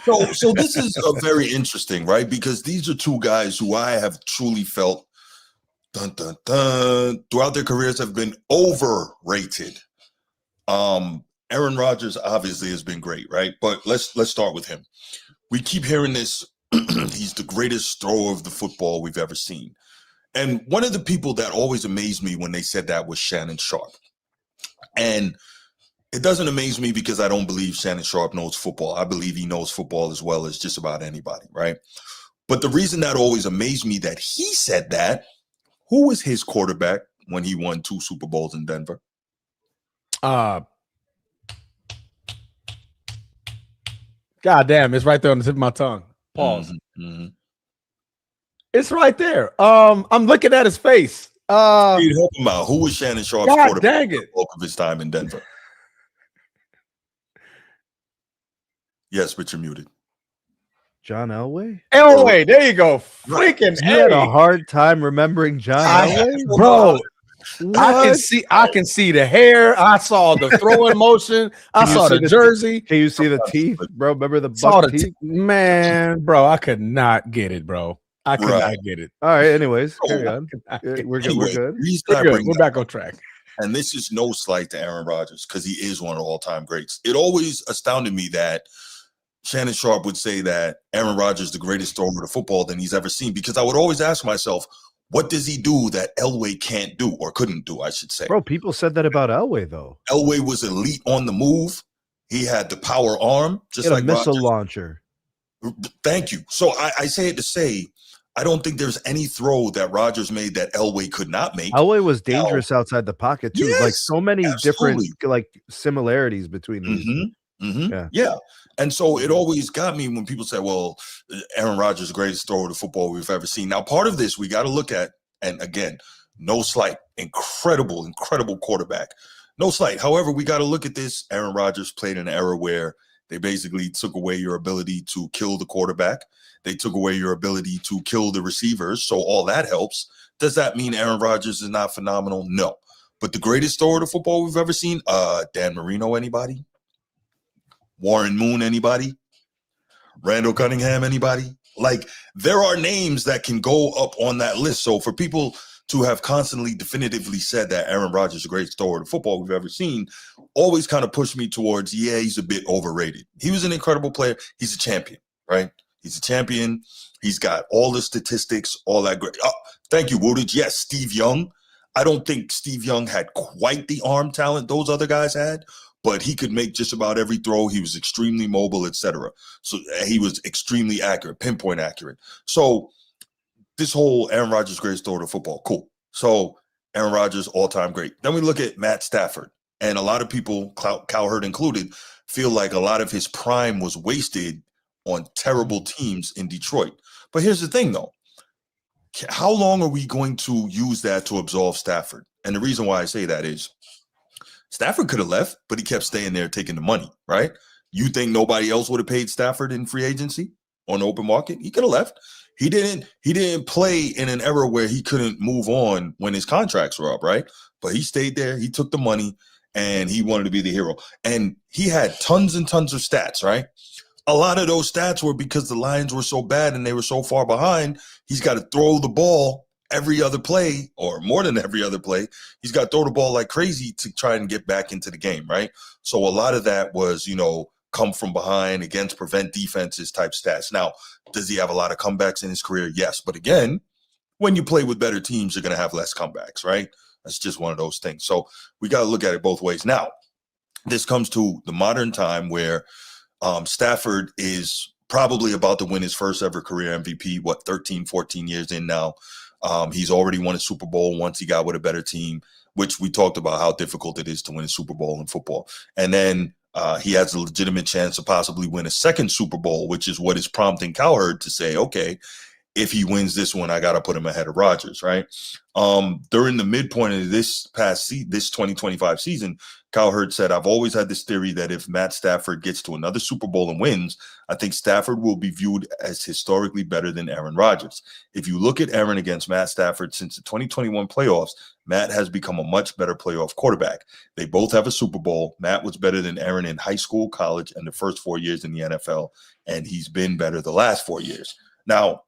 So this is very interesting, right? Because these are two guys who I have truly felt throughout their careers have been overrated. Aaron Rodgers obviously has been great, right? But let's start with him. We keep hearing this. He's the greatest thrower of the football we've ever seen. And one of the people that always amazed me when they said that was Shannon Sharp. And it doesn't amaze me because I don't believe Shannon Sharp knows football. I believe he knows football as well as just about anybody, right? But the reason that always amazed me that he said that, who was his quarterback when he won 2 Super Bowls in Denver? God damn, it's right there on the tip of my tongue. Pause. Mm-hmm. It's right there. I'm looking at his face. Help him out. Who was Shannon Sharp's quarterback? Dang it. Of his time in Denver. Yes, but you're muted. John Elway? Elway, there you go. Freaking You had a hard time remembering John Elway? Bro. I can see the hair. I saw the throwing motion. I saw the jersey. Can you see the teeth, bro? Remember the buck teeth? Man, bro, I could not get it, bro. I could not get it. All right, anyways, carry on. We're good. We're back on track. And this is no slight to Aaron Rodgers because he is one of the all-time greats. It always astounded me that Shannon Sharp would say that Aaron Rodgers is the greatest thrower of football than he's ever seen, because I would always ask myself, what does he do that Elway can't do, or couldn't do, I should say? Bro, people said that about Elway, though. Elway was elite on the move. He had the power arm, just like a missile Rodgers. Launcher. Thank you. So I say it to say, I don't think there's any throw that Rodgers made that Elway could not make. Elway was dangerous outside the pocket, too. Yes, like, so many absolutely. different similarities between these. Yeah. And so it always got me when people say, well, Aaron Rodgers is the greatest thrower of football we've ever seen. Now, part of this we got to look at, and again, no slight, incredible quarterback. No slight. However, we got to look at this. Aaron Rodgers played in an era where they basically took away your ability to kill the quarterback. They took away your ability to kill the receivers. So all that helps. Does that mean Aaron Rodgers is not phenomenal? No. But the greatest thrower of football we've ever seen, Dan Marino, anybody? Warren Moon, anybody? Randall Cunningham, anybody? Like, there are names that can go up on that list. So for people to have constantly definitively said that Aaron Rodgers is the greatest thrower of football we've ever seen always kind of pushed me towards, he's a bit overrated. He was an incredible player. He's a champion, right? He's a champion. He's got all the statistics, all that great. Oh, thank you, Woodage. Yes, Steve Young. I don't think Steve Young had quite the arm talent those other guys had, but he could make just about every throw. He was extremely mobile, etc. So he was extremely accurate, pinpoint accurate. So this whole Aaron Rodgers greatest thrower to football, cool. So Aaron Rodgers, all-time great. Then we look at Matt Stafford, and a lot of people, Cowherd included, feel like a lot of his prime was wasted on terrible teams in Detroit. But here's the thing, though. How long are we going to use that to absolve Stafford? And the reason why I say that is Stafford could have left, but he kept staying there taking the money, right? You think nobody else would have paid Stafford in free agency on the open market? He could have left. He didn't play in an era where he couldn't move on when his contracts were up, right? But he stayed there. He took the money, and he wanted to be the hero. And he had tons and tons of stats, right? A lot of those stats were because the Lions were so bad and they were so far behind. He's got to throw the ball every other play, or more than every other play. He's got to throw the ball like crazy to try and get back into the game, right? So a lot of that was, come from behind against prevent defenses type stats. Now, does he have a lot of comebacks in his career? Yes. But again, when you play with better teams, you're going to have less comebacks, right? That's just one of those things. So we got to look at it both ways. Now, this comes to the modern time where Stafford is probably about to win his first ever career MVP, 13, 14 years in now. He's already won a Super Bowl once he got with a better team, which we talked about how difficult it is to win a Super Bowl in football. And then he has a legitimate chance to possibly win a second Super Bowl, which is what is prompting Cowherd to say, okay, if he wins this one, I got to put him ahead of Rodgers, right? During the midpoint of this 2025 season, Cowherd said, I've always had this theory that if Matt Stafford gets to another Super Bowl and wins, I think Stafford will be viewed as historically better than Aaron Rodgers. If you look at Aaron against Matt Stafford since the 2021 playoffs, Matt has become a much better playoff quarterback. They both have a Super Bowl. Matt was better than Aaron in high school, college, and the first 4 years in the NFL, and he's been better the last 4 years. Now,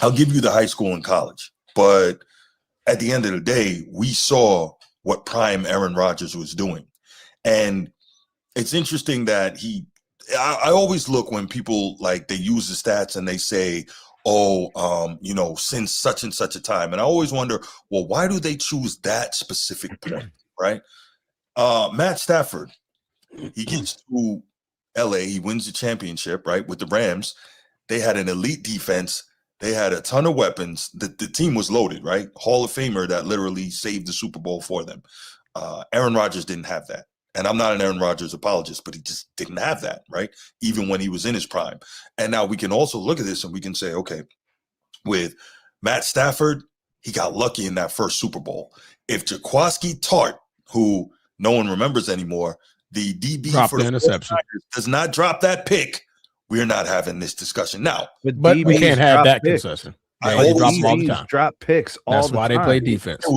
I'll give you the high school and college, but at the end of the day, we saw what prime Aaron Rodgers was doing. And it's interesting that I always look when people they use the stats and they say, since such and such a time. And I always wonder, well, why do they choose that specific point, right? Matt Stafford, he gets to LA, he wins the championship, right, with the Rams. They had an elite defense. They had a ton of weapons. The team was loaded, right? Hall of Famer that literally saved the Super Bowl for them. Aaron Rodgers didn't have that. And I'm not an Aaron Rodgers apologist, but he just didn't have that, right? Even when he was in his prime. And now we can also look at this and we can say, okay, with Matt Stafford, he got lucky in that first Super Bowl. If Jaquiski Tartt, who no one remembers anymore, the DB for the interception, does not drop that pick, we're not having this discussion now. But we can't have that discussion. Drop picks all That's the why time. They play defense. It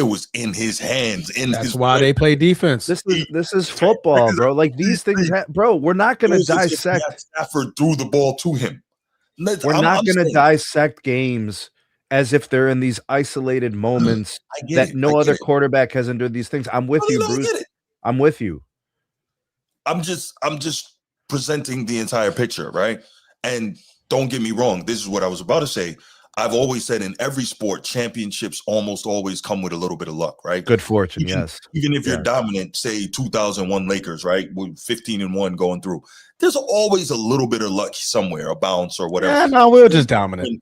was in his hands. That's why they play defense. This is football, bro. Like these things, bro. We're not going to dissect. Stafford threw the ball to him. We're not going to dissect games as if they're in these isolated moments that no other quarterback has endured these things. I'm with you, Bruce. I'm with you. I'm just presenting the entire picture, right? And don't get me wrong, this is what I was about to say. I've always said in every sport, championships almost always come with a little bit of luck, right? Good fortune, Even if you're dominant, say 2001 Lakers, right? With 15-1 going through, there's always a little bit of luck somewhere, a bounce or whatever. Yeah, no, we were just dominant.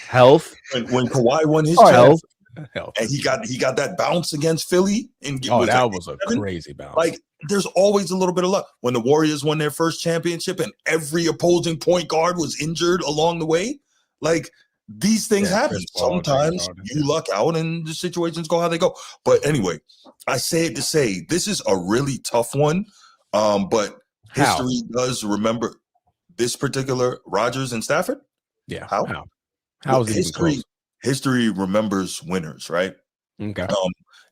Health. When Kawhi won his health. And he got that bounce against Philly. And that was a crazy bounce. Like, there's always a little bit of luck. When the Warriors won their first championship and every opposing point guard was injured along the way, like, these things happen. Sometimes you luck out and the situations go how they go. But anyway, I say it to say this is a really tough one. But history does remember this particular Rodgers and Stafford. Yeah. How is it history remembers winners, right? Okay.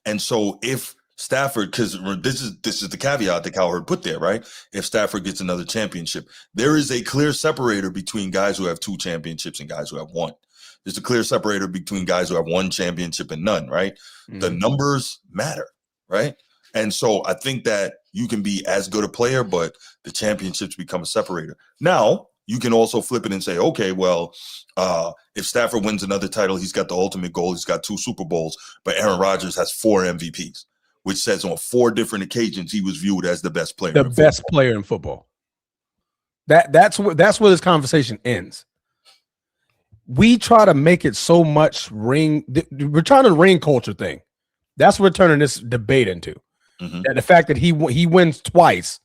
And so if Stafford, because this is the caveat that Cowherd put there, right? If Stafford gets another championship, there is a clear separator between guys who have 2 championships and guys who have 1. There's a clear separator between guys who have 1 championship and none, right? Mm-hmm. The numbers matter, right? And so I think that you can be as good a player, but the championships become a separator. Now, you can also flip it and say, okay, well, if Stafford wins another title, he's got the ultimate goal. He's got 2 Super Bowls, but Aaron Rodgers has 4 MVPs, which says on 4 different occasions he was viewed as the best player. The best player in football. That's where this conversation ends. We try to make it so much ring. We're trying to ring culture thing. That's what we're turning this debate into. That the fact that he wins twice,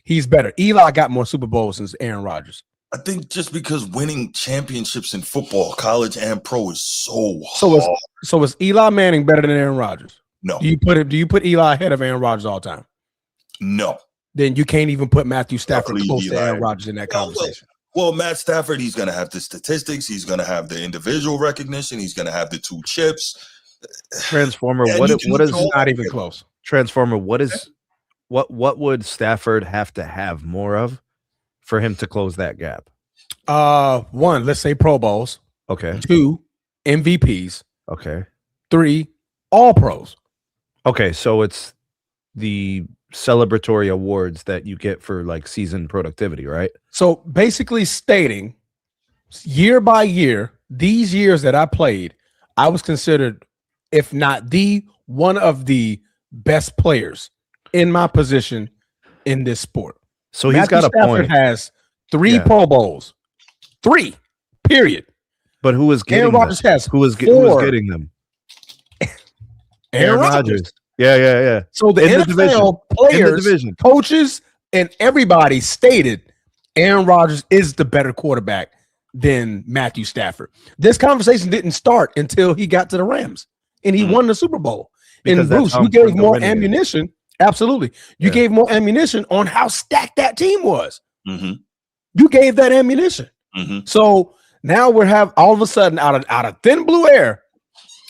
he's better. Eli got more Super Bowls than Aaron Rodgers. I think just because winning championships in football, college and pro, is so hard. So is Eli Manning better than Aaron Rodgers? No. Do you put Eli ahead of Aaron Rodgers all time? No. Then you can't even put Matthew Stafford close to Aaron Rodgers in that conversation. Well, Matt Stafford, he's going to have the statistics. He's going to have the individual recognition. He's going to have the 2 chips. Transformer, Yeah, what is not even close? Transformer, what would Stafford have to have more of for him to close that gap? 1, let's say Pro Bowls. Okay. 2, MVPs. Okay. 3, All Pros. Okay, so it's the celebratory awards that you get for like season productivity, right? So basically stating year by year, these years that I played, I was considered, if not one of the best players in my position in this sport. So he's got a point. Has 3 Pro Bowls. 3, period. But who was getting Aaron Rodgers has who was getting them? Aaron Rodgers. Yeah. So the NFL players, coaches, and everybody stated Aaron Rodgers is the better quarterback than Matthew Stafford. This conversation didn't start until he got to the Rams and he won the Super Bowl. And Bruce, you gave more ammunition. Absolutely. You gave more ammunition on how stacked that team was. You gave that ammunition. So now all of a sudden out of thin blue air,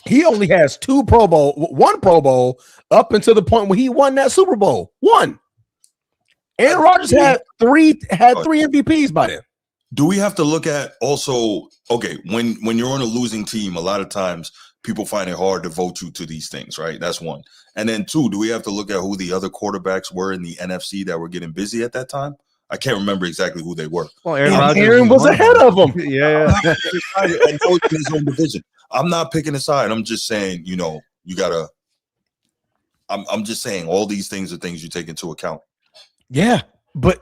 he only has 1 Pro Bowl up until the point where he won that Super Bowl. 1. Aaron Rodgers had 3 MVPs by then. Do we have to look at also, okay, when you're on a losing team, a lot of times people find it hard to vote you to these things, right? That's 1. And then 2, do we have to look at who the other quarterbacks were in the NFC that were getting busy at that time? I can't remember exactly who they were. Well, Aaron was ahead of them. Yeah. And coaching his own division. I'm not picking a side. I'm just saying, you gotta. I'm just saying all these things are things you take into account. Yeah, but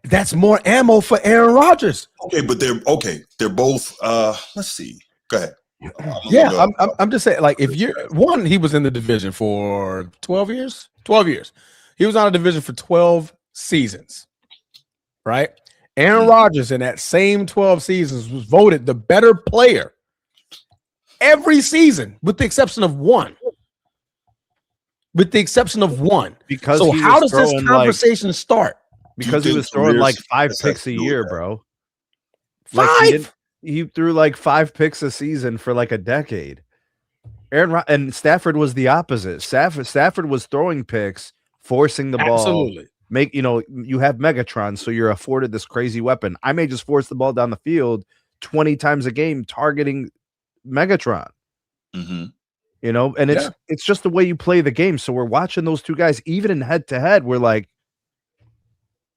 that's more ammo for Aaron Rodgers. Okay, but they're both. Let's see. Go ahead. I'm just saying, like, if you're one, he was in the division for 12 years. 12 years. He was on a division for 12 seasons. Right? Aaron Rodgers in that same 12 seasons was voted the better player every season, with the exception of 1. Because so how does this conversation start? Because he was throwing like 5 picks a year, bro. 5? Like he threw like 5 picks a season for like a decade. And Stafford was the opposite. Stafford was throwing picks, forcing the ball. Absolutely. You have Megatron, so you're afforded this crazy weapon. I may just force the ball down the field 20 times a game, targeting Megatron. And it's just the way you play the game. So we're watching those 2 guys, even in head-to-head, we're like,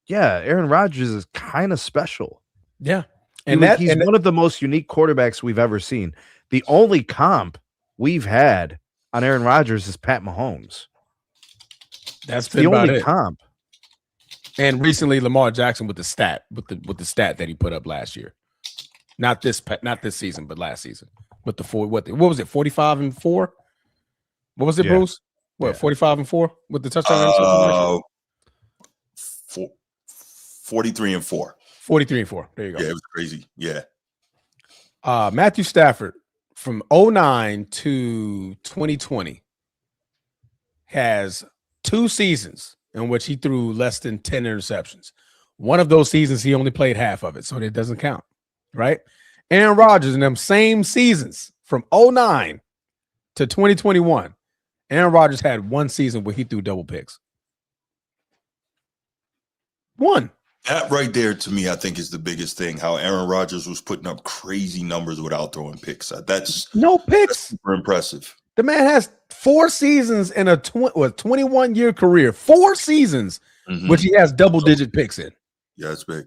yeah, Aaron Rodgers is kind of special. Yeah. And he's one of the most unique quarterbacks we've ever seen. The only comp we've had on Aaron Rodgers is Pat Mahomes. That's the only comp. And recently, Lamar Jackson with the stat that he put up last year, not this season, but last season. With the 4, what was it? 45-4. What was it, Bruce? 45-4 with the touchdown? 43-4. 43-4. There you go. Yeah, it was crazy. Yeah. Matthew Stafford from 2009 to 2020 has 2 seasons in which he threw less than 10 interceptions. One of those seasons, he only played half of it, so it doesn't count, right? Aaron Rodgers in them same seasons from 2009 to 2021, Aaron Rodgers had 1 season where he threw double picks. 1. That right there, to me, I think is the biggest thing, how Aaron Rodgers was putting up crazy numbers without throwing picks. That's no picks. That's super impressive. The man has 4 seasons in a 21-year career, 4 seasons, which he has double-digit picks in. Yeah, it's big.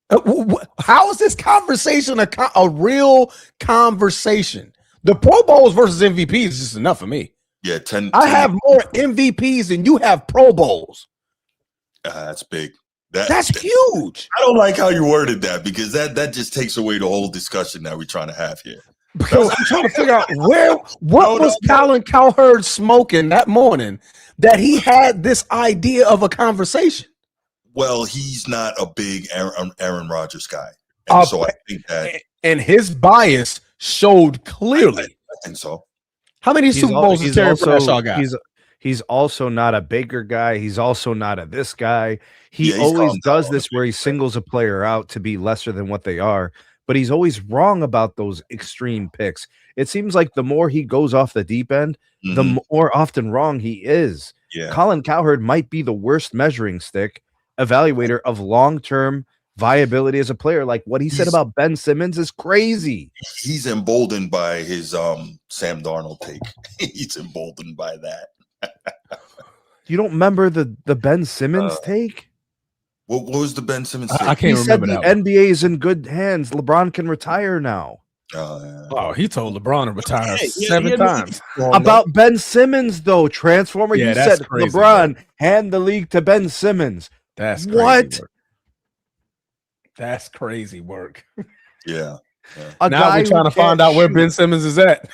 How is this conversation a real conversation? The Pro Bowls versus MVPs is just enough for me. Yeah, 10. I have more MVPs than you have Pro Bowls. That's big. That's huge. I don't like how you worded that because that just takes away the whole discussion that we're trying to have here. Because I'm trying to figure out what was Colin Cowherd smoking that morning that he had this idea of a conversation. Well, he's not a big Aaron Rodgers guy. And so I think that. And his bias showed clearly. I think so. How many Super Bowls has Terry Bradshaw got? He's also not a Baker guy. He's also not a this guy. He always does this where he singles a player out to be lesser than what they are, but he's always wrong about those extreme picks. It seems like the more he goes off the deep end, the more often wrong he is. Yeah. Colin Cowherd might be the worst measuring stick evaluator of long-term viability as a player. Like what he said about Ben Simmons is crazy. He's emboldened by his Sam Darnold take. He's emboldened by that. You don't remember the Ben Simmons take? What was the Ben Simmons take? I can't remember that. The NBA is in good hands. LeBron can retire now. He told LeBron to retire 7 times. About Ben Simmons, though, Transformer, you said crazy, LeBron, hand the league to Ben Simmons. That's crazy what? Work. That's crazy work. Yeah. Now we're trying to find out where Ben Simmons is at.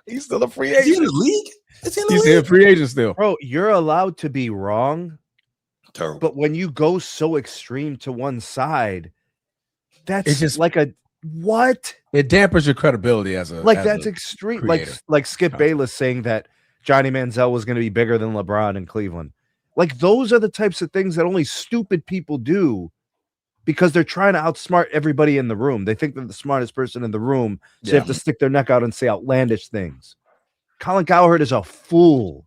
He's still a free agent. Is he in the league? He's a free agent still. Bro, you're allowed to be wrong. Terrible. But when you go so extreme to one side, that's just like a what? It dampers your credibility as a that's extreme. Creator. Like Skip Bayless saying that Johnny Manziel was going to be bigger than LeBron in Cleveland. Like those are the types of things that only stupid people do because they're trying to outsmart everybody in the room. They think they're the smartest person in the room, so they have to stick their neck out and say outlandish things. Colin Cowherd is a fool.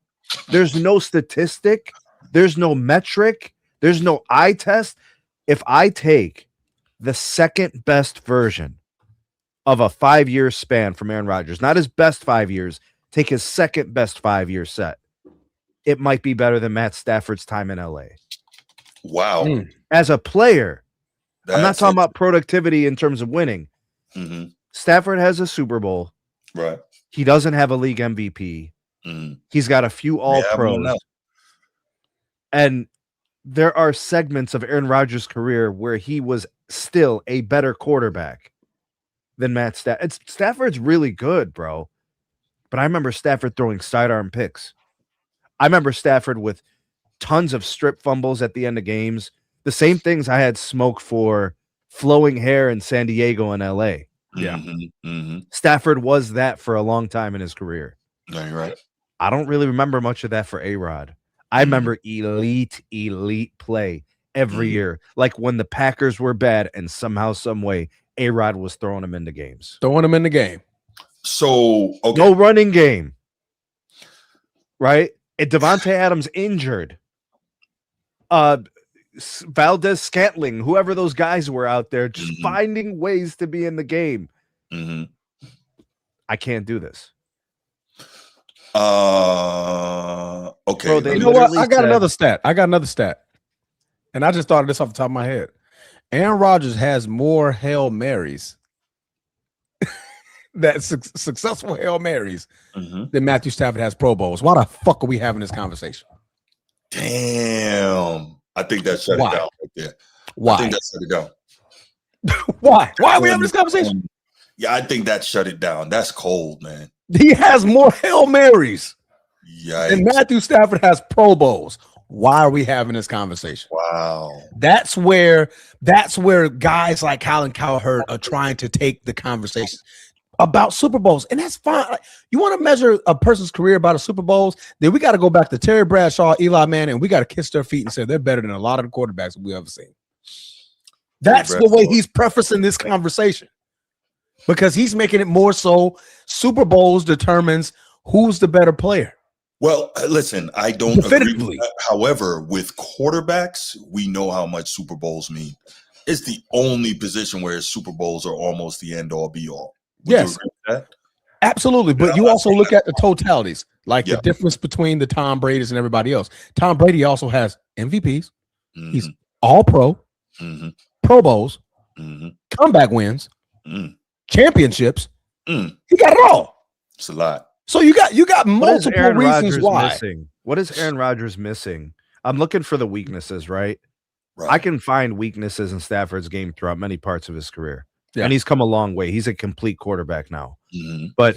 There's no statistic. There's no metric. There's no eye test. If I take the second best version of a 5-year span from Aaron Rodgers, not his best 5 years, take his second best 5-year set, it might be better than Matt Stafford's time in LA. Wow. As a player, I'm not talking about productivity in terms of winning. Mm-hmm. Stafford has a Super Bowl. Right. He doesn't have a league MVP. Mm-hmm. He's got a few all-pros. And there are segments of Aaron Rodgers' career where he was still a better quarterback than Matt Stafford. Stafford's really good, bro. But I remember Stafford throwing sidearm picks. I remember Stafford with tons of strip fumbles at the end of games. The same things I had smoke for flowing hair in San Diego and LA. Yeah. Mm-hmm. Stafford was that for a long time in his career. No, you're right. I don't really remember much of that for A-Rod. I remember elite play every year. Like when the Packers were bad and somehow, some way, A-Rod was throwing them into games. Throwing them in the game. So, okay. No running game. Right? And Devontae Adams injured. Valdez Scantling, whoever those guys were out there, just finding ways to be in the game. Mm-hmm. I can't do this. Okay. Bro, you know what? I got another stat. And I just thought of this off the top of my head. Aaron Rodgers has more Hail Marys, successful Hail Marys, than Matthew Stafford has Pro Bowls. Why the fuck are we having this conversation? Damn. I think that shut it down right there. Why? I think that shut it down. Why? Why are we having this conversation? Yeah, I think that shut it down. That's cold, man. He has more Hail Marys than Matthew Stafford has Pro Bowls. Why are we having this conversation? Wow. That's where guys like Colin Cowherd are trying to take the conversation about Super Bowls. And that's fine. Like, you want to measure a person's career about a Super Bowls, then we got to go back to Terry Bradshaw, Eli Manning, and we got to kiss their feet and say they're better than a lot of the quarterbacks we've ever seen. That's the way he's prefacing this conversation. Because he's making it more so Super Bowls determines who's the better player. Well, listen, I don't agree with that. However, with quarterbacks, we know how much Super Bowls mean. It's the only position where Super Bowls are almost the end all be all. Would yes, you agree with that? Absolutely. But you also look at the totalities, like the difference between the Tom Brady's and everybody else. Tom Brady also has MVPs. He's all pro. Pro Bowls, comeback wins, championships. He got it all. It's a lot. So you got multiple reasons why. Missing? What is Aaron Rodgers missing? I'm looking for the weaknesses, right? Right. I can find weaknesses in Stafford's game throughout many parts of his career. Yeah. And he's come a long way. He's a complete quarterback now. But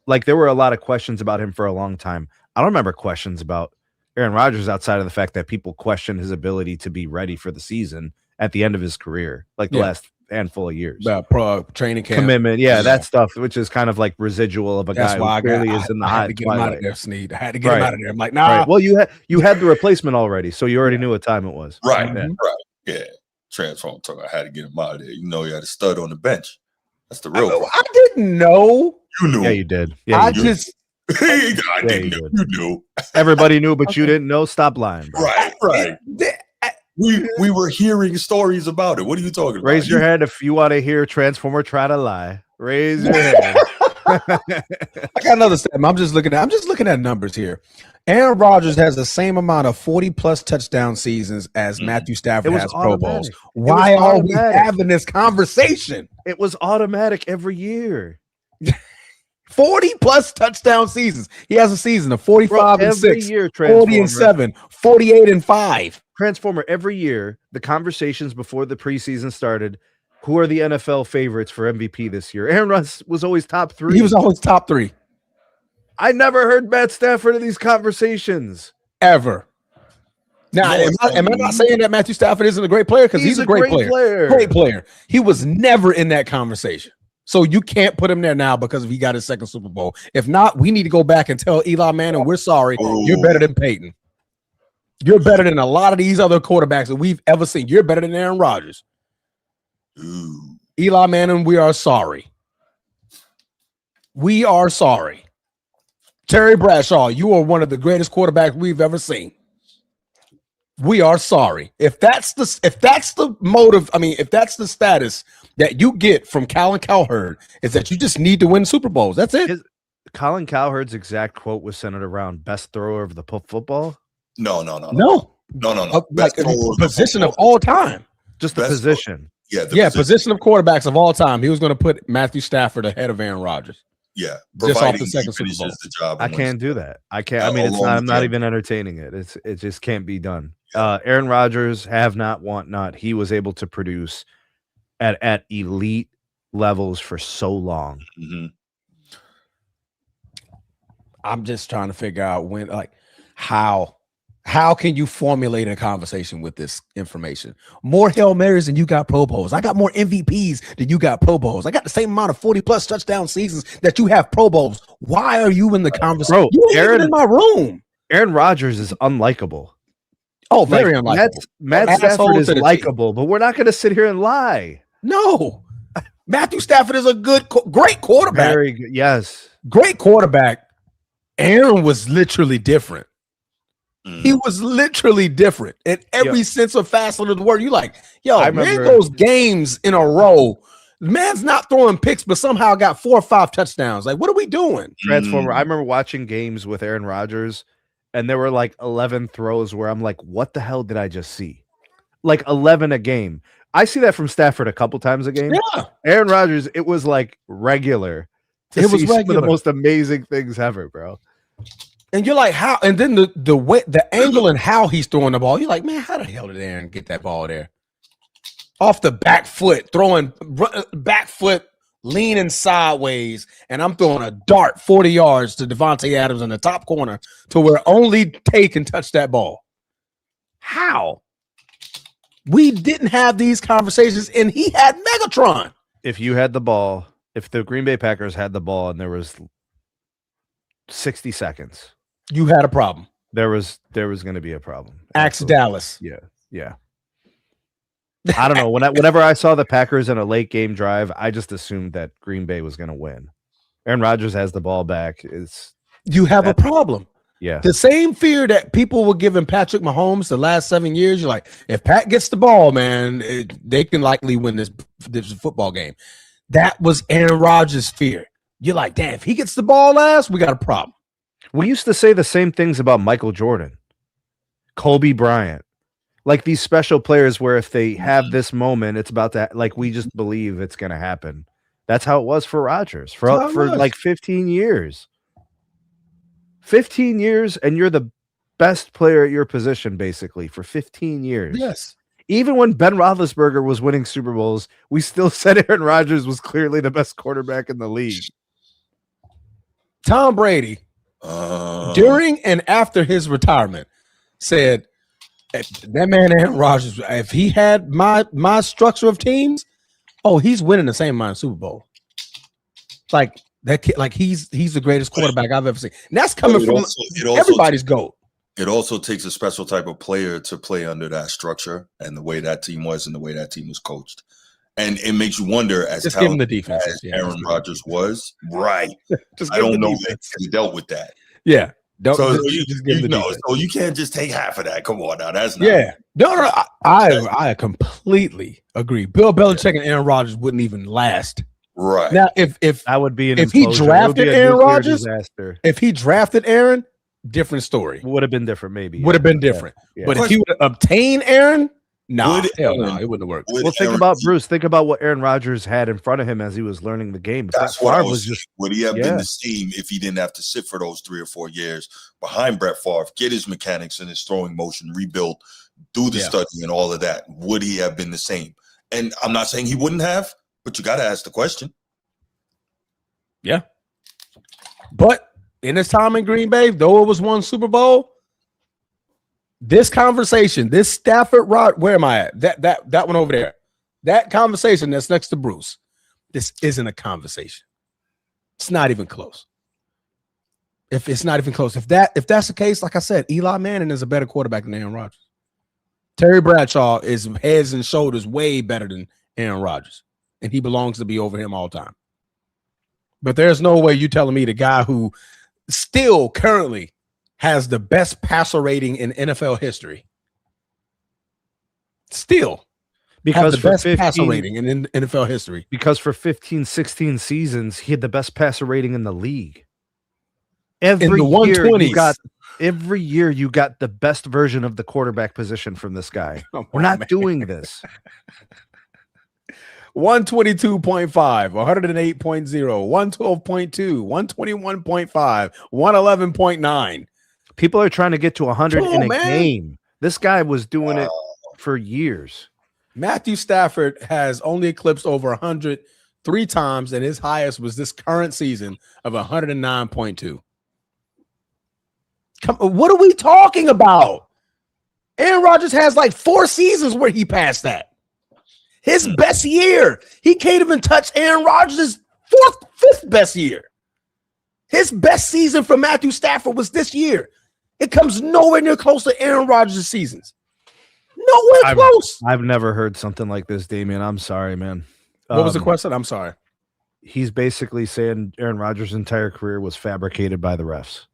like there were a lot of questions about him for a long time. I don't remember questions about Aaron Rodgers outside of the fact that people questioned his ability to be ready for the season at the end of his career, like the last handful of years. Pro training camp commitment, that stuff, which is kind of like residual of a guy who clearly is in the hot I had to get him out of there, Sneed. I had to get him out of there. I'm like, nah. Right. Well, you had the replacement already, so you already knew what time it was. Right. Transform talk. I had to get him out of there. You know, he had a stud on the bench. That's the real problem. I didn't know. You knew. Yeah, you did. Yeah, I didn't know. You knew. Everybody knew, but you didn't know. Stop lying, bro. Right. We were hearing stories about it. What are you talking about? Raise your hand if you want to hear Transformer try to lie. Raise your hand. I got another step. I'm just looking at numbers here. Aaron Rodgers has the same amount of 40-plus touchdown seasons as Matthew Stafford has Pro Bowls. Why are we having this conversation? It was automatic every year. 40-plus touchdown seasons. He has a season of 45-6, year, 40-7, 48-5. Transformer, every year, the conversations before the preseason started, who are the NFL favorites for MVP this year? Aaron Rodgers was always top 3. He was always top 3. I never heard Matt Stafford in these conversations. Ever. Now, am I not saying that Matthew Stafford isn't a great player? Because he's a great player. Great player. He was never in that conversation. So you can't put him there now because he got his second Super Bowl. If not, we need to go back and tell Eli Manning, we're sorry. You're better than Peyton. You're better than a lot of these other quarterbacks that we've ever seen. You're better than Aaron Rodgers. Eli Manning, we are sorry. We are sorry. Terry Bradshaw, you are one of the greatest quarterbacks we've ever seen. We are sorry. If that's the motive, if that's the status that you get from Colin Cowherd, is that you just need to win Super Bowls. That's it. Colin Cowherd's exact quote was centered around best thrower of the football. No. Like position of all time. Just the position. Position of quarterbacks of all time. He was going to put Matthew Stafford ahead of Aaron Rodgers. Yeah, just off the second Super Bowl. The job I can't do that. I can't. I'm not even entertaining it. It just can't be done. Aaron Rodgers he was able to produce at elite levels for so long. I'm just trying to figure out how can you formulate a conversation with this information? More Hail Marys than you got Pro Bowls. I got more MVPs than you got Pro Bowls. I got the same amount of 40-plus touchdown seasons that you have Pro Bowls. Why are you in the conversation? Bro, you ain't even in my room. Aaron Rodgers is unlikable. Oh, very unlikable. Matt Stafford is likable, but we're not going to sit here and lie. No. Matthew Stafford is a great quarterback. Very good. Yes. Great quarterback. Aaron was literally different. He was literally different in every sense of facet of the word. You like, man goes games in a row. The man's not throwing picks, but somehow got 4 or 5 touchdowns. Like, what are we doing? Transformer. I remember watching games with Aaron Rodgers, and there were like 11 throws where I'm like, what the hell did I just see? Like 11 a game. I see that from Stafford a couple times a game. Yeah. Aaron Rodgers, it was like regular. It was some of the most amazing things ever, bro. And you're like, how? And then the way, the angle and how he's throwing the ball, you're like, man, how the hell did Aaron get that ball there? Off the back foot, throwing back foot, leaning sideways, and I'm throwing a dart 40 yards to Devontae Adams in the top corner to where only Tay can touch that ball. How? We didn't have these conversations, and he had Megatron. If you had the ball, if the Green Bay Packers had the ball and there was 60 seconds, you had a problem. There was going to be a problem. Ask Dallas. Yeah. I don't know. Whenever I saw the Packers in a late game drive, I just assumed that Green Bay was going to win. Aaron Rodgers has the ball back. You have a problem. Yeah. The same fear that people were giving Patrick Mahomes the last 7 years. You're like, if Pat gets the ball, man, they can likely win this football game. That was Aaron Rodgers' fear. You're like, damn, if he gets the ball last, we got a problem. We used to say the same things about Michael Jordan, Kobe Bryant. like these special players where if they have this moment, it's about to, like, we just believe it's going to happen. That's how it was for Rodgers for like 15 years. 15 years, and you're the best player at your position, basically, for 15 years. Yes. Even when Ben Roethlisberger was winning Super Bowls, we still said Aaron Rodgers was clearly the best quarterback in the league. Tom Brady, during and after his retirement, said, that man Aaron Rodgers, if he had my structure of teams, he's winning the same amount of Super Bowl. Like that kid, like he's the greatest quarterback I've ever seen. And that's coming from everybody's GOAT. It also takes a special type of player to play under that structure and the way that team was and the way that team was coached. And it makes you wonder, as just given the defense, as Aaron Rodgers was, right? I don't know that he dealt with that. Yeah. So you can't just take half of that. Come on now, that's not. Yeah. No, I completely agree. Bill Belichick and Aaron Rodgers wouldn't even last. Right. Now, if that would be if he drafted Aaron Rodgers, if he drafted Aaron, different story. Would have been different, maybe. Would have been different. Yeah. But if he would obtain Aaron, hell no, it wouldn't have worked. Well, think about Bruce. Think about what Aaron Rodgers had in front of him as he was learning the game. That's what I was just. Would he have been the same if he didn't have to sit for those 3 or 4 years behind Brett Favre, get his mechanics and his throwing motion rebuilt, do the study and all of that? Would he have been the same? And I'm not saying he wouldn't have, but you got to ask the question. Yeah. But in his time in Green Bay, though it was one Super Bowl, this conversation, this Stafford where am I at? That one over there. That conversation that's next to Bruce. This isn't a conversation. It's not even close. If it's not even close, if that's the case, like I said, Eli Manning is a better quarterback than Aaron Rodgers. Terry Bradshaw is heads and shoulders way better than Aaron Rodgers, and he belongs to be over him all the time. But there's no way you telling me the guy who still currently has the best passer rating in NFL history, still because the best passer rating in NFL history. Because for 15, 16 seasons, he had the best passer rating in the league. Every year you got the best version of the quarterback position from this guy. We're not doing this. 122.5, 108.0, 112.2, 121.5, 111.9. People are trying to get to 100 in a game. This guy was doing it for years. Matthew Stafford has only eclipsed over 100 3 times, and his highest was this current season of 109.2. What are we talking about? Aaron Rodgers has like 4 seasons where he passed that. His best year, he can't even touch Aaron Rodgers' 5th best year. His best season for Matthew Stafford was this year. It comes nowhere near close to Aaron Rodgers' seasons. Nowhere close. I've never heard something like this, Damian. I'm sorry, man. What was the question? I'm sorry. He's basically saying Aaron Rodgers' entire career was fabricated by the refs.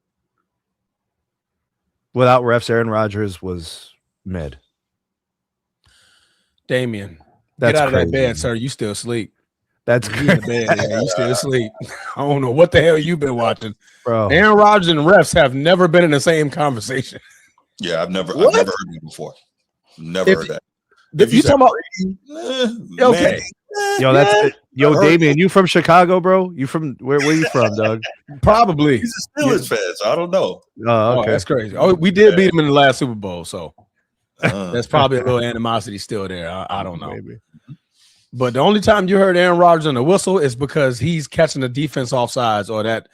Without refs, Aaron Rodgers was mid. Damian, get out of that bed, sir. You still asleep. That's good. You still asleep. I don't know what the hell you've been watching, bro. Aaron Rodgers and refs have never been in the same conversation. Yeah, I've never heard it before. Never heard that. If you talking about okay. Yo, that's it. Yo, Damian, you from Chicago, bro? You from where you from, Doug? Probably. He's a Steelers fan, so I don't know. Oh, okay. That's crazy. Oh, we did beat him in the last Super Bowl, so that's probably a little animosity still there. I don't know. Maybe. But the only time you heard Aaron Rodgers on the whistle is because he's catching the defense offsides or that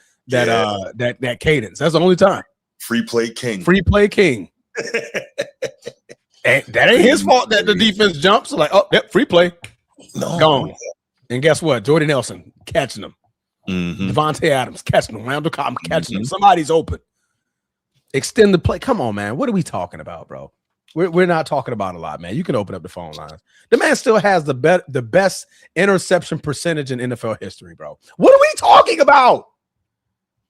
cadence. That's the only time. Free play king. Free play king. That ain't his fault that the defense jumps. Like, oh, yep, free play. No. Gone. And guess what? Jordy Nelson catching them. Mm-hmm. Devontae Adams catching them. Randall Cobb catching them. Somebody's open. Extend the play. Come on, man. What are we talking about, bro? We're not talking about a lot, man. You can open up the phone lines. The man still has the best interception percentage in NFL history, bro. What are we talking about?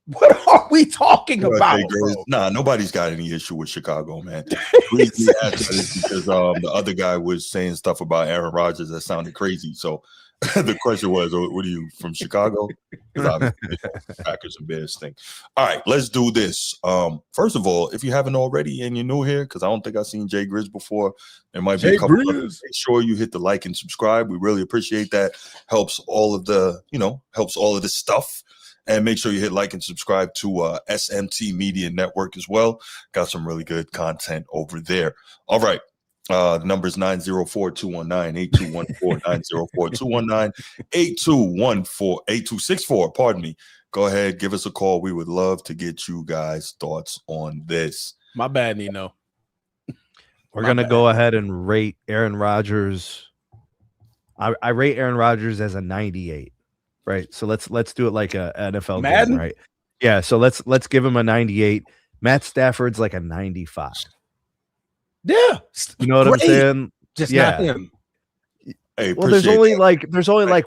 What are we talking about? Nah, nobody's got any issue with Chicago, man. Because the other guy was saying stuff about Aaron Rodgers that sounded crazy. So The question was, what are you, from Chicago? Because obviously Packers and Bears thing. All right, let's do this. First of all, if you haven't already and you're new here, because I don't think I've seen Jay Grizz before, there might be a couple of others. Make sure you hit the like and subscribe. We really appreciate that. Helps all of the stuff. And make sure you hit like and subscribe to SMT Media Network as well. Got some really good content over there. All right. The number is 904-219-8214, 904-219-8264. Pardon me. Go ahead, give us a call. We would love to get you guys' thoughts on this. My bad, Nino. We're going to go ahead and rate Aaron Rodgers. I rate Aaron Rodgers as a 98, right? So let's do it like a NFL Madden? game, right? Yeah, so let's give him a 98. Matt Stafford's like a 95. Yeah, you know what I'm saying? Just not him. Hey, well, there's only like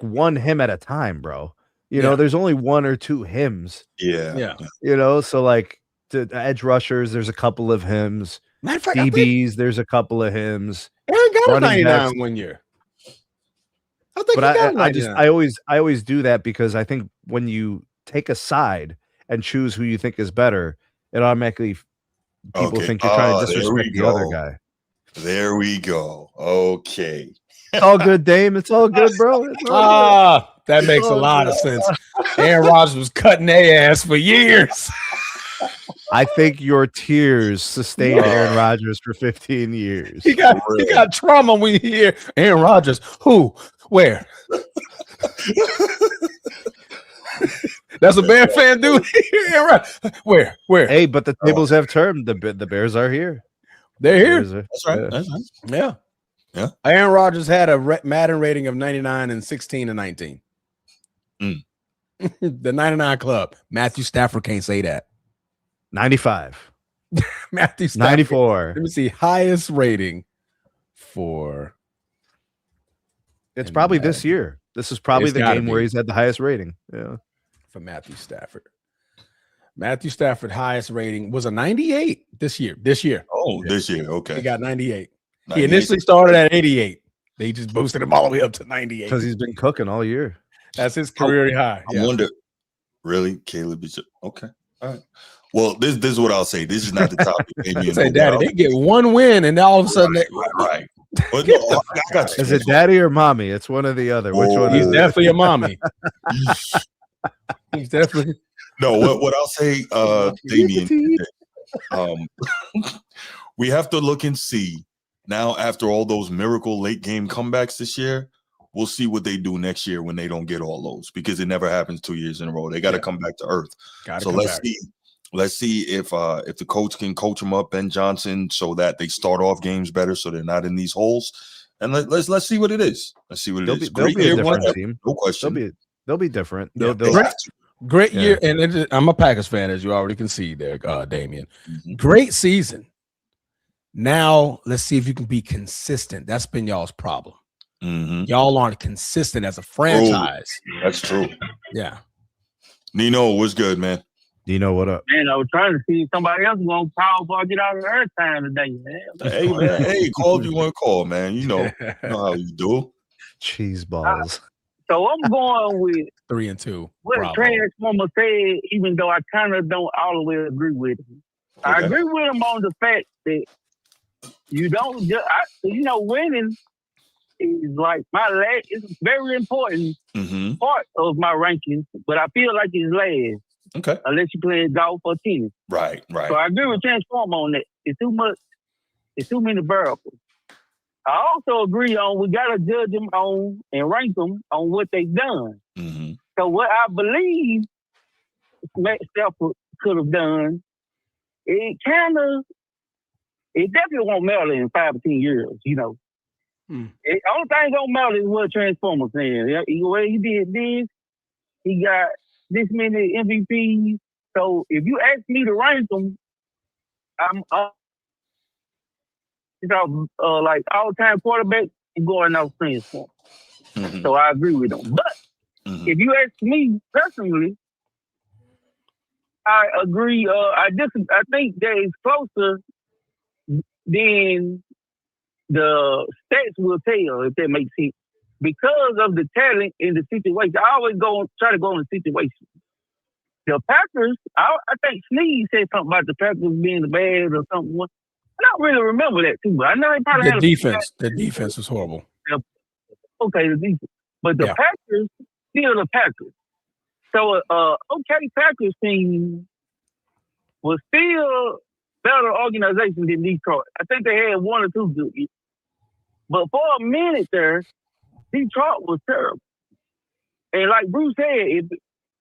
one him at a time, bro. You know, there's only one or two hymns. Yeah. You know, so like the edge rushers, there's a couple of hymns. Matter of fact, DBs, there's a couple of hymns. Aaron got a 99 1 year. I think, but I always do that because I think when you take a side and choose who you think is better, it automatically. People think you're trying to disrespect the other guy. There we go. Okay. It's all good, Dame. It's all good, bro. That makes a lot of sense. Aaron Rodgers was cutting their ass for years. I think your tears sustained Aaron Rodgers for 15 years. He got trauma when you hear Aaron Rodgers. Who? Where? That's a Bear fan, dude. Where? Hey, but the tables have turned. The Bears are here. They're here. That's right. That's right. Yeah. Aaron Rodgers had a Madden rating of 99 and 16 and 19. The 99 club. Matthew Stafford can't say that. 95. Matthew Stafford. 94. Let me see. Highest rating for. It's probably Madden. This year. This is probably the game where he's had the highest rating. Yeah. For Matthew Stafford. Matthew Stafford highest rating was a 98 this year. Oh, this year. Okay. He got 98. He initially started at 88. They just boosted him all the way up to 98. Because he's been cooking all year. That's his career high. I wonder, really, Caleb? Okay. All right. Well, this is what I'll say. This is not the topic. Say, Daddy, they get one win and all of a sudden right. But no, I got you. Is it daddy or mommy? It's one or the other. Which one? He's definitely a mommy. He's definitely no. What I'll say, Damien, we have to look and see now. After all those miracle late game comebacks this year, we'll see what they do next year when they don't get all those, because it never happens 2 years in a row. They got to come back to earth. So let's see if the coach can coach them up, Ben Johnson, so that they start off games better, so they're not in these holes. And let's see what it is. Let's see what it is. Great year, different team. No question. They'll be different. Great year, and I'm a Packers fan, as you already can see there, Damien. Mm-hmm. Great season. Now let's see if you can be consistent. That's been y'all's problem. Mm-hmm. Y'all aren't consistent as a franchise. Oh, that's true. Yeah. Nino, what's good, man? Nino, what up? Man, I was trying to see if somebody else was going to call before I get out of the earth time today, man. Hey, man. Hey, call if you want to call, man. You know how you do. Cheese balls. So I'm going with 3-2. What Transformer said, even though I kind of don't all the way agree with him. Okay. I agree with him on the fact that you don't just, winning is like it's very important part of my rankings, but I feel like it's last. Okay. Unless you play golf or tennis. Right. So I agree with Transformer on that. It's too much. It's too many variables. I also agree on we got to judge them on and rank them on what they've done. Mm-hmm. So what I believe Matt Stafford could have done, it definitely won't matter in 5 or 10 years, The only thing gonna matter is what Transformer's saying. He did this, he got this many MVPs. So if you ask me to rank them, I'm like all-time quarterback and going off Transformer. Mm-hmm. So I agree with them. But if you ask me personally, I agree. I think that is closer than the stats will tell, if that makes sense. because of the talent in the situation. I always try to go on the situation. The Packers, I think Sneed said something about the Packers being bad or something. I don't really remember that too, but I know they probably had the defense was horrible. Okay, the defense. But the Packers, still the Packers. So, Packers team was still better organization than Detroit. I think they had one or two good years. But for a minute there, Detroit was terrible. And like Bruce said,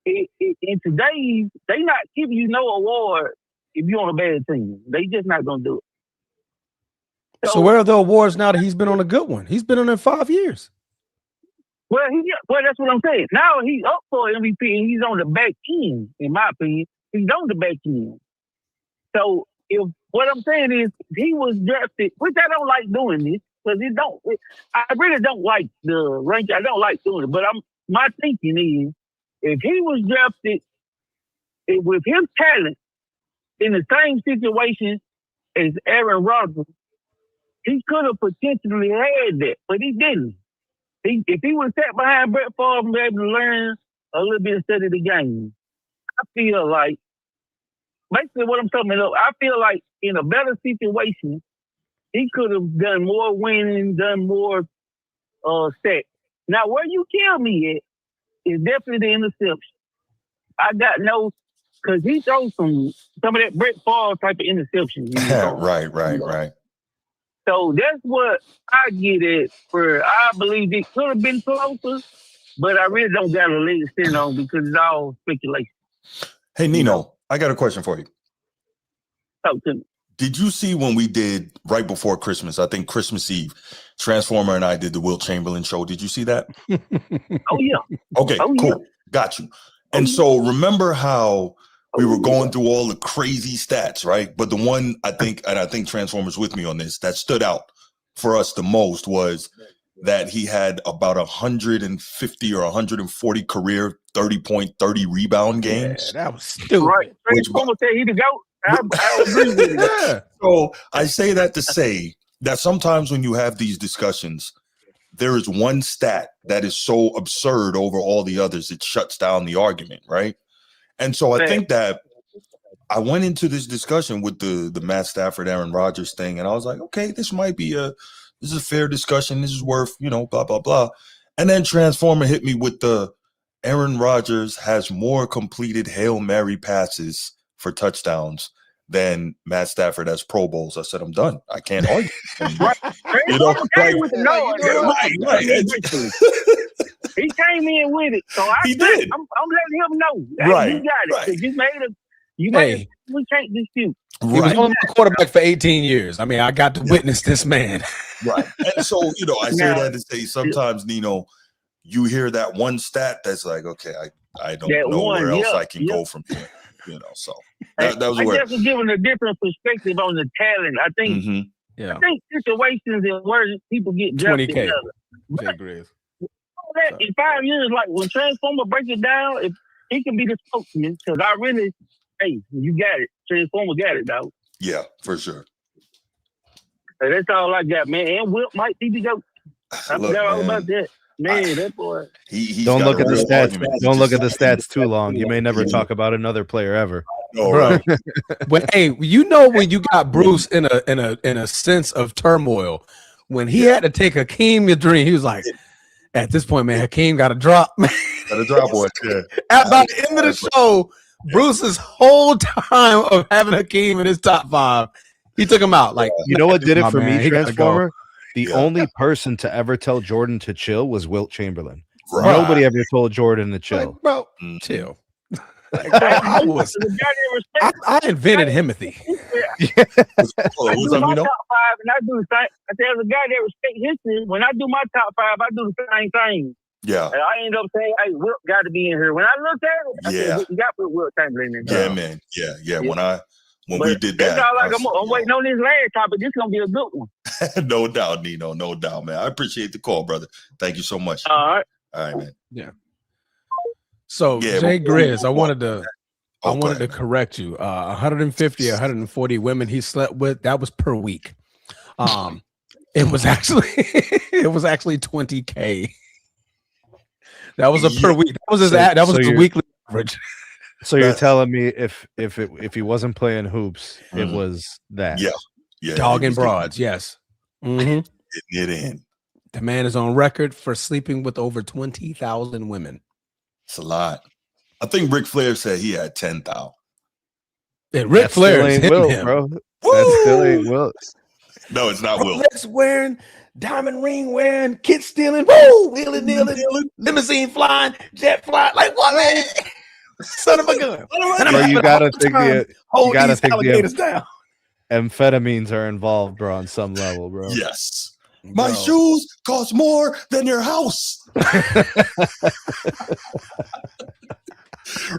in today's, they not giving you no award if you're on a bad team. They just not going to do it. So where are the awards now that he's been on a good one? He's been on it 5 years. Well, that's what I'm saying. Now he's up for MVP and he's on the back end, in my opinion. He's on the back end. So what I'm saying is he was drafted, which I don't like doing this, because I really don't like the rank. I don't like doing it. But my thinking is, if he was drafted with his talent in the same situation as Aaron Rodgers, he could have potentially had that, but he didn't. If he was sat behind Brett Favre and be able to learn a little bit instead of the game, I feel like, basically what I'm talking about, I feel like in a better situation, he could have done more winning, done more stats. Now, where you kill me at is definitely the interception. I got because he throws some of that Brett Favre type of interception. Right. So that's what I get at for. I believe it could have been closer, but I really don't got a leg to stand on because it's all speculation. Hey, Nino, I got a question for you. Talk to me. Did you see when we did right before Christmas, I think Christmas Eve, Transformer and I did the Wilt Chamberlain show. Did you see that? Oh, yeah. Okay, cool. Got you. And so remember how we were going through all the crazy stats, right? But the one I think Transformer's with me on this, that stood out for us the most was that he had about 150 or 140 career 30-point, 30 rebound games. Yeah, that was stupid. Right. Transformer said he the GOAT. I agree with you. Yeah. So I say that to say that sometimes when you have these discussions, there is one stat that is so absurd over all the others, it shuts down the argument, right? And so I think that I went into this discussion with the Matt Stafford, Aaron Rodgers thing, and I was like, okay, this is a fair discussion. This is worth, blah, blah, blah. And then Transformer hit me with the Aaron Rodgers has more completed Hail Mary passes for touchdowns than Matt Stafford has Pro Bowls. I said, I'm done. I can't argue. Right. He came in with it, so I'm letting him know. Hey, you got it. You made it. We can't dispute. Right. He was only a quarterback for 18 years. I mean, I got to witness this man. Right. And so, I say that to say sometimes, Nino, you hear that one stat that's like, okay, I don't know where else I can go from here. So that was where. I guess giving a different perspective on the talent. I think, I think situations and where people get drafted. 20K. In 5 years, like when Transformer breaks it down, if he can be the spokesman, because I really, you got it. Transformer got it, dog. Yeah, for sure. So that's all I got, man. And Wilt might be the GOAT. I forgot all about that. Man, that boy. Don't look at the stats. Don't look at the stats too long. You may never talk about another player ever. No, right. But when you got Bruce in a sense of turmoil, when he had to take Hakeem Yadreen, he was like, at this point, man, Hakeem got to drop. Got to drop one. Yeah. By the end of the show, Bruce's whole time of having Hakeem in his top 5, he took him out. Like, you know what did it for me, Transformer? The only person to ever tell Jordan to chill was Wilt Chamberlain. Right. Nobody ever told Jordan to chill. Like, bro, chill. I invented Himothy. I do my top 5 and I do the same. I say, as a guy that respects history, when I do my top 5, I do the same thing. Yeah. And I end up saying, hey, Wilt got to be in here. When I looked at it, I said, you got to put Wilt Chamberlain in there. Yeah, man. Yeah. When we did that. I'm waiting on this last topic. This is going to be a good one. No doubt, Nino. No doubt, man. I appreciate the call, brother. Thank you so much. All right, man. Yeah. So, Jay Grizz, I wanted to correct you. 150, 140 women he slept with, that was per week. It was actually 20K. That was a per week. That was his. That was the weekly average. So you're telling me if he wasn't playing hoops, it was that? Yeah. Dogging broads. Yes. Getting it in. The man is on record for sleeping with over 20,000 women. It's a lot. I think Ric Flair said he had 10,000. And Ric Flair is hitting him, bro. That still ain't Will. No, it's not Will. Rolex wearing, diamond ring wearing, kid stealing, woo, wheeling, dealing, limousine flying, jet flying. Like what, man? Son of a gun. Bro, you gotta think the alligators down. Amphetamines are involved, bro, on some level, bro. Yes. My shoes cost more than your house.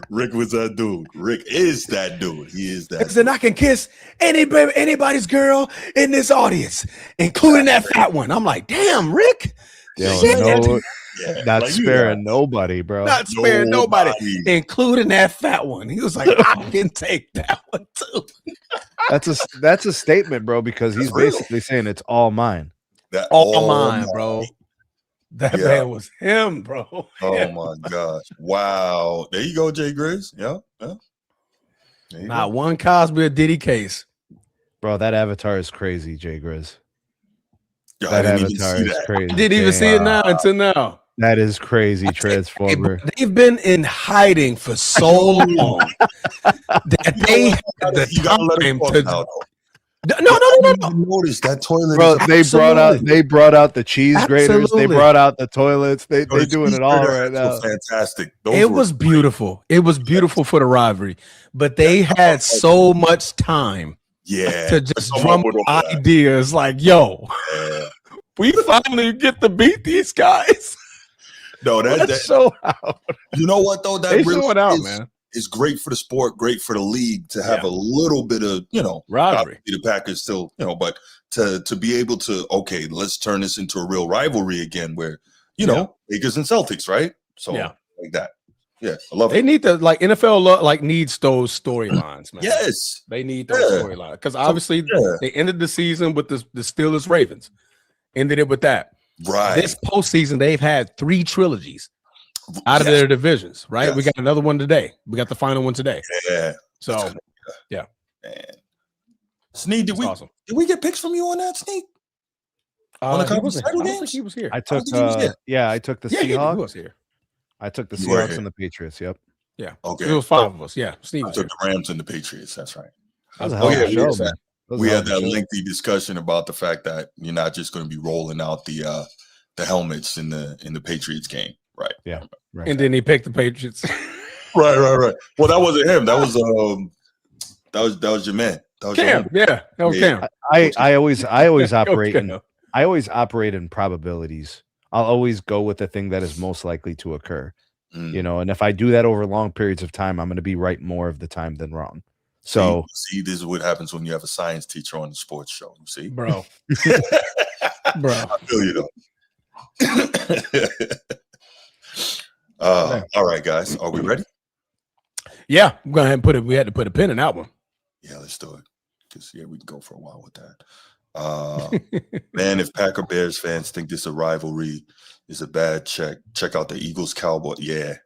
Rick was that dude. Rick is that dude. He is that. Then I can kiss anybody's girl in this audience, including that fat one. I'm like, damn, Rick. Not sparing nobody, bro. Not sparing nobody, including that fat one. He was like, I can take that one too. That's a statement, bro, because he's basically saying it's all mine. All mine, bro. That man was him, bro. Oh my gosh. Wow. There you go, Jay Grizz. Yeah. Not one Cosby or Diddy case. Bro, that avatar is crazy, Jay Grizz. That avatar is crazy. I didn't even see it now until now. That is crazy, Transformer. They've been in hiding for so long that they had the time to. No. Notice that toilet. Bro, they brought out the cheese graters. They brought out the toilets. They're doing it all right now. Fantastic. It was beautiful. It was beautiful for the rivalry, but they had so much time. To just drum up ideas like, yo, we finally get to beat these guys. No, that's so out. You know what though? That really showing out, man. It's great for the sport, great for the league to have a little bit of, rivalry. The Packers still, but to be able to, okay, let's turn this into a real rivalry again where, Lakers and Celtics, right? So like that. Yeah, I love it. They need to NFL needs those storylines, man. Yes. They need those storylines. Because obviously they ended the season with the Steelers Ravens. Ended it with that. Right. This postseason, they've had 3 trilogies out of their divisions, right? Yes. We got another one today. We got the final one today. Yeah. So, yeah. Man. Sneak, did we get picks from you on that, Sneak? On the conference title game? He was here. I took the Seahawks. He was here. I took the Seahawks and the Patriots. Yep. Yeah. Okay. It was 5 of us. Yeah. Steve took the Rams and the Patriots. That's right. We had that lengthy discussion about the fact that you're not just going to be rolling out the helmets in the Patriots game. Right. Yeah. Right. And then he picked the Patriots. Right. Well, that wasn't him. That was your man. That was Cam. Yeah. That was Cam. I always operate in probabilities. I'll always go with the thing that is most likely to occur. And if I do that over long periods of time, I'm going to be right more of the time than wrong. So see, this is what happens when you have a science teacher on the sports show. You see, bro. I feel you though. All right, guys, are we ready? Yeah, I'm going ahead and we had to put a pin in that one. Yeah, let's do it. Because we can go for a while with that. Man, if Packer Bears fans think this a rivalry is a bad check out the Eagles Cowboy. Yeah.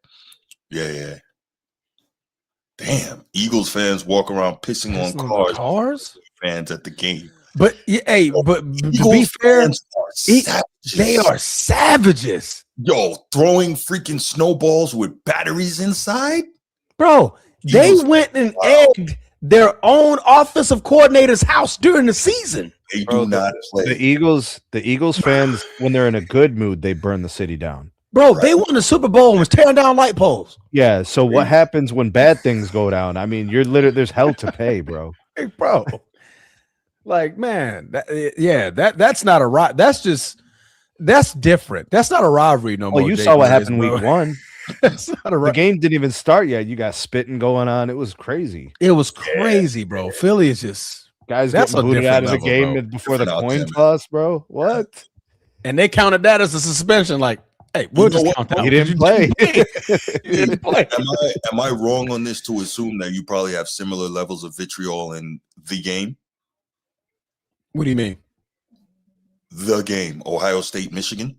Damn, Eagles fans walk around pissing on cars. Fans at the game. But but to be fair, they are savages. Yo, throwing freaking snowballs with batteries inside, bro. They went and egged their own offensive coordinator's house during the season. They do not play. The Eagles fans, when they're in a good mood, they burn the city down. Bro, they won the Super Bowl and was tearing down light poles. Yeah, so what happens when bad things go down? I mean, there's hell to pay, bro. Hey, bro. Like, man, that's not a that's different. That's not a rivalry no more. Well, you saw what happened week 1. The game didn't even start yet. You got spitting going on. It was crazy. It was crazy, bro. Philly is just guys getting booted out of the game before the coin toss, bro. What? And they counted that as a suspension. Like, hey, we'll just count that. He didn't play. He didn't play. Am I wrong on this to assume that you probably have similar levels of vitriol in the game? What do you mean? The game, Ohio State, Michigan.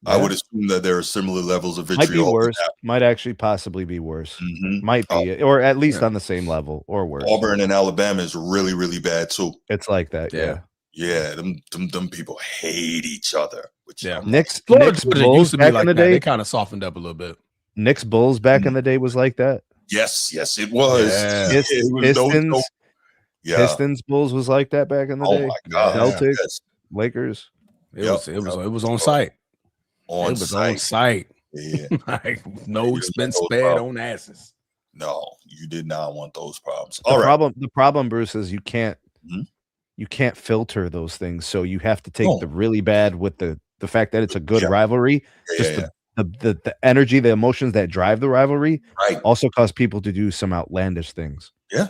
I would assume that there are similar levels of Might vitriol. be worse. Might actually possibly be worse. Might be, or at least on the same level, or worse. Auburn and Alabama is really, really bad too. It's like that, yeah. Them people hate each other. Which Knicks Bulls back in the day, they kind of softened up a little bit. Knicks Bulls back in the day was like that. Yes, it was. Yeah. Pistons Bulls was like that back in the day. Oh my God, Celtics, Lakers. It was on site. On site. Yeah. Like no expense spared on asses. No, you did not want those problems. The problem, Bruce, is you can't filter those things. So you have to take the really bad with the fact that it's a good rivalry. The energy, the emotions that drive the rivalry also cause people to do some outlandish things. Yeah.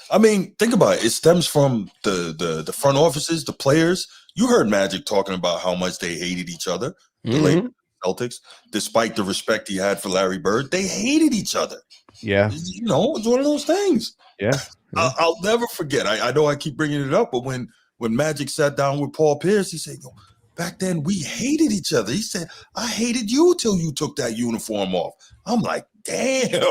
I mean, think about it. It stems from the front offices, the players. You heard Magic talking about how much they hated each other. The Lakers, Celtics, despite the respect he had for Larry Bird, they hated each other. Yeah. It's one of those things. Yeah. I'll never forget. I know I keep bringing it up, but when Magic sat down with Paul Pierce, he said, back then we hated each other. He said, I hated you till you took that uniform off. I'm like, damn.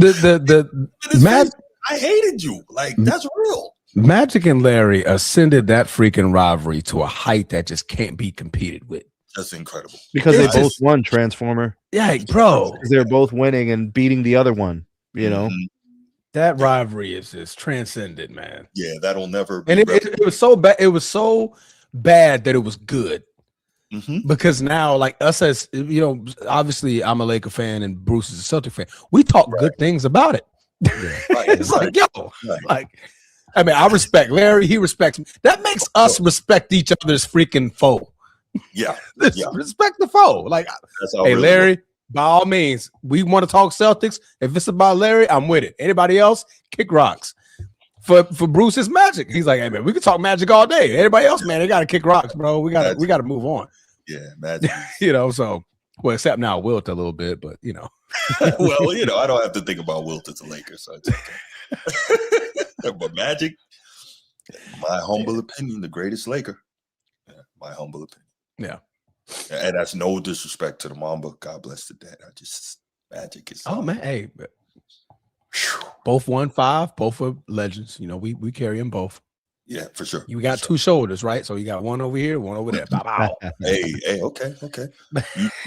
I hated you. Like, that's real. Magic and Larry ascended that freaking rivalry to a height that just can't be competed with. That's incredible. Because they both won, Transformer. Yeah, bro. Because they're both winning and beating the other one, That rivalry is transcended, man. Yeah, that'll never be. And it was so bad. It was so bad that it was good. Because now, like us as obviously I'm a Laker fan and Bruce is a Celtic fan. We talk good things about it. It's like, I mean, I respect Larry. He respects me. That makes us respect each other's freaking foe. Yeah. Respect the foe. Like, hey, Larry, by all means, we want to talk Celtics. If it's about Larry, I'm with it. Anybody else, kick rocks. For Bruce, it's Magic. He's like, hey man, we can talk Magic all day. Anybody else, man, they gotta kick rocks, bro. We gotta move on. Yeah, Magic. So except now Wilt a little bit, but well, I don't have to think about Wilt as a Laker, so it's okay. But Magic, my humble opinion, the greatest Laker. Yeah, my humble opinion. Yeah. And that's no disrespect to the Mamba. God bless the dead. Magic is. Oh man, hey, both 1-5, both are legends. We carry them both. Yeah, for sure. You got two shoulders, right? So you got one over here, one over there. Hey, okay.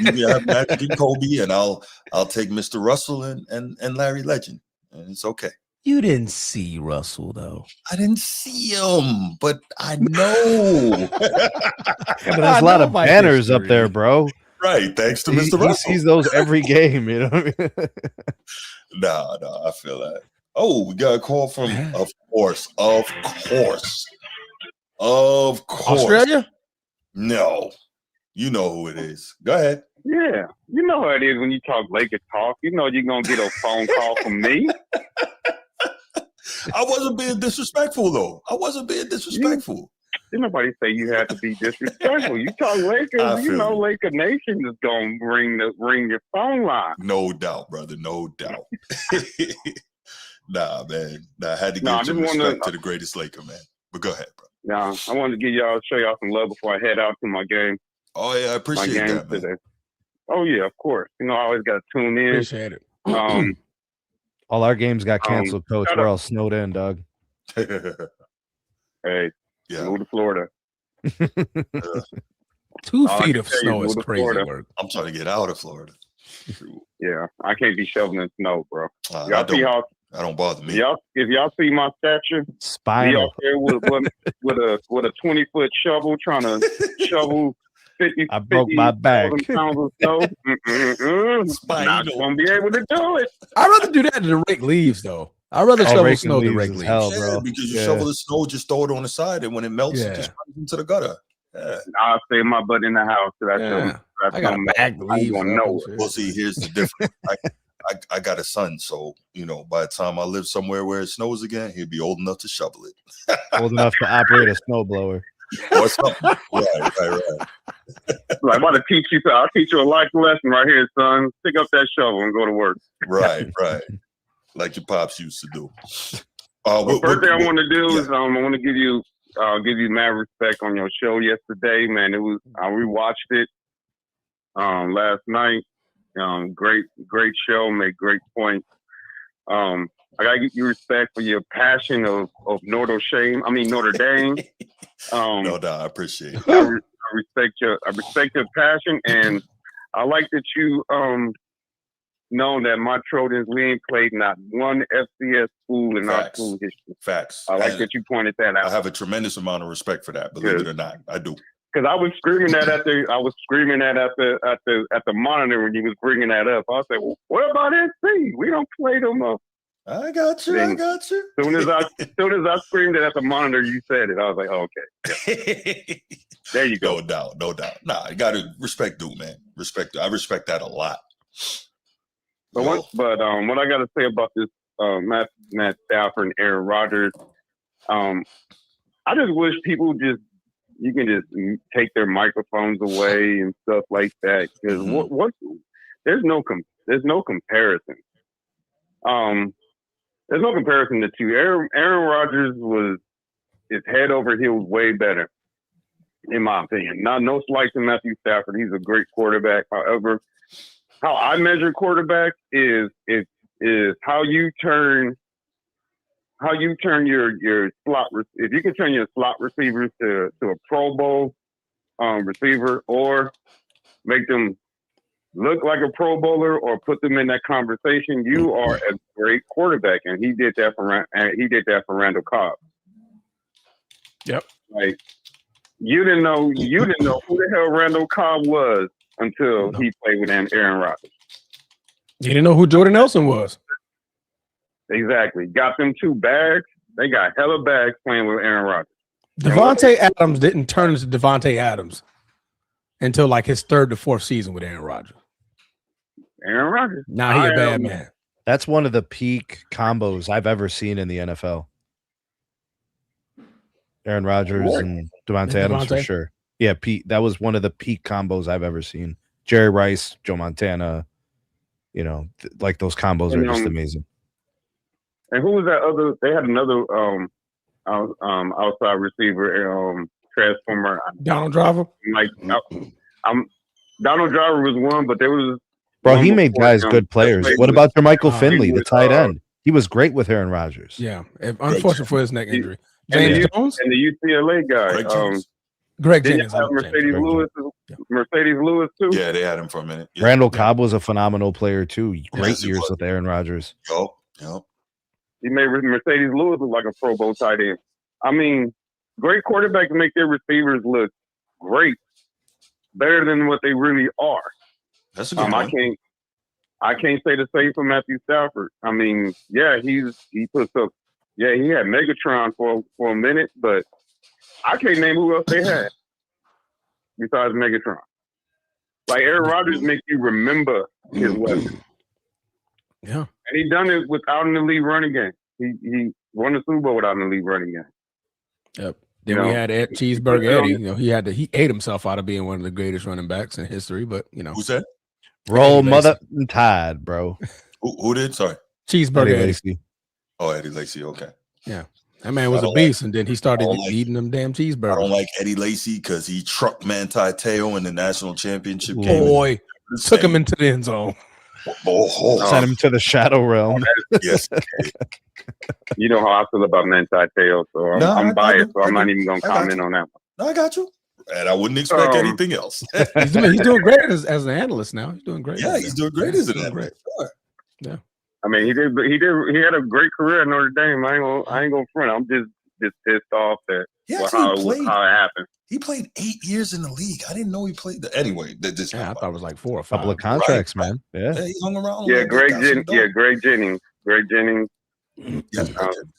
You have Magic and Kobe, and I'll take Mr. Russell and Larry Legend, and it's okay. You didn't see Russell though. I didn't see him, but I know. There's a lot of banners up there, bro. Right, thanks to Mr. Russell. He sees those every game, you know what I mean? No, I feel that. Oh, we got a call from, of course. Australia? No. You know who it is. Go ahead. Yeah. You know how it is when you talk Laker talk. You know you're going to get a phone call from me. I wasn't being disrespectful, though. Did nobody say you had to be disrespectful? You talk Lakers, Laker Nation is going to ring your phone line. No doubt, brother. No doubt. Nah, man. I had to give some respect to the greatest Laker, man. But go ahead, bro. Nah, I wanted to show y'all some love before I head out to my game. Oh, yeah, I appreciate that, man. Today. Oh, yeah, of course. I always got to tune in. Appreciate it. All our games got canceled, Coach. We're all snowed in, dog. Hey, move to Florida. 2 feet of snow is crazy work. I'm trying to get out of Florida. Yeah, I can't be shoveling snow, bro. I don't bother me. If y'all see my stature, spinal. Out there with a 20-foot shovel trying to shovel 50. I broke my back. Pounds of snow. Not gonna be able to do it. I'd rather do that than to rake leaves, though. I'd rather shovel snow than rake leaves. Hell, bro. Because you shovel the snow, just throw it on the side, and when it melts, it just runs into the gutter. Yeah. I'll stay my butt in the house. I got a bag of leaves. Well, see, here's the difference. I got a son, so by the time I live somewhere where it snows again, he'll be old enough to shovel it. Old enough to operate a snowblower. Or something. Right. I'm about to teach you. I'll teach you a life lesson right here, son. Pick up that shovel and go to work. Right. Like your pops used to do. First thing I want to do is I want to give you give you mad respect on your show yesterday, man. I rewatched it last night. Great show, made great points. I gotta give you respect for your passion of Notre Dame. No doubt, I appreciate it. I respect your passion, and I like that you know that my Trojans, we ain't played not one FCS school in our school history. Facts. I like that you pointed that out. I have a tremendous amount of respect for that, believe it or not. I do. Because I was screaming that at the monitor when you was bringing that up. I said, well, "What about SC? We don't play them up." I got you. As soon as I screamed it at the monitor, you said it. I was like, oh, "Okay, yeah. There you go." No doubt. Nah, you got to respect, dude, man. I respect that a lot. But what I got to say about this Matt Stafford and Aaron Rodgers, I just wish people you can just take their microphones away and stuff like that, because there's no comparison. There's no comparison to two. Aaron Rodgers is head over heels way better, in my opinion. No slight to Matthew Stafford. He's a great quarterback. However, how I measure quarterbacks is how you turn your slot. If you can turn your slot receivers to a Pro Bowl receiver, or make them look like a Pro Bowler, or put them in that conversation, you are a great quarterback. And he did that for Randall Cobb. Yep. Like, you didn't know who the hell Randall Cobb was until he played with Aaron Rodgers. You didn't know who Jordan Nelson was. Exactly. Got them 2 bags. They got hella bags playing with Aaron Rodgers. Devontae Adams didn't turn into Devontae Adams until like his 3rd to 4th season with Aaron Rodgers. Aaron Rodgers. Now he a bad man. That's one of the peak combos I've ever seen in the NFL. Aaron Rodgers and Devontae Adams for sure. Yeah, Pete. That was one of the peak combos I've ever seen. Jerry Rice, Joe Montana. Like those combos are just amazing. And who was that other? They had another outside receiver, transformer. Donald Driver. Donald Driver was one, but there was. Bro, he made guys good players. What about your Michael Finley, the tight end? He was great with Aaron Rodgers. Yeah, unfortunate for his neck injury. James Jones and the UCLA guy. Greg Jennings. Mercedes Lewis too. Yeah, they had him for a minute. Yeah. Randall Cobb was a phenomenal player too. Great years with Aaron Rodgers. Yep. He made Mercedes Lewis look like a Pro Bowl tight end. I mean, great quarterbacks make their receivers look great, better than what they really are. That's a good one. I can't say the same for Matthew Stafford. I mean, yeah, he puts up. Yeah, he had Megatron for a minute, but I can't name who else they had besides Megatron. Like, Aaron Rodgers makes you remember his weapon. Yeah, and he done it without an elite running game. He won the Super Bowl without an elite running game. Yep. Then we had Cheeseburger Eddie. He ate himself out of being one of the greatest running backs in history. But who's that? Roll mother and Tide, bro. Who did? Sorry, Cheeseburger Eddie. Oh, Eddie Lacy. Okay. Yeah, that man was a beast, and then he started eating them damn cheeseburgers. I don't like Eddie Lacy because he trucked Manti Te'o in the national championship game. Boy, took him into the end zone. Sent him to the shadow realm. Yes. You know how I feel about Manti Te'o, so I'm biased, so I'm not even going to comment on that one. No, I got you. And I wouldn't expect anything else. he's doing great as an analyst now. He's doing great. Yeah, he's doing great as an analyst. Sure. Yeah. I mean, he had a great career at Notre Dame. I ain't gonna front. I'm just pissed off that how it happened. He played 8 years in the league. I didn't know he played. Anyway, I thought it was like 4 or 5. Couple of contracts, man. Yeah, he hung around. Yeah, Greg Jennings. Yes,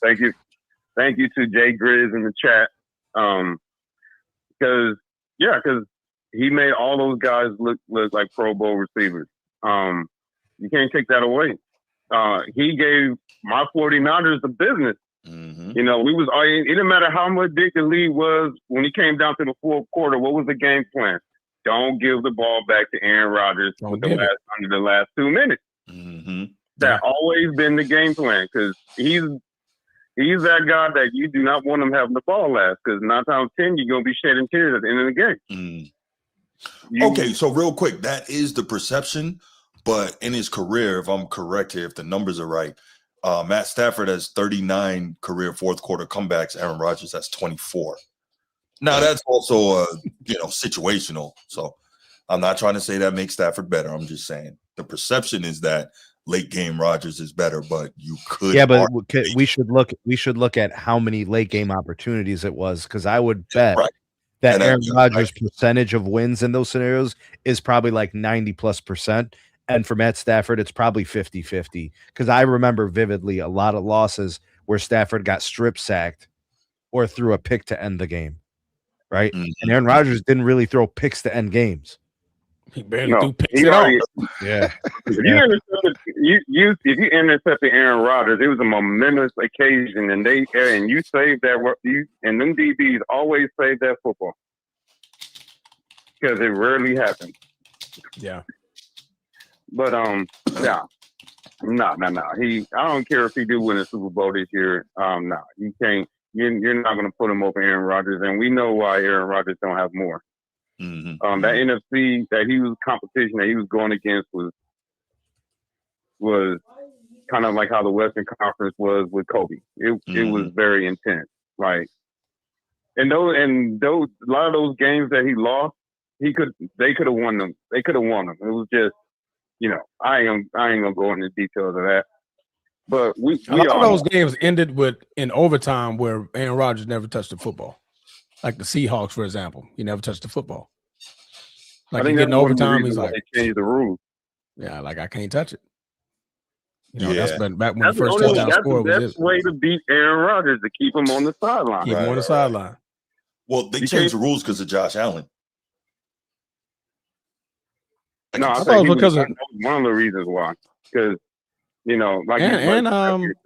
thank you to Jay Grizz in the chat. Because he made all those guys look like Pro Bowl receivers. You can't take that away. He gave my 49ers the business. Mm-hmm. You know, it didn't matter how much big the lead was when he came down to the 4th quarter. What was the game plan? Don't give the ball back to Aaron Rodgers under the last 2 minutes. Mm-hmm. That's always been the game plan, because he's He's that guy that you do not want him having the ball last, because 9 times 10 you're gonna be shedding tears at the end of the game. Okay, so real quick, that is the perception, but in his career, if I'm correct here, if the numbers are right, Matt Stafford has 39 career fourth quarter comebacks. Aaron Rodgers has 24. Now that's also situational. So I'm not trying to say that makes Stafford better. I'm just saying the perception is that late game Rodgers is better, but you could. Yeah, but we should look at how many late game opportunities it was, because I would bet that Aaron Rodgers' percentage of wins in those scenarios is probably like 90+%. And for Matt Stafford, it's probably 50-50. Because I remember vividly a lot of losses where Stafford got strip sacked or threw a pick to end the game. Right? Mm-hmm. And Aaron Rodgers didn't really throw picks to end games. He barely threw picks at all. Yeah. If you intercepted Aaron Rodgers, it was a momentous occasion, and you saved that. And them DBs always save that football because it rarely happens. Yeah. But no. I don't care if he do win a Super Bowl this year. No, you can't. You're not going to put him over Aaron Rodgers, and we know why Aaron Rodgers don't have more. Mm-hmm. That NFC that he was competition that he was going against was kind of like how the Western Conference was with Kobe. It was very intense. Like, and those a lot of those games that he lost, they could have won them. They could have won them. It was just, I ain't gonna go into details of that. But a lot of those games ended in overtime where Aaron Rodgers never touched the football. Like the Seahawks, for example, he never touched the football. Like you get in overtime, he's like, they changed the rules. Yeah, like I can't touch it. That's been back when the first touchdown score was. That's the best way to beat Aaron Rodgers, to keep him on the sideline. Keep him on the sideline. Well, they changed the rules because of Josh Allen. No, I thought it was because of one of the reasons why. Because like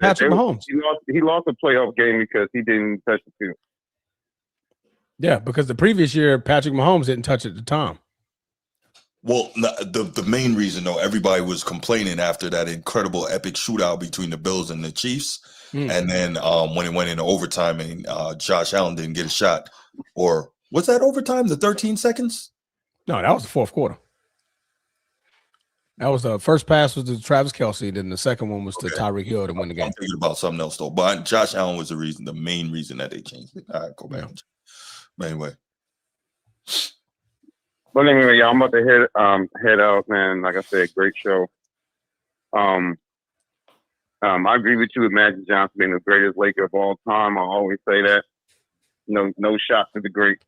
Patrick Mahomes, he lost a playoff game because he didn't touch the field. Yeah, because the previous year Patrick Mahomes didn't touch it at the time. Well, the main reason, though, everybody was complaining after that incredible epic shootout between the Bills and the Chiefs. And then when it went into overtime and Josh Allen didn't get a shot, or what's that overtime? The 13 seconds? No, that was the fourth quarter. That was the first pass was to Travis Kelce. Then the second one was to Tyreek Hill to win the game. I'm thinking about something else, though. But Josh Allen was the main reason that they changed it. All right, go back. But anyway. But anyway, y'all, I'm about to head out, man. Like I said, great show. I agree with you with Magic Johnson being the greatest Laker of all time. I always say that. No shot to the great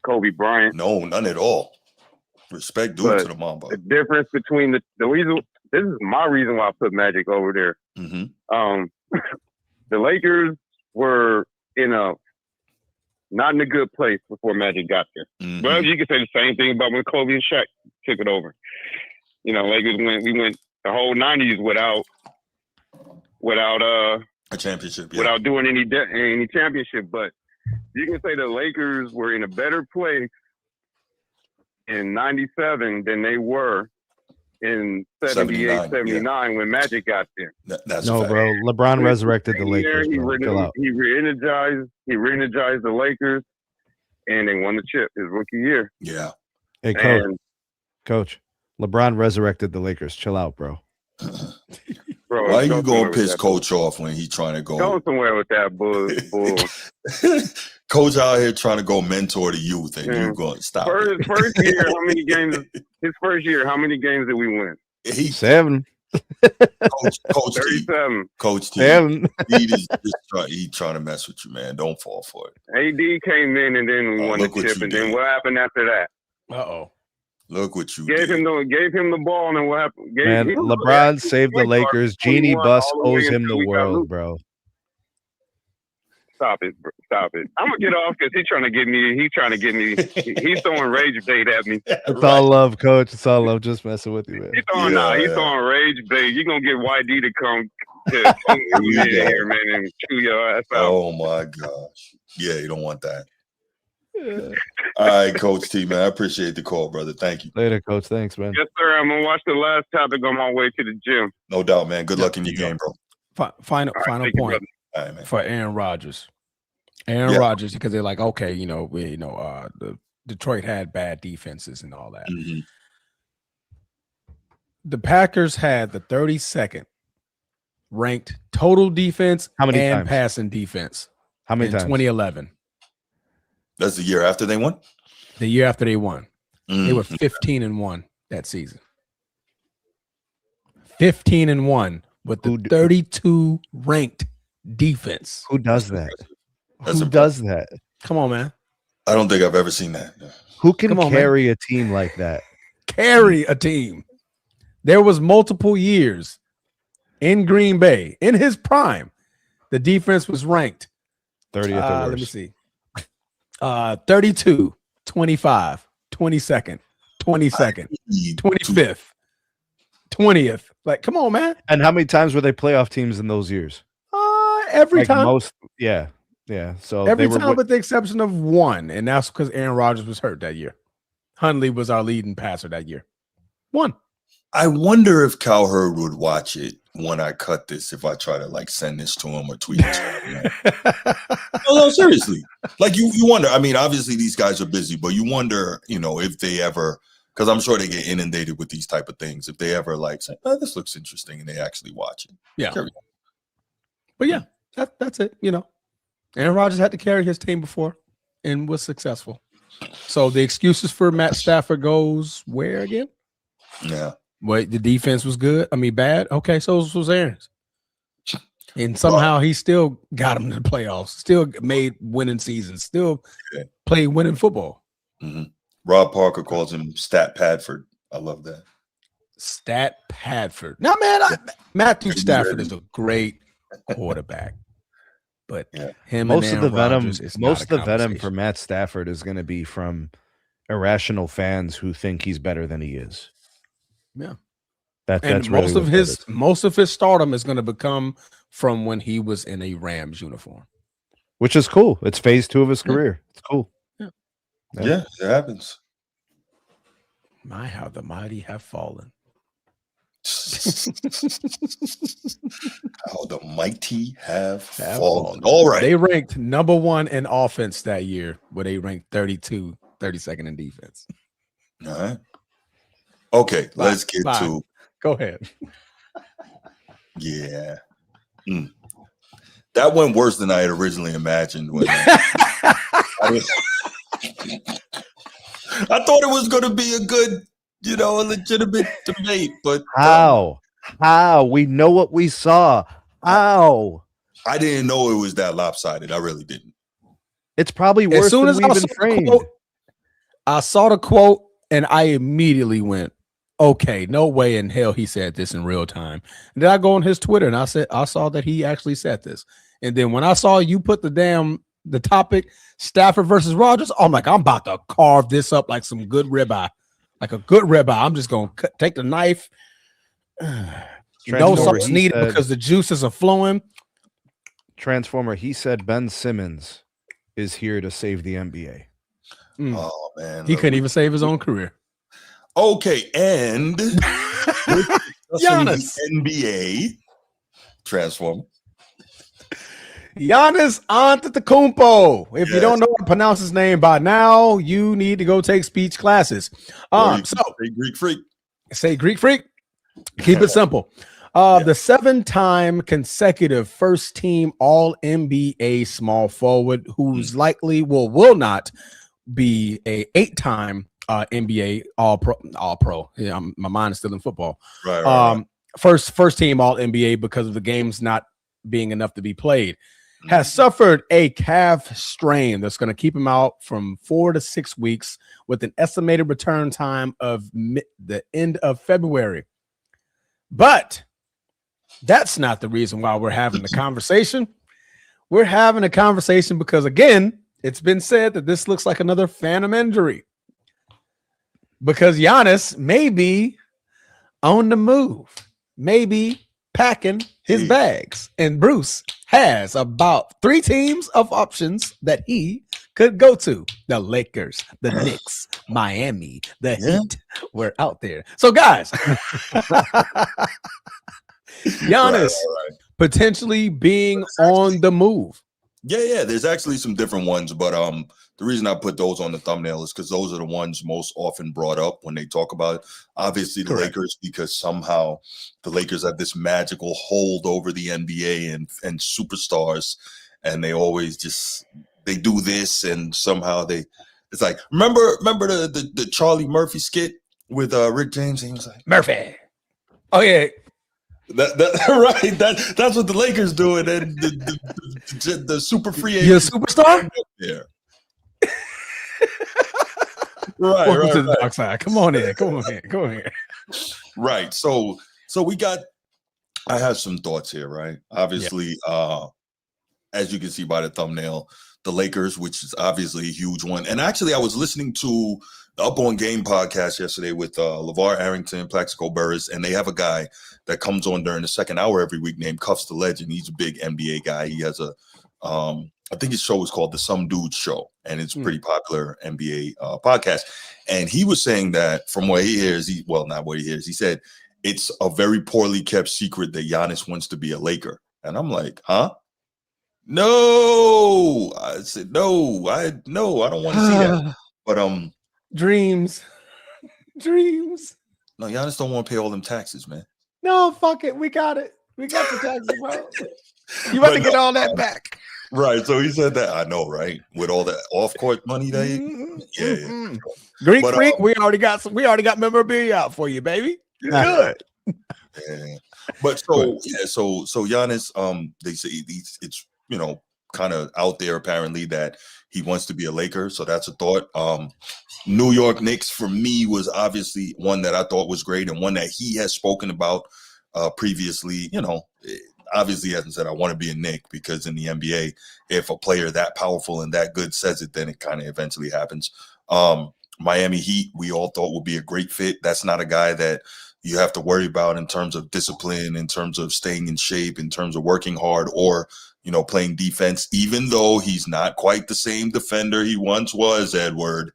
Kobe Bryant. No, none at all. Respect due to the Mamba. The difference between the reason, this is my reason why I put Magic over there. Mm-hmm. The Lakers were not in a good place before Magic got there. Mm-hmm. Well, you can say the same thing about when Kobe and Shaq took it over. Lakers we went the whole 90s without a championship, without doing any championship. But you can say the Lakers were in a better place in 97 than they were in 78, 79 when Magic got there. That's no, bro. LeBron resurrected the Lakers. He re-energized the Lakers, and they won the chip his rookie year. Yeah. Hey, Coach. LeBron resurrected the Lakers. Chill out, bro. Bro, why are you going to piss Coach off when he's trying to go? Go somewhere with that bull. Coach out here trying to go mentor the youth, and you going to stop. First year, how many games? His first year, how many games did we win? 7. Coach 37. Coach T. 7. He's trying to mess with you, man. Don't fall for it. AD came in, and then we won the chip, and then what happened after that? Uh-oh. Look what you gave him the ball, and what happened? LeBron saved the Lakers. Genie Bus owes him the world, bro. Stop it. I'm gonna get off because he's trying to get me. He's throwing rage bait at me. It's all love, Coach. It's all love. Just messing with you, man. He's throwing rage bait. You're gonna get YD to come to here, man, and chew your ass out. Oh my gosh. Yeah, you don't want that. All right, Coach T, man. I appreciate the call, brother. Thank you. Later, Coach. Thanks, man. Yes, sir. I'm gonna watch the last topic on my way to the gym. No doubt, man. Good luck in your game, bro. Final point. for Aaron Rodgers. Aaron Rodgers, because they're like, okay, the Detroit had bad defenses and all that. Mm-hmm. The Packers had the 32nd ranked total defense and passing defense. How many times? 2011. That's the year after they won? The year after they won. They were 15-1 that season. 15-1 with the 32 ranked defense. Who does that? Who does that? Come on, man. I don't think I've ever seen that. Who can carry a team like that? Carry a team. There was multiple years in Green Bay, in his prime, the defense was ranked 30th. Let me see. 32, 25, 22nd, 22nd, 25th, 20th. Like, come on, man. And how many times were they playoff teams in those years? Every time. Yeah. So every time with the exception of one, and that's because Aaron Rodgers was hurt that year. Hundley was our leading passer that year. One. I wonder if Cowherd would watch it when I cut this, if I try to send this to him or tweet it to him. No, seriously. You wonder. I mean, obviously these guys are busy, but you wonder, if they ever, because I'm sure they get inundated with these type of things. If they ever say, oh, this looks interesting, and they actually watch it. Yeah. But yeah, that's it. Aaron Rodgers had to carry his team before and was successful. So the excuses for Matt Stafford goes where again? Yeah. Wait, the defense was good. I mean, bad. Okay, so was Aaron's. And somehow he still got him to the playoffs, still made winning seasons, still played winning football. Mm-hmm. Rob Parker calls him Stat Padford. I love that. Stat Padford. Now, man, Matthew Stafford is a great quarterback. But most of the venom for Matt Stafford is going to be from irrational fans who think he's better than he is. Yeah, that's most of his stardom is going to become from when he was in a Rams uniform, which is cool. It's phase 2 of his career. It's cool. Yeah, it happens. My, how the mighty have fallen. How the mighty have fallen. All right. They ranked number 1 in offense that year, where they ranked 32nd in defense. All right. Okay, let's get to. Go ahead. Yeah. That went worse than I had originally imagined. When I thought it was going to be a good, a legitimate debate, but how? We know what we saw. How? I didn't know it was that lopsided. I really didn't. It's probably worse as soon than as we've been framed. I saw the quote and I immediately went, okay, no way in hell he said this in real time. And then I go on his Twitter and I saw that he actually said this. And then when I saw you put the topic, Stafford versus Rodgers, I'm like, I'm about to carve this up like some good ribeye. Like a good ribeye. I'm just going to take the knife. No sauce needed because the juices are flowing. Transformer, he said Ben Simmons is here to save the NBA. Oh, man. He couldn't even save his own career. Okay, and Giannis. NBA Transformer. Giannis Antetokounmpo. If you don't know how to pronounce his name by now, you need to go take speech classes. Say Greek freak. Say Greek freak. Keep it simple. The 7-time consecutive first team All NBA small forward, who's likely will not be a 8-time NBA All Pro. Yeah, my mind is still in football. Right. First team All NBA because of the games not being enough to be played. Has suffered a calf strain that's going to keep him out from 4 to 6 weeks with an estimated return time of the end of February. But that's not the reason why we're having the conversation. We're having a conversation because, again, it's been said that this looks like another phantom injury. Because Giannis may be on the move, maybe packing his bags. And Bruce has about 3 teams of options that he could go to. The Lakers, the Knicks, Miami, the Heat. We're out there. So, guys, Giannis potentially being on the move. Yeah. There's actually some different ones, but the reason I put those on the thumbnail is because those are the ones most often brought up when they talk about it. Obviously, the Lakers, because somehow the Lakers have this magical hold over the NBA and superstars, and they always they do this, and somehow it's like remember the Charlie Murphy skit with Rick James, and he was like Murphy. Oh yeah. That right. That's what the Lakers do, and then the super free agent. You're a superstar? Yeah. Right. Welcome to the dark side. Come on in. Right. So I have some thoughts here, right? Obviously, as you can see by the thumbnail, the Lakers, which is obviously a huge one. And actually, I was listening to the Up On Game podcast yesterday with LeVar Arrington, Plaxico Burress, and they have a guy that comes on during the second hour every week named Cuffs the Legend. He's a big NBA guy. He has I think his show is called The Some Dude Show, and it's a pretty popular NBA podcast. And he was saying that from what he hears, not what he hears, he said it's a very poorly kept secret that Giannis wants to be a Laker. And I'm like, huh? No. I said, no, I don't want to see that. But dreams. No, Giannis don't want to pay all them taxes, man. No, fuck it. We got it. We got the taxes, bro. You about to get all that back. Right. So he said that. I know, right? With all that off-court money that yeah. Greek Freak, we already got memorabilia out for you, baby. You're good. Yeah. But so Giannis, they say it's kind of out there apparently that he wants to be a Laker. So that's a thought. New York Knicks for me was obviously one that I thought was great, and one that he has spoken about previously. Obviously he hasn't said I want to be a Knick, because in the NBA, if a player that powerful and that good says it, then it kind of eventually happens. Miami Heat, we all thought would be a great fit. That's not a guy that you have to worry about in terms of discipline, in terms of staying in shape, in terms of working hard, or playing defense. Even though he's not quite the same defender he once was, Edward,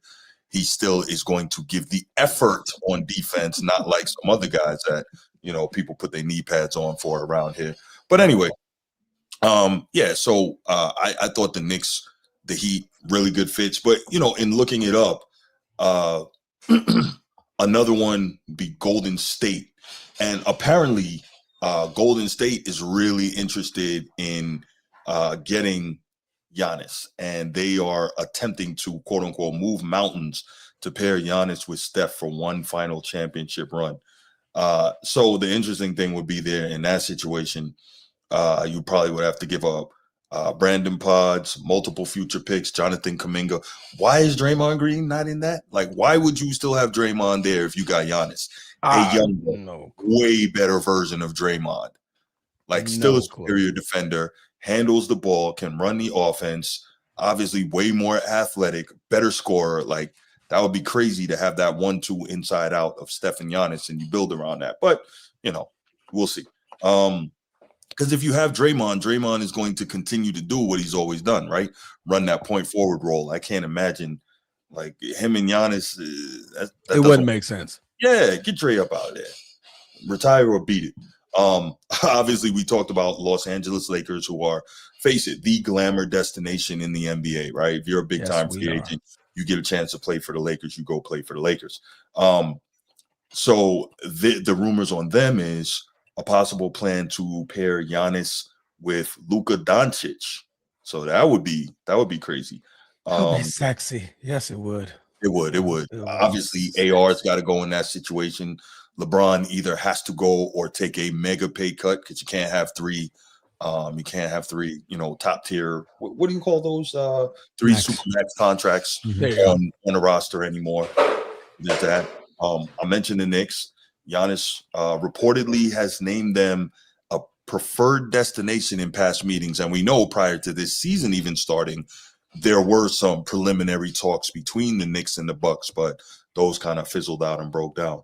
he still is going to give the effort on defense, not like some other guys that people put their knee pads on for around here. But anyway, so I thought the Knicks, the Heat, really good fits. But, in looking it up, another one be Golden State. And apparently Golden State is really interested in getting Giannis. And they are attempting to, quote unquote, move mountains to pair Giannis with Steph for one final championship run. So the interesting thing would be there in that situation, you probably would have to give up Brandon Podge, multiple future picks, Jonathan Kuminga. Why is Draymond Green not in that? Like, why would you still have Draymond there if you got Giannis? A young, way better version of Draymond. Like, still a superior defender, handles the ball, can run the offense, obviously way more athletic, better scorer. Like, that would be crazy to have that 1-2 inside out of Steph and Giannis, and you build around that. But, we'll see. Because if you have Draymond is going to continue to do what he's always done, right? Run that point forward role. I can't imagine like him and Giannis. That it wouldn't make sense. Yeah, get Dre up out of there. Retire or beat it. Obviously, we talked about Los Angeles Lakers, who are, face it, the glamour destination in the NBA, right? If you're a big-time free agent, you get a chance to play for the Lakers, you go play for the Lakers. So the rumors on them is a possible plan to pair Giannis with Luka Doncic. So that would be crazy. That would be sexy. Yes, it would. It would. Obviously, AR's got to go in that situation. LeBron either has to go or take a mega pay cut, because you can't have three. You can't have three, top tier. What do you call those? Three supermax contracts on a roster anymore. There's that. I mentioned the Knicks. Giannis reportedly has named them a preferred destination in past meetings. And we know prior to this season even starting, there were some preliminary talks between the Knicks and the Bucks, but those kind of fizzled out and broke down.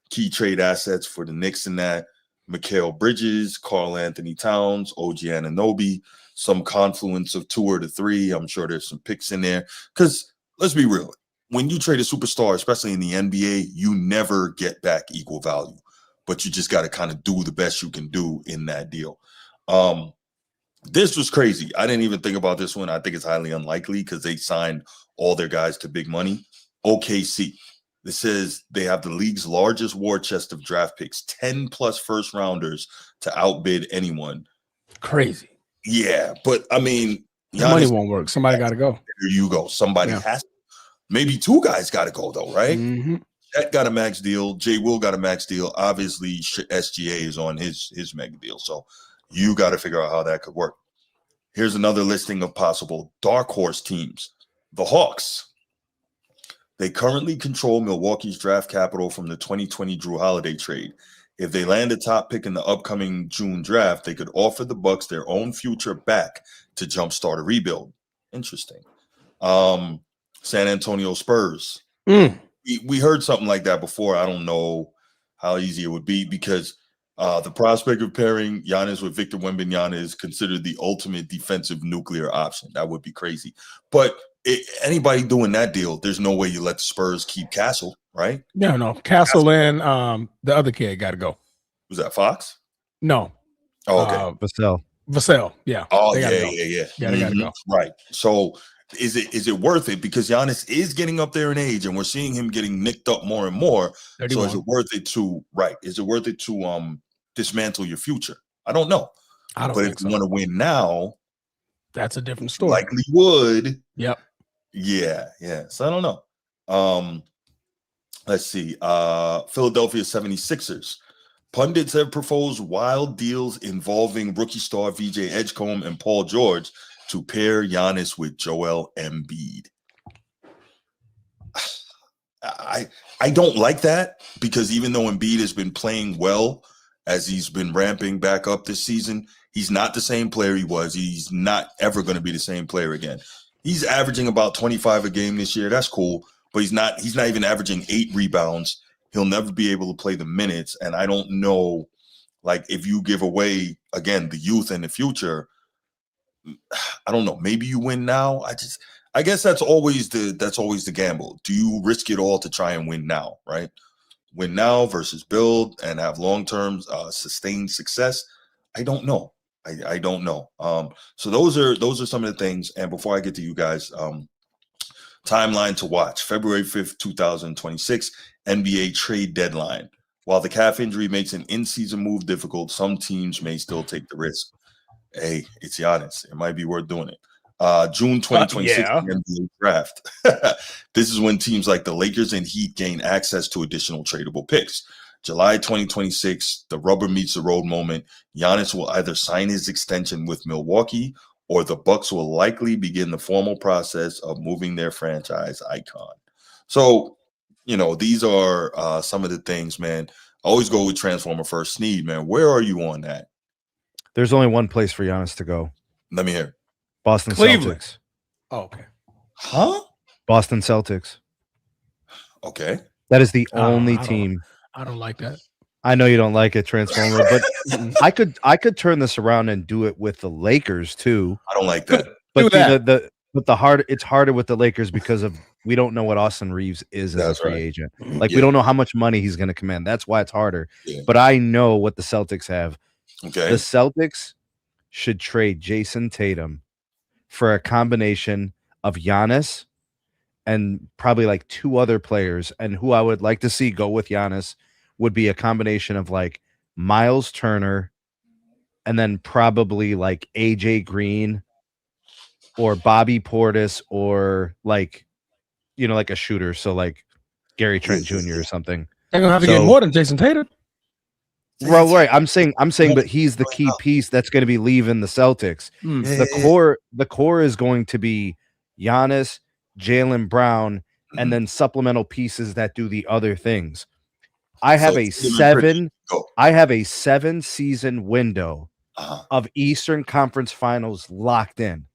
Key trade assets for the Knicks in that: Mikal Bridges, Karl Anthony Towns, OG Anunoby, some confluence of 2 or 3. I'm sure there's some picks in there. Because let's be real. When you trade a superstar, especially in the NBA, you never get back equal value. but you just got to kind of do the best you can do in that deal. This was crazy. I didn't even think about this one. I think it's highly unlikely because they signed all their guys to big money. OKC. This says they have the league's largest war chest of draft picks, 10 plus first rounders to outbid anyone. Crazy. Yeah, but I mean, the money won't work. Somebody got to go. There you go. Somebody has to. Maybe two guys got to go though, right? Mm-hmm. That got a max deal. Jay Will got a max deal. Obviously, SGA is on his mega deal. So you got to figure out how that could work. Here's another listing of possible dark horse teams. The Hawks. They currently control Milwaukee's draft capital from the 2020 Drew Holiday trade. If they land a top pick in the upcoming June draft, they could offer the Bucks their own future back to jumpstart a rebuild. Interesting. San Antonio Spurs. We heard something like that before. I don't know how easy it would be because the prospect of pairing Giannis with Victor Wembanyama is considered the ultimate defensive nuclear option. That would be crazy. But anybody doing that deal, there's no way you let the Spurs keep Castle, right? No. Castle and the other kid got to go. Was that Fox? No. Oh, okay. Vassell. Yeah. Oh, yeah. Yeah, they got to go. Right. So is it worth it? Because Giannis is getting up there in age and we're seeing him getting nicked up more and more. 31. So is it worth it to dismantle your future? I don't know. But if you want to win now, that's a different story. Likely would. Yep. Yeah. So I don't know. Let's see. Philadelphia 76ers. Pundits have proposed wild deals involving rookie star VJ Edgecombe and Paul George to pair Giannis with Joel Embiid. I don't like that because even though Embiid has been playing well as he's been ramping back up this season, he's not the same player he was. He's not ever going to be the same player again. He's averaging about 25 a game this year. That's cool, but he's not even averaging 8 rebounds. He'll never be able to play the minutes. And I don't know, like, if you give away, again, the youth and the future, I don't know. Maybe you win now. I guess that's always the gamble. Do you risk it all to try and win now, right? Win now versus build and have long-term sustained success. I don't know. I don't know. So those are some of the things. And before I get to you guys, timeline to watch: February 5th, 2026, NBA trade deadline. While the calf injury makes an in-season move difficult, some teams may still take the risk. Hey, it's Giannis. It might be worth doing it. June 2026 NBA draft. This is when teams like the Lakers and Heat gain access to additional tradable picks. July 2026, the rubber meets the road moment. Giannis will either sign his extension with Milwaukee or the Bucks will likely begin the formal process of moving their franchise icon. So, these are some of the things, man. I always go with Transformer first. Sneed, man, where are you on that? There's only one place for Giannis to go. Let me hear. Boston Cleveland. Celtics. Oh, okay. Huh? Boston Celtics. Okay. That is the only team. I don't like that. I know you don't like it, Transformer, but I could turn this around and do it with the Lakers too. I don't like that. But it's harder with the Lakers because of we don't know what Austin Reeves is as a free agent. Like we don't know how much money he's going to command. That's why it's harder. Yeah. But I know what the Celtics have. Okay. The Celtics should trade Jason Tatum for a combination of Giannis and probably like 2 other players. And who I would like to see go with Giannis would be a combination of like Miles Turner and then probably like AJ Green or Bobby Portis or like, like a shooter. So like Gary Trent Jr. or something. They're going to have to get more than Jason Tatum. Well, right. I'm saying, but he's the key piece that's going to be leaving the Celtics. The core is going to be Giannis, Jaylen Brown, and then supplemental pieces that do the other things. I have a 7-season window of Eastern Conference Finals locked in.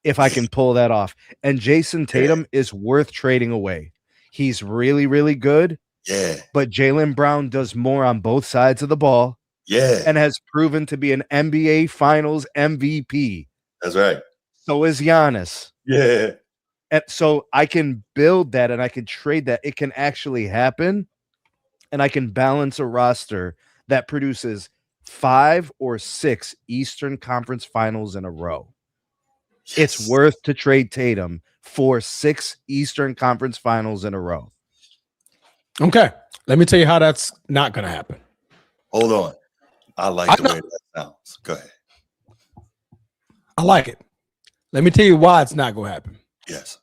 If I can pull that off, and Jason Tatum is worth trading away. He's really, really good. Yeah. But Jaylen Brown does more on both sides of the ball. Yeah. And has proven to be an NBA Finals MVP. That's right. So is Giannis. Yeah. And so I can build that and I can trade that. It can actually happen. and I can balance a roster that produces 5 or 6 Eastern Conference Finals in a row. Yes. It's worth to trade Tatum for 6 Eastern Conference Finals in a row. Okay. Let me tell you how that's not going to happen. Hold on. I like the way that sounds. Go ahead. I like it. Let me tell you why it's not going to happen. Yes.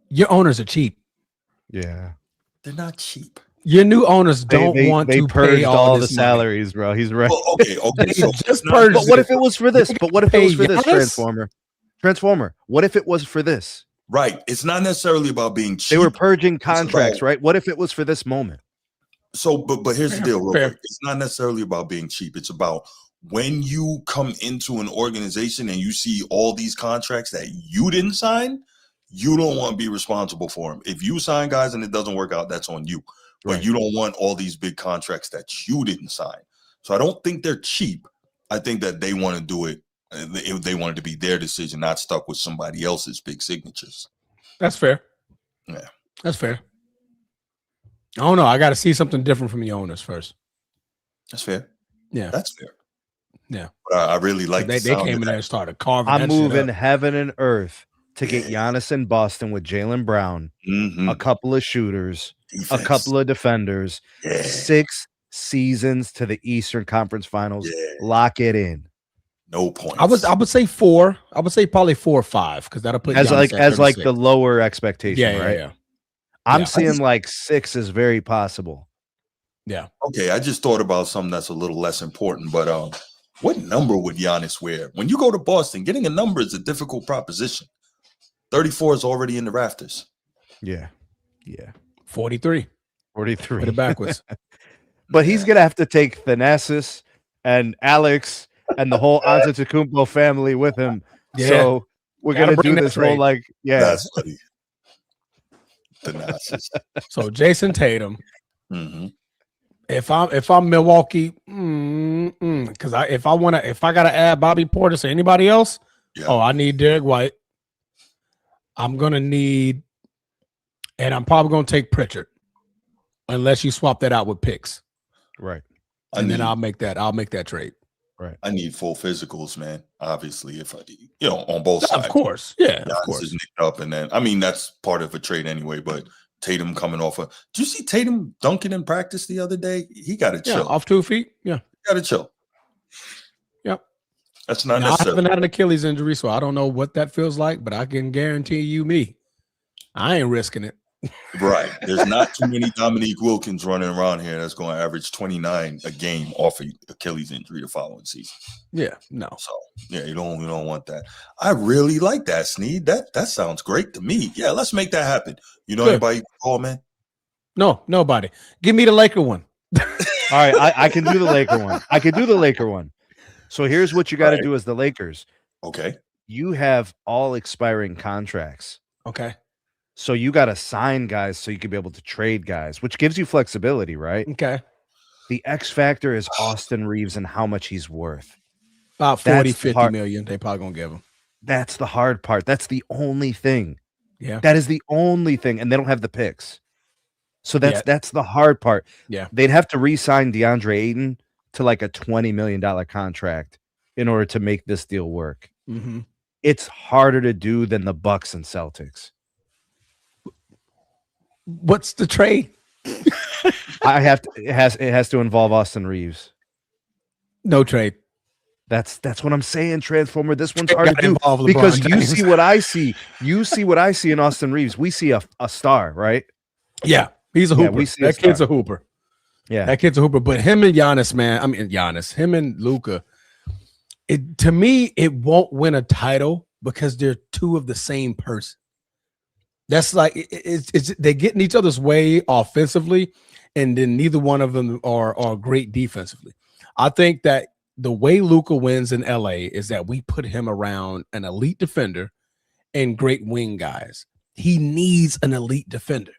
Your owners are cheap. Yeah. They're not cheap. Your new owners don't want to pay all the salaries, bro. He's right. Well, okay. So just purged. But what if it was for this? But what if it was for this, Transformer? What if it was for this? Right. It's not necessarily about being cheap. They were purging contracts, right? What if it was for this moment? So, but here's the deal, real quick. It's not necessarily about being cheap. It's about when you come into an organization and you see all these contracts that you didn't sign, you don't want to be responsible for them. If you sign guys and it doesn't work out, that's on you. But you don't want all these big contracts that you didn't sign. So I don't think they're cheap. I think that they want to do it. They want it to be their decision, not stuck with somebody else's big signatures. That's fair. Yeah. That's fair. I don't know. I got to see something different from the owners first. That's fair. Yeah. That's fair. Yeah. But I really like they came in there and started carving. I'm moving heaven and earth to get Giannis in Boston with Jaylen Brown, a couple of shooters, defense, a couple of defenders, 6 seasons to the Eastern Conference Finals. Lock it in. No points. I would say 4. I would say probably 4 or 5 because that'll put as like the lower expectation, right? Yeah. I'm seeing like 6 is very possible. Yeah. Okay, I just thought about something that's a little less important, but what number would Giannis wear? When you go to Boston, getting a number is a difficult proposition. 34 is already in the rafters. Yeah. 43. Put it backwards. But he's going to have to take Thanasis and Alex and the whole Antetokounmpo family with him. Yeah. So we're going to do this whole That's funny. Thanasis. So Jason Tatum. Mm-hmm. If I'm Milwaukee, because if I gotta add Bobby Portis or anybody else, I need Derek White. I'm gonna need, and I'm probably gonna take Pritchard, unless you swap that out with picks, right? And then I'll make that trade. Right. I need full physicals, man. Obviously, if on both sides, of course, of course. Is nicked up, and then that's part of a trade anyway, but. Tatum coming off did you see Tatum dunking in practice the other day? He got to chill. Off 2 feet. Yeah. Got to chill. Yep. That's not necessary. I haven't had an Achilles injury, so I don't know what that feels like, but I can guarantee you I ain't risking it. Right. There's not too many Dominique Wilkins running around here that's going to average 29 a game off of Achilles injury the following season. Yeah, no. So you don't want that. I really like that, Sneed. That sounds great to me. Yeah, let's make that happen. You know anybody you can call, man? No, nobody. Give me the Laker one. All right, I can do the Laker one. So here's what you got to do as the Lakers. Okay. You have all expiring contracts. Okay. So you got to sign guys so you can be able to trade guys, which gives you flexibility, right? Okay. The X factor is Austin Reeves and how much he's worth. About 40, 50 million. They probably going to give him. That's the hard part. That's the only thing. Yeah. That is the only thing. And they don't have the picks. So that's the hard part. Yeah. They'd have to re-sign DeAndre Ayton to like a $20 million contract in order to make this deal work. Mm-hmm. It's harder to do than the Bucks and Celtics. What's the trade? It has to involve Austin Reeves. No trade. That's what I'm saying, Transformer. This one's hard to do because you see what I see. You see what I see in Austin Reeves. We see a star, right? Yeah, he's a hooper. That kid's a hooper. Yeah, that kid's a hooper. But him and Giannis, man. I mean, him and Luka. To me, it won't win a title because they're two of the same person. That's like they're getting each other's way offensively, and then neither one of them are great defensively. I think that the way Luka wins in LA is that we put him around an elite defender and great wing guys. He needs an elite defender.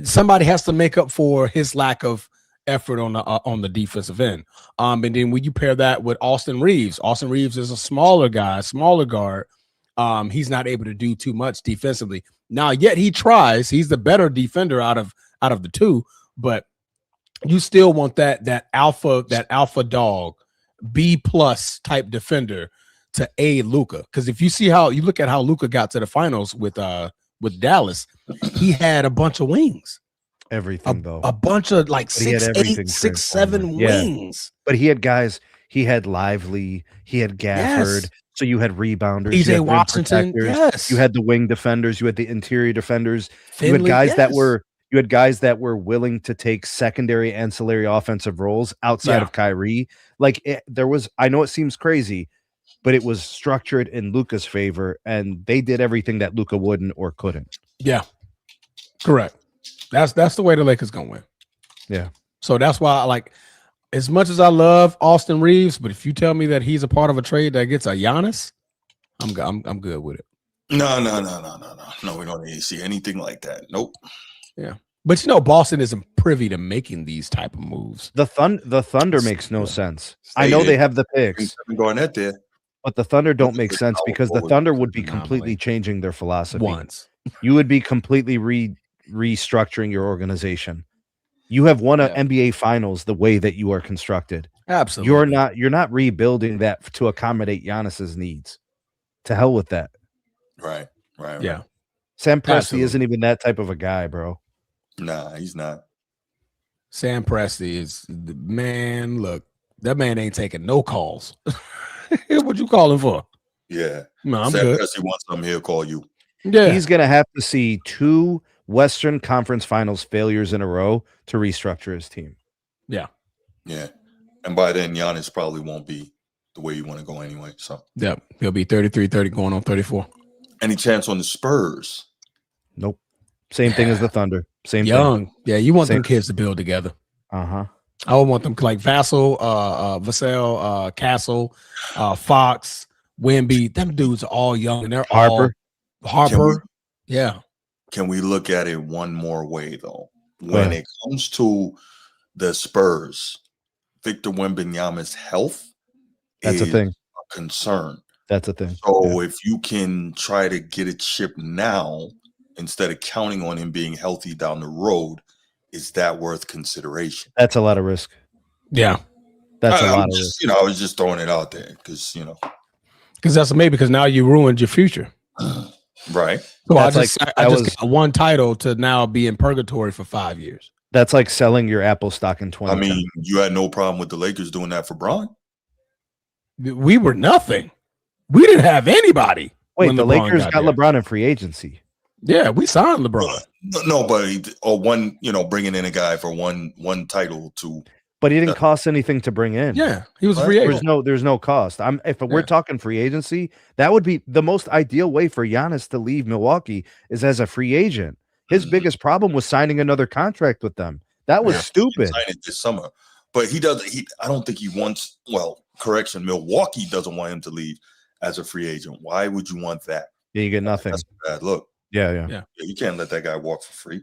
Somebody has to make up for his lack of effort on the defensive end. And then when you pair that with Austin Reeves is a smaller guard. He's not able to do too much defensively. Now, yet he tries. He's the better defender out of out of the two, but you still want that alpha dog, B+ type defender to aid Luka. Because if you look at how Luka got to the finals with Dallas, he had a bunch of wings. Everything a bunch of like 6'8", 6'7" wings. But he had guys. He had Lively. He had Gafford. Yes. So you had rebounders. PJ you had Washington. Yes. You had the wing defenders. You had the interior defenders. Finley, you had guys that were willing to take secondary ancillary offensive roles outside of Kyrie. Like I know it seems crazy, but it was structured in Luka's favor, and they did everything that Luka wouldn't or couldn't. Yeah, correct. That's the way the Lakers gonna win. Yeah. So that's why I like, as much as I love Austin Reeves, but if you tell me that he's a part of a trade that gets a Giannis, I'm good with it. No. We don't need to see anything like that. Nope. Yeah. But Boston isn't privy to making these type of moves. The Thunder makes no sense. I know they have the picks. Garnett there. But the Thunder don't make sense because the Thunder would be completely changing their philosophy. You would be completely restructuring your organization. You have won an NBA Finals the way that you are constructed. Absolutely. You're not rebuilding that to accommodate Giannis's needs. To hell with that. Right. Yeah. Sam Presti isn't even that type of a guy, bro. Nah, he's not. Sam Presti is the man. Look, that man ain't taking no calls. What you calling for? Yeah. No, I'm Sam good. Presti wants something, he'll call you. Yeah. He's gonna have to see 2 Western Conference Finals failures in a row to restructure his team. Yeah. And by then, Giannis probably won't be the way you want to go anyway. So he'll be 33, 30 going on 34. Any chance on the Spurs? Nope. Same thing as the Thunder. Same Young. thing. Yeah, you want them kids to build together. Uh-huh. I would want them like Vassell, Castle, Fox, Wemby. Them dudes are all young and they're Harper. Yeah. Can we look at it one more way though? When it comes to the Spurs, Victor Wembanyama's health is a concern. That's a thing. So if you can try to get it shipped now instead of counting on him being healthy down the road, is that worth consideration? That's a lot of risk. Yeah. That's a lot of risk. I was just throwing it out there because that's maybe because now you ruined your future. Right. So I just got one title to now be in purgatory for 5 years. That's like selling your Apple stock in 20. I mean, you had no problem with the Lakers doing that for Bron. We were nothing. We didn't have anybody. Wait, the Lakers got LeBron in free agency. Yeah, we signed LeBron. No, but bringing in a guy for one title to. But he didn't cost anything to bring in. Yeah, he was free agent. There's no cost. If we're talking free agency, that would be the most ideal way for Giannis to leave Milwaukee is as a free agent. His biggest problem was signing another contract with them. That was stupid. Sign it this summer, but he doesn't. I don't think he wants. Well, correction. Milwaukee doesn't want him to leave as a free agent. Why would you want that? Yeah, you get nothing. That's a bad look. Yeah. You can't let that guy walk for free.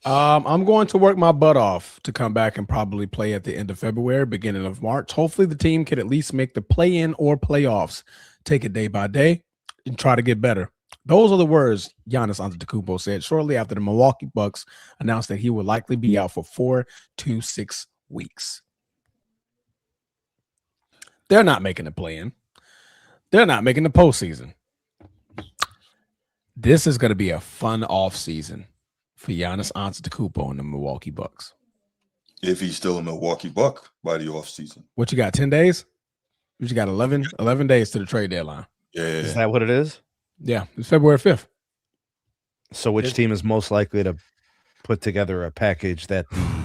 I'm going to work my butt off to come back and probably play at the end of February, beginning of March. Hopefully the team can at least make the play-in or playoffs. Take it day by day and try to get better. Those are the words Giannis Antetokounmpo said shortly after the Milwaukee Bucks announced that he would likely be out for 4 to 6 weeks. They're not making the play-in. They're not making the postseason. This is going to be a fun off season for Giannis Antetokounmpo and the Milwaukee Bucks. If he's still a Milwaukee Buck by the offseason. What you got, 10 days? You got 11 days to the trade deadline. Yeah. Is that what it is? Yeah, it's February 5th. So which team is most likely to put together a package that the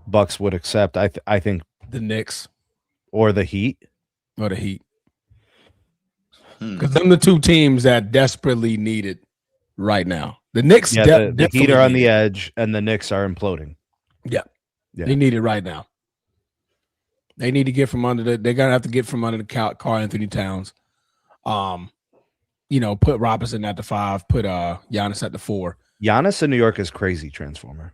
Bucks would accept? I think the Knicks. Or the Heat. Or the Heat. Because them the two teams that desperately need it right now. The Knicks, the Heat are on the edge, and the Knicks are imploding. Yeah, they need it right now. They need to get from under they're gonna have to get from under the Karl Anthony Towns. Put Robinson at the 5, put Giannis at the 4. Giannis in New York is crazy, Transformer.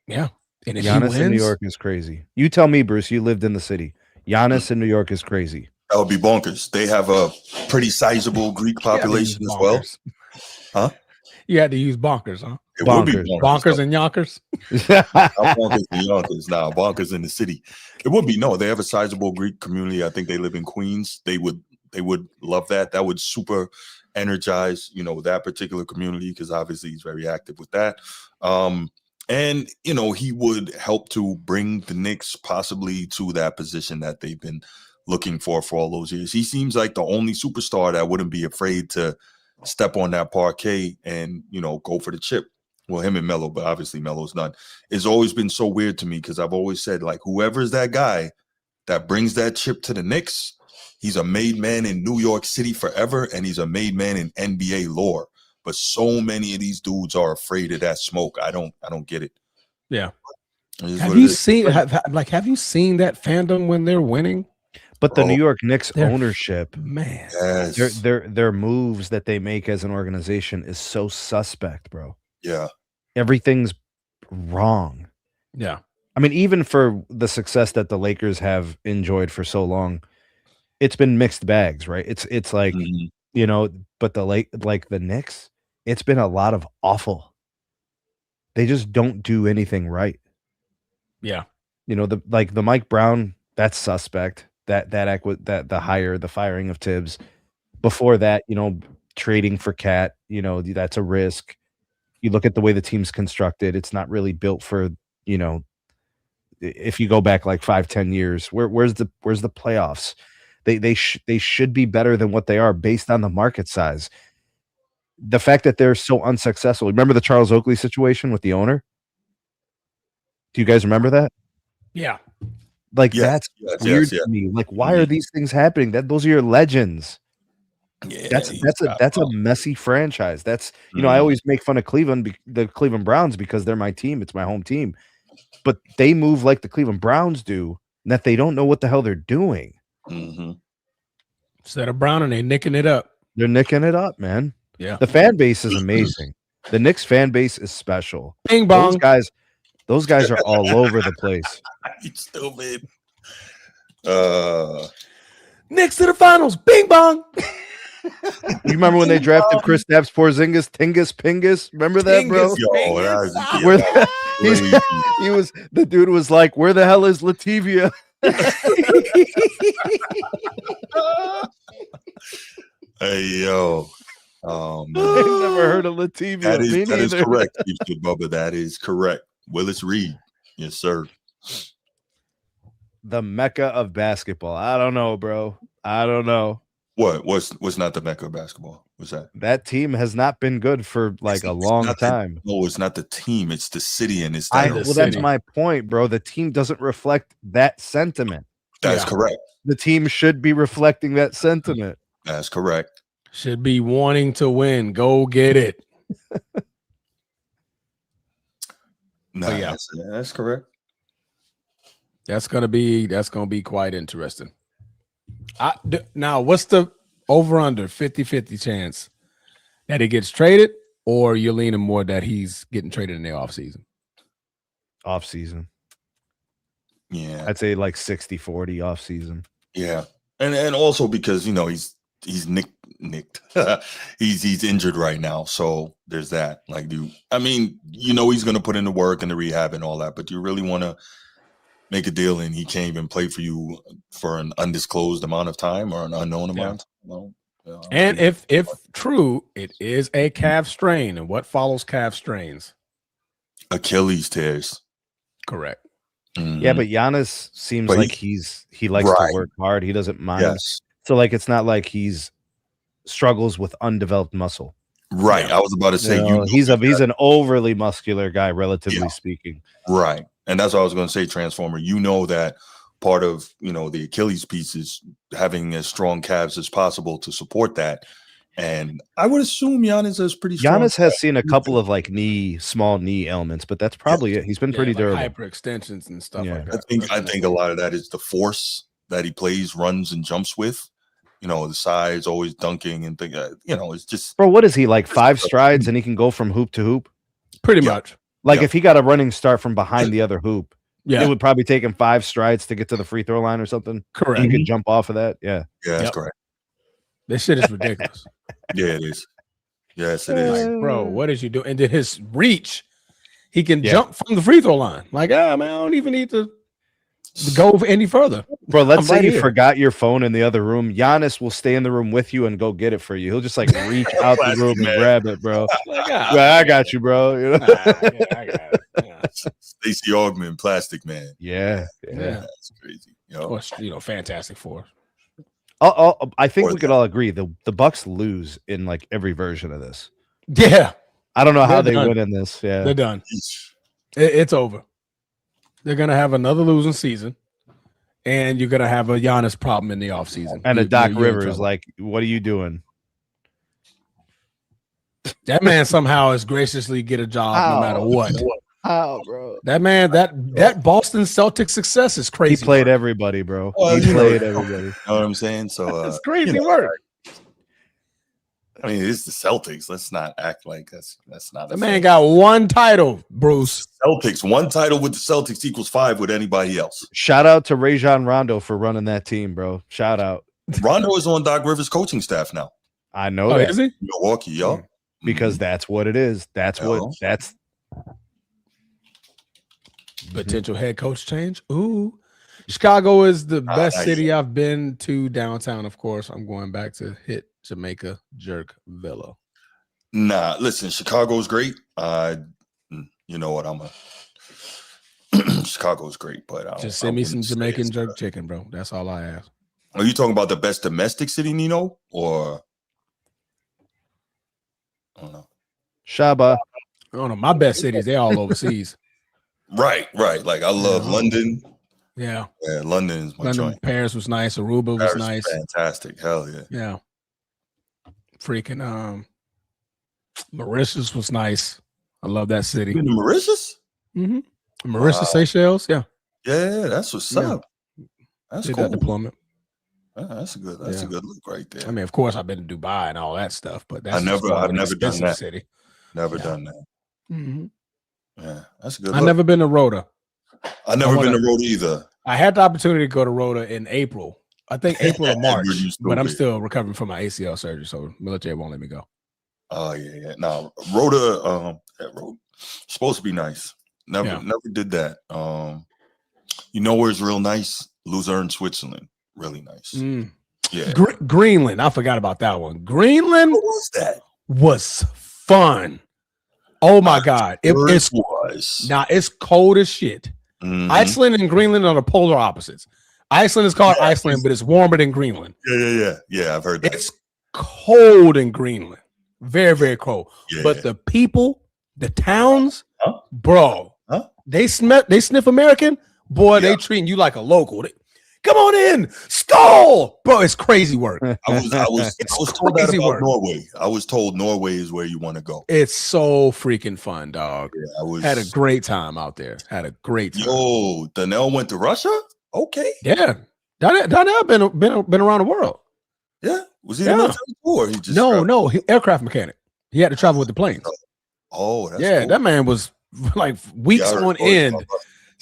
Yeah, and if Giannis in New York is crazy. You tell me, Bruce. You lived in the city. Giannis in New York is crazy. That would be bonkers. They have a pretty sizable Greek population as well. Huh? You had to use bonkers, huh? It would be bonkers and yonkers. Bonkers and yonkers. Nah, bonkers in the city. It would be they have a sizable Greek community. I think they live in Queens. They would love that. That would super energize, that particular community, because obviously he's very active with that. And he would help to bring the Knicks possibly to that position that they've been looking for all those years. He seems like the only superstar that wouldn't be afraid to step on that parquet and, go for the chip. Well, him and Melo, but obviously Melo's done. It's always been so weird to me, because I've always said, like, whoever's that guy that brings that chip to the Knicks, he's a made man in New York City forever, and he's a made man in NBA lore. But so many of these dudes are afraid of that smoke. I don't get it. Yeah. Have you seen that fandom when they're winning? But the New York Knicks ownership, man, yes. their moves that they make as an organization is so suspect, bro. Yeah. Everything's wrong. Yeah. I mean, even for the success that the Lakers have enjoyed for so long, it's been mixed bags, right? It's like, but the Knicks, it's been a lot of awful. They just don't do anything right. Yeah. The Mike Brown, that's suspect. The firing of Tibbs. Before that, trading for Cat, that's a risk. You look at the way the team's constructed, it's not really built for, if you go back like 5-10 years, where's the playoffs? They should be better than what they are based on the market size. The fact that they're so unsuccessful. Remember the Charles Oakley situation with the owner? Do you guys remember that? Yeah. Like, that's weird to me. Like, why are these things happening? Those are your legends. Yeah, that's a messy franchise. That's I always make fun of the Cleveland Browns, because they're my team. It's my home team. But they move like the Cleveland Browns do, and that they don't know what the hell they're doing. Mm-hmm. Instead of Brown, and they nicking it up. They're nicking it up, man. Yeah. The fan base is amazing. The Knicks fan base is special. Bing bong. Those guys are all over the place. You stupid. Knicks to the finals. Bing bong. You remember when they drafted Kristaps Porzingis, Tingus Pingus? Remember that, bro? The dude was like, "Where the hell is Lativia?" Hey, yo. Oh, man. I've never heard of Lativia. That is correct, Bubba. That is correct. Willis Reed. Yes, sir. The Mecca of basketball. I don't know, bro. I don't know. What's not the Mecca of basketball? What's that? That team has not been good for like a long time. No, it's not the team. It's the city, and it's that's my point, bro. The team doesn't reflect that sentiment. That's correct. The team should be reflecting that sentiment. That's correct. Should be wanting to win. Go get it. No, that's correct. That's gonna be quite interesting. Now, what's the over-under 50-50 chance that he gets traded, or you're leaning more that he's getting traded in the offseason? Offseason. Yeah. I'd say like 60-40 offseason. Yeah. And also because, he's nicked. he's injured right now. So there's that. Like, he's going to put in the work and the rehab and all that, but do you really want to make a deal and he can't even play for you for an undisclosed amount of time or an unknown amount? Well, and if true, it is a calf strain. And what follows calf strains? Achilles tears. Correct. Mm-hmm. Yeah, but Giannis seems like he likes to work hard. He doesn't mind. Yes. So like it's not like he's struggles with undeveloped muscle. Right. Yeah. I was about to say he's an overly muscular guy, relatively speaking. Right. And that's what I was going to say, Transformer. That part of, the Achilles piece is having as strong calves as possible to support that. And I would assume Giannis is pretty strong. Giannis has seen a couple of like small knee ailments, but that's probably it. He's been pretty durable. Hyperextensions and stuff like that. I think a lot of that is the force that he plays, runs, and jumps with. The size, always dunking and things. It's just. Bro, what is he, like 5 strides and he can go from hoop to hoop? Pretty much. Like if he got a running start from behind the other hoop, it would probably take him 5 strides to get to the free throw line or something. Correct. He could jump off of that. Yeah. Yeah, that's correct. This shit is ridiculous. Yeah, it is. Yes, it is. Like, bro, what is you doing? And then his reach, he can jump from the free throw line. Like, man, I don't even need to go any further. Bro, let's say you forgot your phone in the other room. Giannis will stay in the room with you and go get it for you. He'll just like reach out the room and grab it, bro. Like, I got you, bro. You know? I got it. Yeah. Stacey Augman, Plastic Man. Yeah. That's crazy. Fantastic Four. I think we could all agree the Bucks lose in like every version of this. Yeah. I don't know how they win in this. Yeah. They're done. It's over. They're going to have another losing season, and you're going to have a Giannis problem in the offseason. And a Doc Rivers, like, what are you doing? That man somehow is graciously get a job no matter what. How, bro? That man, that Boston Celtics success is crazy. He played everybody, bro. Well, he played everybody. You know what I'm saying? So it's crazy work. I mean, it's the Celtics. Let's not act like that's not. The man got one title, Bruce. Celtics, one title with the Celtics equals 5 with anybody else. Shout out to Rajon Rondo for running that team, bro. Shout out. Rondo is on Doc Rivers' coaching staff now. I know that. Is he? Milwaukee, yo. Because that's what it is. That's potential head coach change. Ooh. Chicago is the best city I've been to downtown. Of course, I'm going back to hit Jamaica Jerk Villa. Nah, listen, Chicago's great. You know what? Chicago's great, but just send me some Jamaican jerk chicken, bro. That's all I ask. Are you talking about the best domestic city, Nino, or I don't know? Shaba. I don't know. My best cities, they're all overseas. Right. Like I love London. Yeah, London is my joint. Paris was nice. Aruba was nice. Fantastic. Hell yeah. Yeah. Freaking Mauritius was nice. I love that city. You been to Mauritius? Mm-hmm. Mauritius, Seychelles. Yeah. Yeah, that's what's up. That's Did cool. that deployment. That's a good look right there. I mean, of course, I've been to Dubai and all that stuff, but that's I've never done that. City. Never done that. Mm-hmm. Yeah, that's a good. I've never been to Rhoda. I've never been to Rhoda either. I had the opportunity to go to Rhoda in April. I think April or March, but I'm still recovering from my ACL surgery, so military won't let me go. Oh yeah. No, Rhoda, supposed to be nice. Never did that. You know where it's real nice? Luzerne, Switzerland. Really nice. Yeah. Greenland. I forgot about that one. Greenland. What was that? Was fun. Oh my God. It's cold as shit. Mm-hmm. Iceland and Greenland are the polar opposites. Iceland is called Iceland, but it's warmer than Greenland. Yeah, I've heard that. It's cold in Greenland. Very, very cold. But the people, the towns, bro, they sniff American. Boy, they treating you like a local. Come on in, skull, bro. It's crazy work. I was told that about Norway. I was told Norway is where you want to go. It's so freaking fun, dog. Yeah, had a great time out there. Had a great time. Yo, Donnell went to Russia. Okay. Yeah, Donnell been around the world. Yeah, was he in the tour? He just no, aircraft mechanic. He had to travel with the planes. Oh, that's cool. That man was like weeks on end.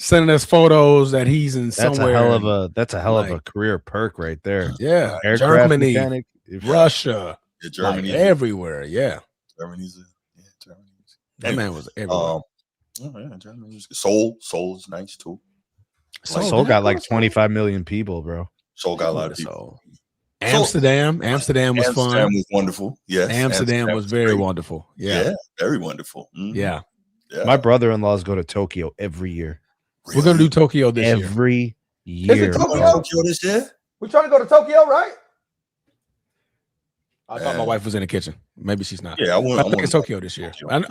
Sending us photos that he's in somewhere. That's a hell of a career perk right there. Yeah, aircraft Germany, mechanic, Russia, Germany, everywhere. Yeah, Germany's. That man was everywhere. Germany's Seoul is nice too. Seoul got like 25 million people, bro. Seoul got a lot of people. Amsterdam was fun. Amsterdam was wonderful. Yes, Amsterdam was very wonderful. Yeah, very wonderful. Mm-hmm. Yeah. My brother-in-laws go to Tokyo every year. We're gonna do Tokyo this year. Every year. Is it Tokyo this year? We're trying to go to Tokyo, right? I thought my wife was in the kitchen. Maybe she's not. Yeah, I think it's Tokyo this year. Japan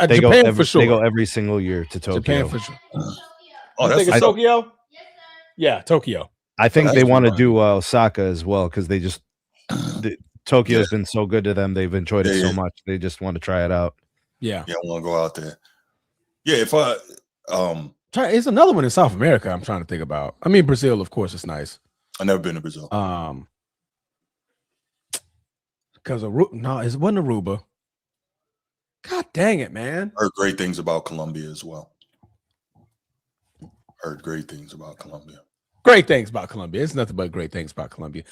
for sure. They go every single year to Tokyo. Japan for sure. Oh, think it's Tokyo? Yeah, Tokyo. I think they want to do Osaka as well because they just Tokyo's been so good to them. They've enjoyed it so much. They just want to try it out. Yeah. Yeah, I want to go out there. Yeah, if it's another one in South America I'm trying to think about. I mean, Brazil, of course, it's nice. I've never been to Brazil. Because it wasn't Aruba. God dang it, man. Heard great things about Colombia as well. Great things about Colombia. It's nothing but great things about Colombia.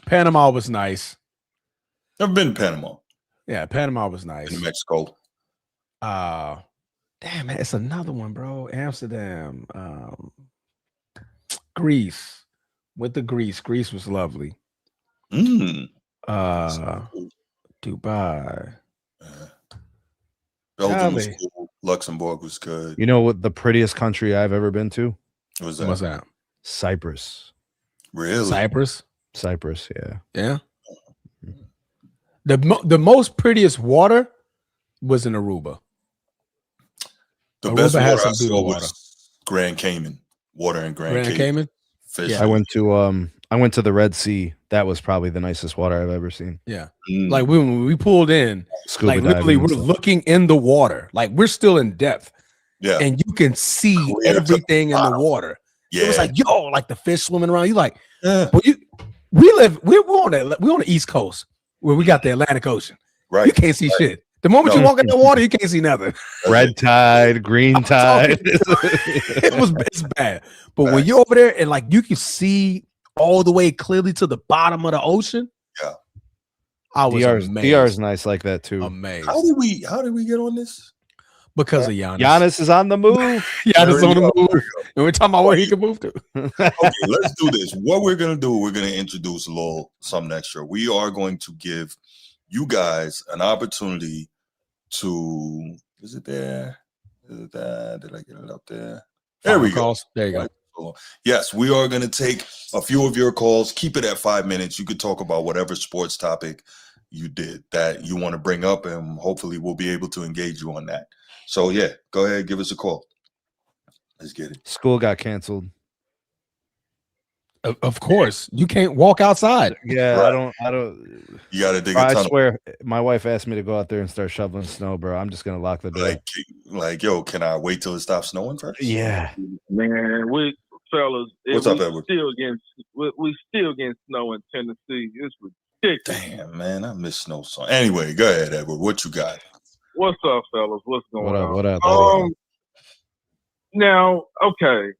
Panama was nice. I've been to Panama. Yeah, Panama was nice. In Mexico. Damn, man, it's another one, bro. Amsterdam. Greece. Went to Greece. Greece was lovely. Dubai. Belgium was cool. Luxembourg was good. You know what the prettiest country I've ever been to? What's that? What's that? Cyprus. Really? Cyprus, yeah. Yeah. The most prettiest water was in Aruba. The Aruba best had water some I beautiful saw water. was Grand Cayman. Water in Grand Cayman. Fish. Yeah. I went to the Red Sea. That was probably the nicest water I've ever seen. Yeah. Like when we pulled in, Scuba like literally we're looking in the water. Like we're still in depth. Yeah. And you can see everything in the water. Yeah. It was like, yo, like the fish swimming around. You like, yeah. Well, we're on the East Coast where we got the Atlantic Ocean. Right. You can't see shit. The moment you walk in the water, you can't see nothing. Red tide, green tide. It's bad. But when you're over there and like you can see all the way clearly to the bottom of the ocean. Yeah. I was amazed. DR is nice like that too. Amazed. How did we get on this? Because of Giannis. Giannis is on the move. Giannis on the move. And we're talking about where he can move to. Okay, let's do this. What we're gonna do, we're gonna introduce a little something extra. We are going to give you guys an opportunity to is it there? Did I get it up there? There we go. There you go. Yes, we are going to take a few of your calls. Keep it at 5 minutes. You could talk about whatever sports topic you did that you want to bring up, and hopefully we'll be able to engage you on that. So yeah, go ahead, give us a call. Let's get it. School got canceled. Of course, you can't walk outside. Yeah, right. I don't. You got to dig a I tunnel. swear, my wife asked me to go out there and start shoveling snow, bro. I'm just gonna lock the door. Like, yo, can I wait till it stops snowing first? Yeah, man. Fellas, what's up, Edward? We still getting snow in Tennessee. It's ridiculous. Damn, man, I miss snow song. Anyway, go ahead, Edward. What you got? What's up, fellas? What's going on? What up? Now, okay,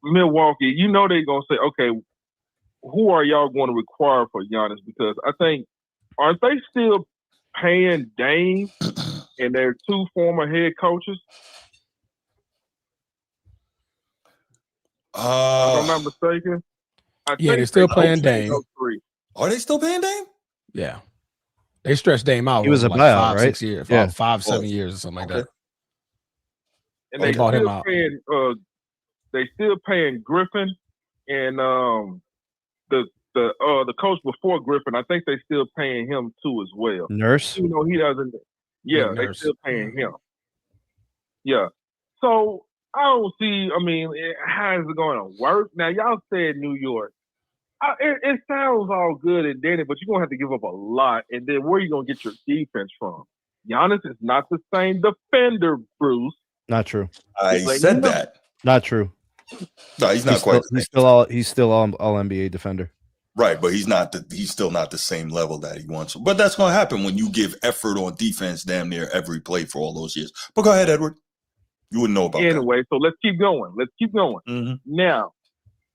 Milwaukee. You know they're gonna say, okay, who are y'all going to require for Giannis? Because I think aren't they still paying Dame and their two former head coaches? If I'm not mistaken. They're still paying Dame. Are they still paying Dame? Yeah. They stretched Dame out. He was a like buyout, 5, 6 years. Yeah. 5, 7 years or something like that. And they bought him still out. paying they still paying Griffin and the coach before Griffin. I think they still paying him too as well. Nurse? You know, he doesn't. Yeah, they still paying him. Yeah. So I don't see. I mean, how is it going to work? Now, y'all said New York. It sounds all good and dandy, but you're going to have to give up a lot. And then where are you going to get your defense from? Giannis is not the same defender, Bruce. Not true. I said that. Not true. No, he's not quite. He's still all NBA defender. Right, but he's still not the same level that he wants. But that's going to happen when you give effort on defense damn near every play for all those years. But go ahead, Edward. You wouldn't know about that. Anyway, so let's keep going. Mm-hmm. Now,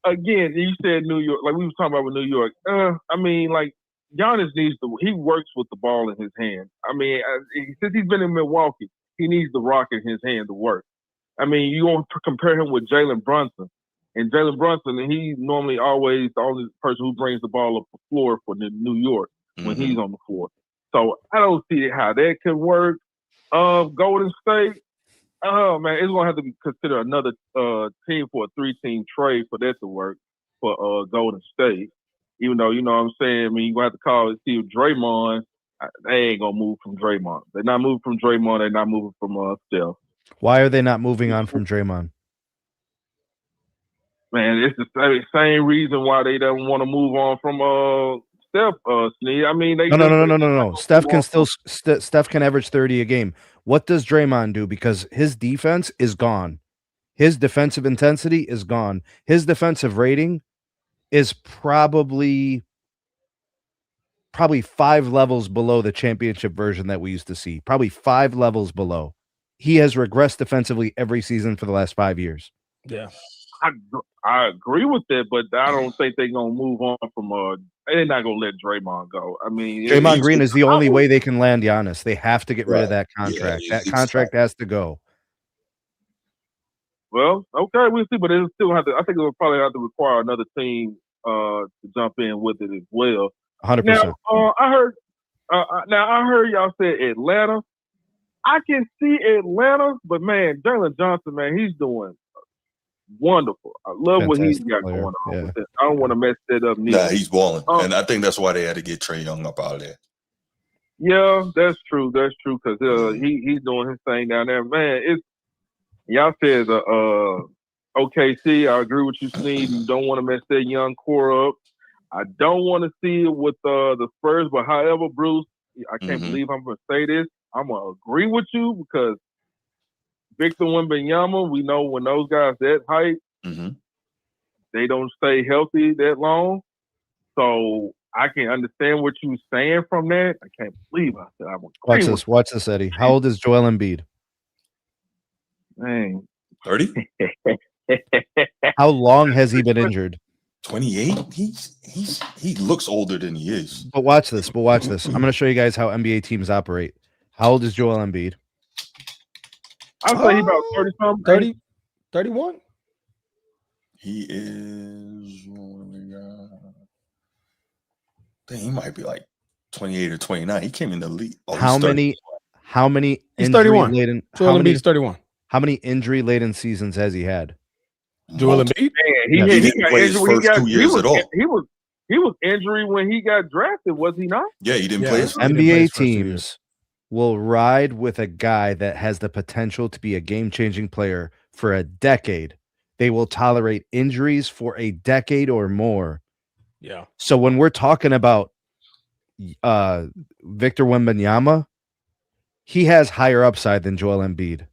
again, you said New York, like we were talking about with New York. I mean, like Giannis he works with the ball in his hand. I mean, since he's been in Milwaukee, he needs the rock in his hand to work. I mean, you want to compare him with Jalen Brunson. And Jalen Brunson, he's normally always the only person who brings the ball up the floor for New York when he's on the floor. So I don't see how that can work. Golden State, oh man, it's gonna have to be considered another team for a 3-team trade for that to work for Golden State. Even though, you know what I'm saying, I mean, you're gonna have to call it, see if Draymond, they ain't gonna move from Draymond. They're not moving from Draymond, they're not moving from Steph. Why are they not moving on from Draymond? Man, it's the same reason why they don't want to move on from Steph. Sneed. I mean, No. Steph can average 30 a game. What does Draymond do? Because his defense is gone. His defensive intensity is gone. His defensive rating is probably 5 levels below the championship version that we used to see. Probably 5 levels below. He has regressed defensively every season for the last 5 years. Yeah. I agree with that, but I don't think they're gonna move on from. They're not gonna let Draymond go. I mean, Draymond Green is the only way they can land Giannis. They have to get rid of that contract. Yeah, that contract has to go. Well, okay, we'll see, but it'll still have to. I think it will probably have to require another team to jump in with it as well. 100%. Now, I heard y'all say Atlanta. I can see Atlanta, but man, Jalen Johnson, man, he's doing wonderful. I love what he's got going on with it. I don't want to mess that up neither. Nah, he's balling. And I think that's why they had to get Trae Young up out of there. Yeah, that's true. That's true, because he's doing his thing down there. Man, y'all said OKC, I agree with you, Steve. You don't want to mess that young core up. I don't want to see it with the Spurs, but however, Bruce, I can't believe I'm going to say this. I'm going to agree with you because Victor Wembanyama, we know when those guys that height, they don't stay healthy that long. So I can understand what you're saying from that. I can't believe I said I'm Watch this. Watch this, Eddie. How old is Joel Embiid? Man. 30? How long has he been injured? 28. He looks older than he is. But watch this. I'm going to show you guys how NBA teams operate. How old is Joel Embiid? I'll say he's about 30-something. 30, 31? He is. I think he might be like 28 or 29. He came in the league. How many He's 31. Joel Embiid is 31. How many injury-laden seasons has he had? Joel Embiid? He didn't play his first 2 years at all. He was injured when he got drafted, was he not? Yeah, he didn't play his first NBA teams will ride with a guy that has the potential to be a game-changing player for a decade. They will tolerate injuries for a decade or more. Yeah. So when we're talking about Victor Wembanyama, he has higher upside than Joel Embiid.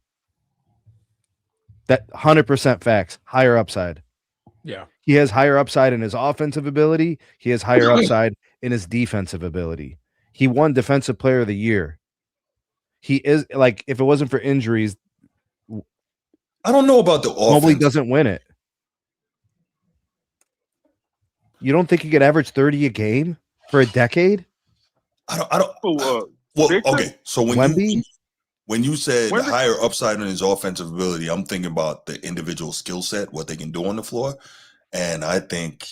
That 100% facts, higher upside. Yeah. He has higher upside in his offensive ability. He has higher upside in his defensive ability. He won Defensive Player of the Year. He is like, if it wasn't for injuries, I don't know about the offense. Mobley doesn't win it. You don't think he could average 30 a game for a decade? I don't. Well, okay. So when you said higher upside in his offensive ability, I'm thinking about the individual skill set, what they can do on the floor, and I think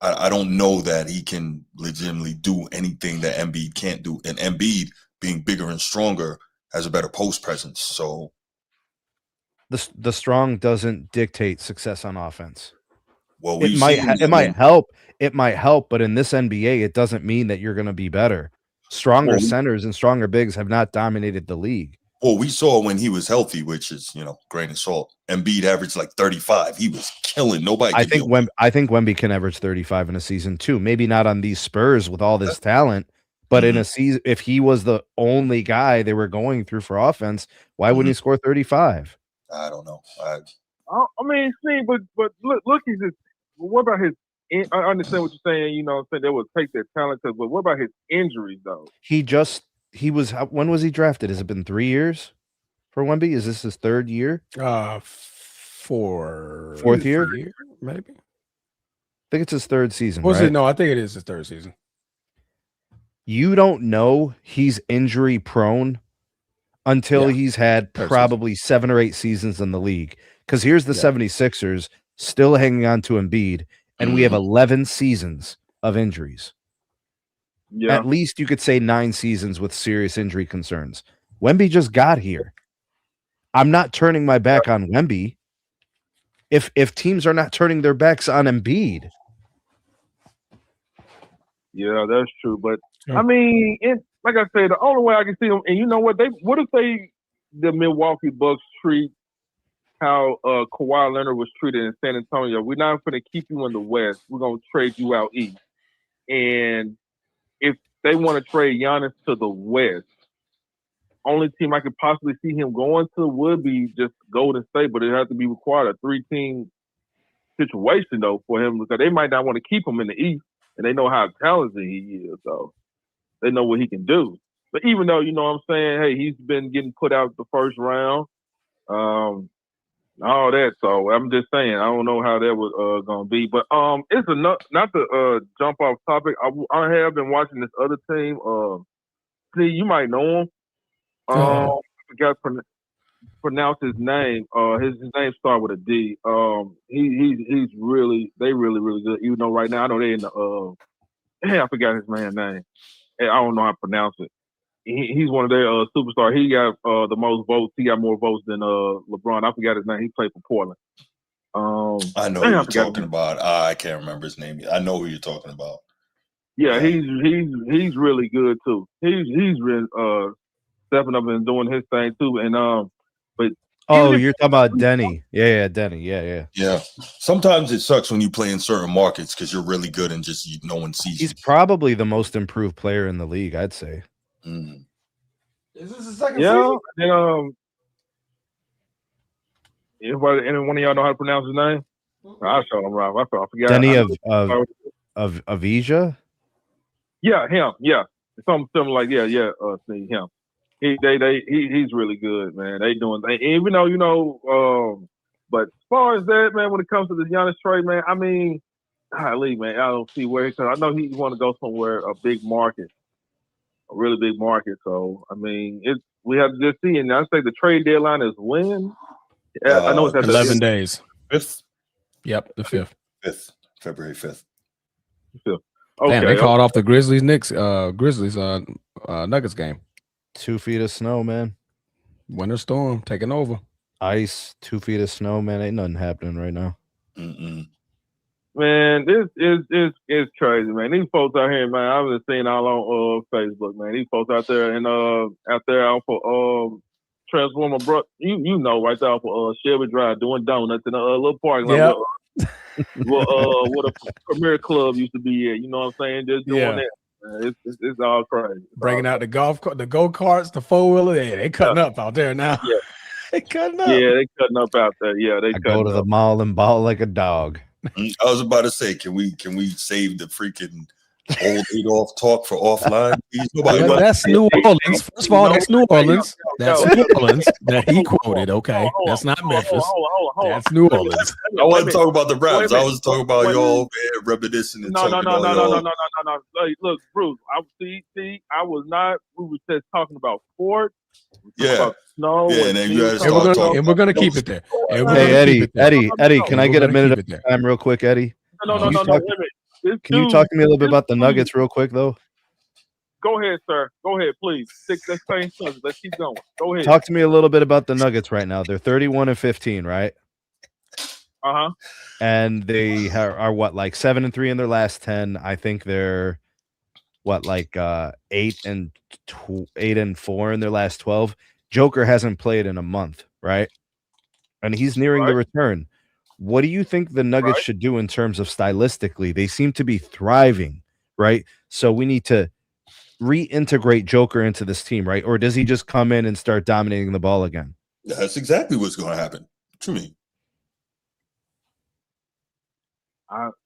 I don't know that he can legitimately do anything that Embiid can't do. And Embiid, being bigger and stronger, has a better post presence. So the strong doesn't dictate success on offense. Well, it might help. It might help, but in this NBA, it doesn't mean that you're going to be better. Stronger centers and stronger bigs have not dominated the league. Well, we saw when he was healthy, which is, grain of salt. Embiid averaged like 35. He was killing. Nobody. I think Wemby can average 35 in a season too. Maybe not on these Spurs with all this talent, but in a season, if he was the only guy they were going through for offense, why wouldn't he score 35? I don't know. I mean, see, but look, he's just. What about his? I understand what you're saying. Saying they would take their talent, but what about his injuries though? He was. When was he drafted? Has it been 3 years for Wemby? Is this his third year? Fourth year, maybe. I think it's his third season. Was it? No, I think it is his third season. You don't know he's injury prone until he's had probably 7 or 8 seasons in the league. Because here's the 76ers still hanging on to Embiid, and we have 11 seasons of injuries. Yeah. At least you could say 9 seasons with serious injury concerns. Wemby just got here. I'm not turning my back on Wemby. If teams are not turning their backs on Embiid. Yeah, that's true. But I mean, like I said, the only way I can see them, and you know what? What if the Milwaukee Bucks treat how Kawhi Leonard was treated in San Antonio? We're not going to keep you in the West. We're going to trade you out East. And if they want to trade Giannis to the West, only team I could possibly see him going to would be just Golden State, but it has to be required a 3-team situation though for him, because they might not want to keep him in the East, and they know how talented he is, so they know what he can do. But even though, you know what I'm saying, hey, he's been getting put out the first round, all that. So I'm just saying, I don't know how that was gonna be, but it's enough not to jump off topic. I have been watching this other team. See, you might know him. I forgot pronounce his name. His name starts with a D. He's really really good. Even though right now I know they in the I forgot his man's name. I don't know how to pronounce it. He's one of their superstars. He got the most votes. He got more votes than LeBron. I forgot his name. He played for Portland. I know who you're talking about. I can't remember his name. I know who you're talking about. Yeah, he's really good too. He's really stepping up and doing his thing too. And but you're talking about Denny. Yeah, Denny. Yeah. Sometimes it sucks when you play in certain markets because you're really good and just no one sees you. He's probably the most improved player in the league, I'd say. Mm. Is this the second season? And anyone of y'all know how to pronounce his name? I showed him right. I forgot. Denny of Avija? Yeah, him. Yeah, something similar like see him. He's really good, man. They doing things. Even though but as far as that, man, when it comes to the Giannis trade, man, I mean, golly, man, I don't see where because I know he want to go somewhere a big market. A really big market. So I mean, we have to just see. And I say the trade deadline is when? I know it's at 11 days. 5th. Yep, the 5th. February 5th. Okay. Damn, they called off the Grizzlies Nuggets game. 2 feet of snow, man. Winter storm taking over. Ice, 2 feet of snow, man. Ain't nothing happening right now. Mm-mm. Man, this is crazy, man. These folks out here, man, I've been seeing all on Facebook, man. These folks out there and out for Transformer, bro. You know, right there for Shelby Drive doing donuts in a little parking lot. What a Premier Club used to be at. You know what I'm saying? Just doing that. It's all crazy. Bringing out the go-karts, the four-wheeler. They cutting up out there now. Yeah. They cutting up. Yeah, they cutting up out there. Yeah, they go to the mall and ball like a dog. I was about to say, can we save the freaking old Adolf talk for offline? That's New Orleans. First of all, that's New Orleans. That's New Orleans that he quoted. Okay, that's not Memphis. That's New Orleans. I wasn't talking about the Browns. I was talking about y'all reminiscing and talking about No. Look, Bruce. I was not. We were just talking about sports. About snow. Yeah, and then you guys and we're gonna keep it there. Hey, Eddie, can I get a minute of time real quick, Eddie? No. Can you talk to me a little bit about the Nuggets real quick, though? Go ahead, sir. Go ahead, please. Let's stay in. Let's keep going. Go ahead. Talk to me a little bit about the Nuggets right now. They're 31-15, right? And they are what, like 7-3 in their last 10. I think they're what, like 8-4 in their last 12. Joker hasn't played in a month, right? And he's nearing the return. What do you think the Nuggets should do in terms of stylistically? They seem to be thriving, right? So we need to reintegrate Joker into this team, right? Or does he just come in and start dominating the ball again? That's exactly what's going to happen to me.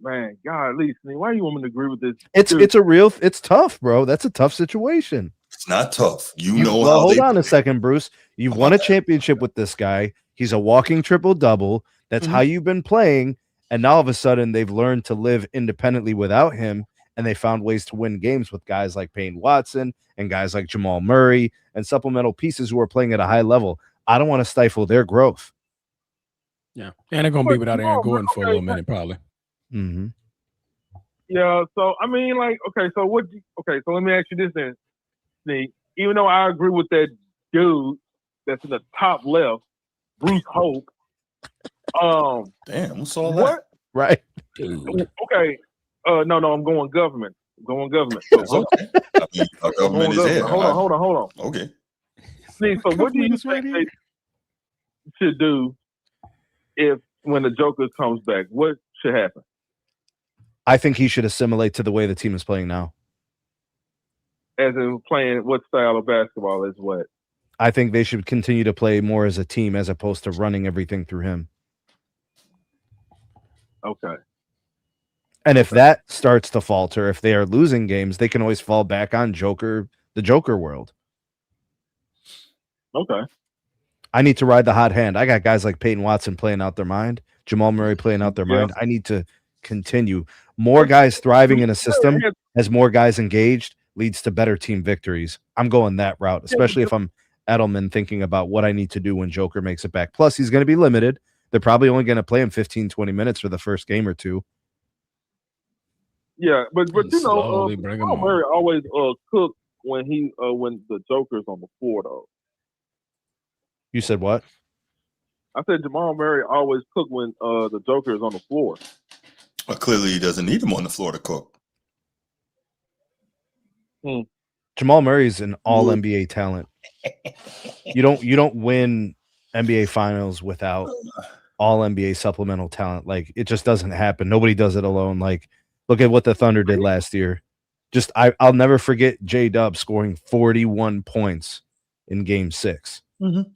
Man, God, at least why do you want me to agree with this? It's tough, bro. That's a tough situation. It's not tough. Hold on a second, Bruce. You've won a championship with this guy. He's a walking triple-double. That's how you've been playing. And now all of a sudden they've learned to live independently without him. And they found ways to win games with guys like Payne Watson and guys like Jamal Murray and supplemental pieces who are playing at a high level. I don't want to stifle their growth. Yeah. And they're going to be without Aaron Gordon for a little minute, probably. Mm-hmm. Yeah. So, I mean, so let me ask you this then. See, even though I agree with that dude that's in the top left, Bruce Hope. Damn, what's all that? Right. Okay. No, I'm going government. Okay. I mean, our government is here. Hold on. Okay. See, so what do you think they should do when the Joker comes back? What should happen? I think he should assimilate to the way the team is playing now. As in playing what style of basketball is what? I think they should continue to play more as a team as opposed to running everything through him. Okay. And if that starts to falter, if they are losing games, they can always fall back on the Joker world. Okay. I need to ride the hot hand. I got guys like Peyton Watson playing out their mind, Jamal Murray playing out their mind. I need to continue. More guys thriving in a system as more guys engaged leads to better team victories. I'm going that route, especially if I'm Edelman thinking about what I need to do when Joker makes it back. Plus, he's going to be limited. They're probably only going to play him 15, 20 minutes for the first game or two. Yeah, but Jamal Murray always cook when the Joker's on the floor, though. You said what? I said Jamal Murray always cook when the Joker is on the floor. Well, clearly he doesn't need him on the floor to cook. Jamal Murray's an all NBA talent. You don't win NBA finals without all NBA supplemental talent. Like, it just doesn't happen. Nobody does it alone. Like, look at what the Thunder did last year. Just I'll never forget J-Dub scoring 41 points in game 6. Mm-hmm.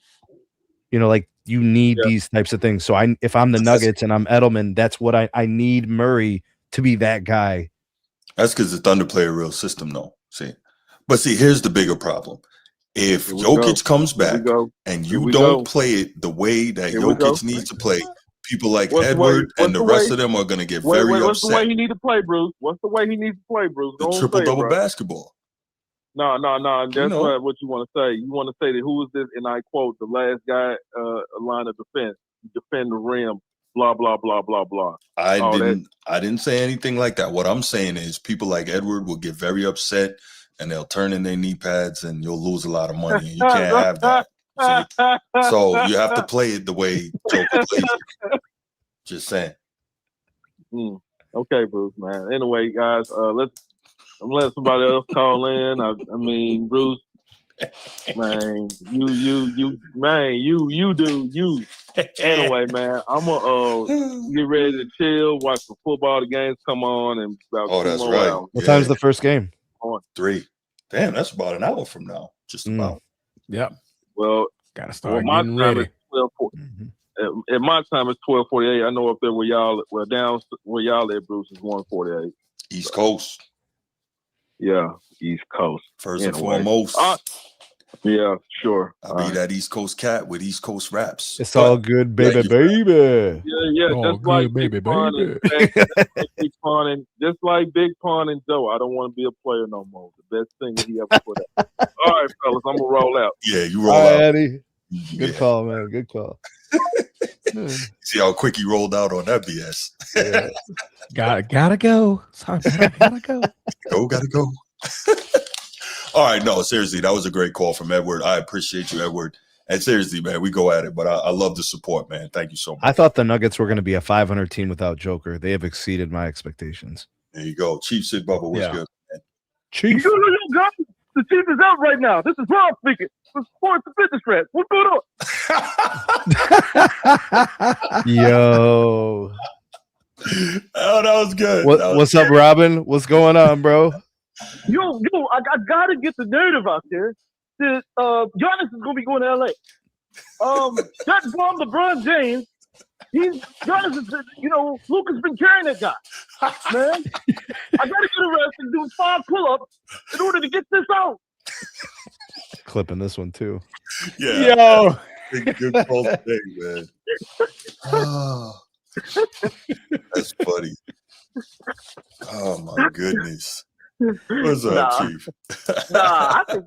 You know, like, you need these types of things. So if I'm the Nuggets and I'm Edelman, that's what I need Murray to be that guy. That's because the Thunder play a real system, though. See, here's the bigger problem. If Jokic comes back and you don't play it the way that Jokic needs to play, people like Edward and the rest of them are going to get very upset. What's the way he needs to play, Bruce? What's the way he needs to play, Bruce? The triple-double basketball. No. That's not what you want to say. You want to say that who is this? And I quote, the last guy line of defense, defend the rim, blah, blah, blah, blah, blah. I didn't say anything like that. What I'm saying is people like Edward will get very upset and they'll turn in their knee pads and you'll lose a lot of money. And you can't have that. See? So you have to play it the way Joker plays it. Just saying. Okay, Bruce, man. Anyway, guys, I'm letting somebody else call in. I mean, Bruce, man, you do you. Anyway, man, I'm gonna get ready to chill, watch the football. The games come on, and that's right. Hours. What time's the first game? 3. Damn, that's about an hour from now. Just about. Yep. Well, gotta start my getting time ready. is At my time, it's 12:48. I know up there where y'all, down where y'all at, Bruce, is 1:48. East Coast. Yeah, East Coast. First and foremost. Yeah, sure. I'll be that East Coast cat with East Coast raps. It's all good, baby, baby. Yeah. Oh, just like baby, Big Pun and just like Big Pun and Joe. I don't want to be a player no more. The best thing that he ever put out. All right, fellas, I'm gonna roll out. Yeah, you roll out. Eddie. Good call, man. Good call. See how quick he rolled out on that BS. Yeah. Gotta go. Sorry, man, gotta go. Gotta go. All right, no, seriously, that was a great call from Edward. I appreciate you, Edward. And seriously, man, we go at it, but I love the support, man. Thank you so much. I thought the Nuggets were going to be a 500 team without Joker. They have exceeded my expectations. There you go. Chief Sid Bubba was good, man. Chief. Yo, guys, the Chief is out right now. This is Rob speaking. The Sports and Fitness Rats. What's going on? Yo. Oh, that was good. What's up, Robin? What's going on, bro? Yo, I gotta get the narrative out there that Giannis is gonna be going to LA. That bomb LeBron James, Giannis is, Luka's been carrying that guy. Man, I gotta get arrested and do 5 pull-ups in order to get this out. Clipping this one too. Yeah. Yo. Good call today, man. Oh, that's funny. Oh my goodness. What's up, Chief? I think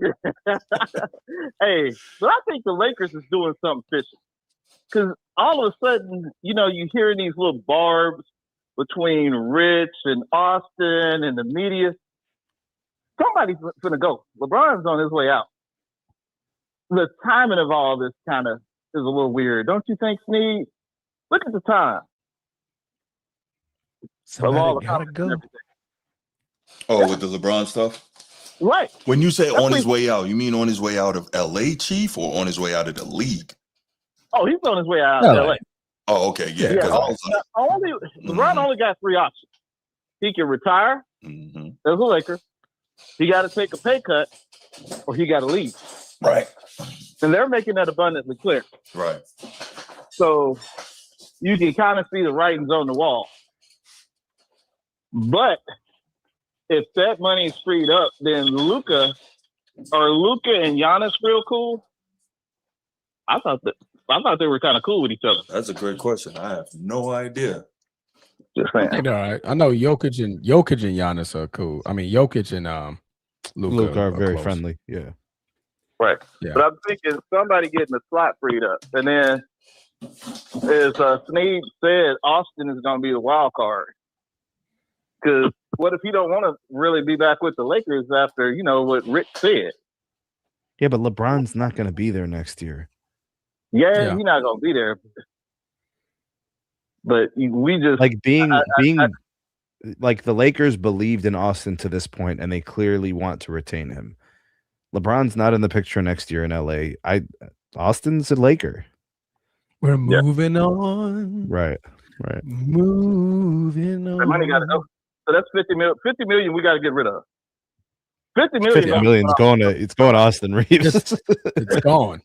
hey, but I think the Lakers is doing something fishy. Because all of a sudden, you hearing these little barbs between Rich and Austin and the media. Somebody's gonna go. LeBron's on his way out. The timing of all this kind of is a little weird, don't you think, Sneed? Look at the time. Somebody gotta go. Oh, with the LeBron stuff? Right. When you say on his way out, you mean on his way out of LA, Chief, or on his way out of the league? Oh, he's on his way out of LA. Oh, okay. Yeah. LeBron only got 3 options. He can retire as a Laker. He got to take a pay cut, or he got to leave. Right. And they're making that abundantly clear. Right. So you can kind of see the writings on the wall. But if that money is freed up, then Luka and Giannis real cool? I thought they were kind of cool with each other. That's a great question. I have no idea. Just saying. All right. I know Jokic and Giannis are cool. I mean, Jokic and Luka are very close. friendly. Yeah. Right. Yeah. But I'm thinking somebody getting the slot freed up. And then, as Sneed said, Austin is going to be the wild card. Because what if he don't want to really be back with the Lakers after, what Rick said? Yeah, but LeBron's not going to be there next year. Yeah, he's not going to be there. But we just like like the Lakers believed in Austin to this point, and they clearly want to retain him. LeBron's not in the picture next year in LA. Austin's a Laker. We're moving on. Right. Moving on. The money got to go. So that's $50 million. $50 million we got to get rid of. $50 million. $50 million's going to Austin Reeves. It's gone.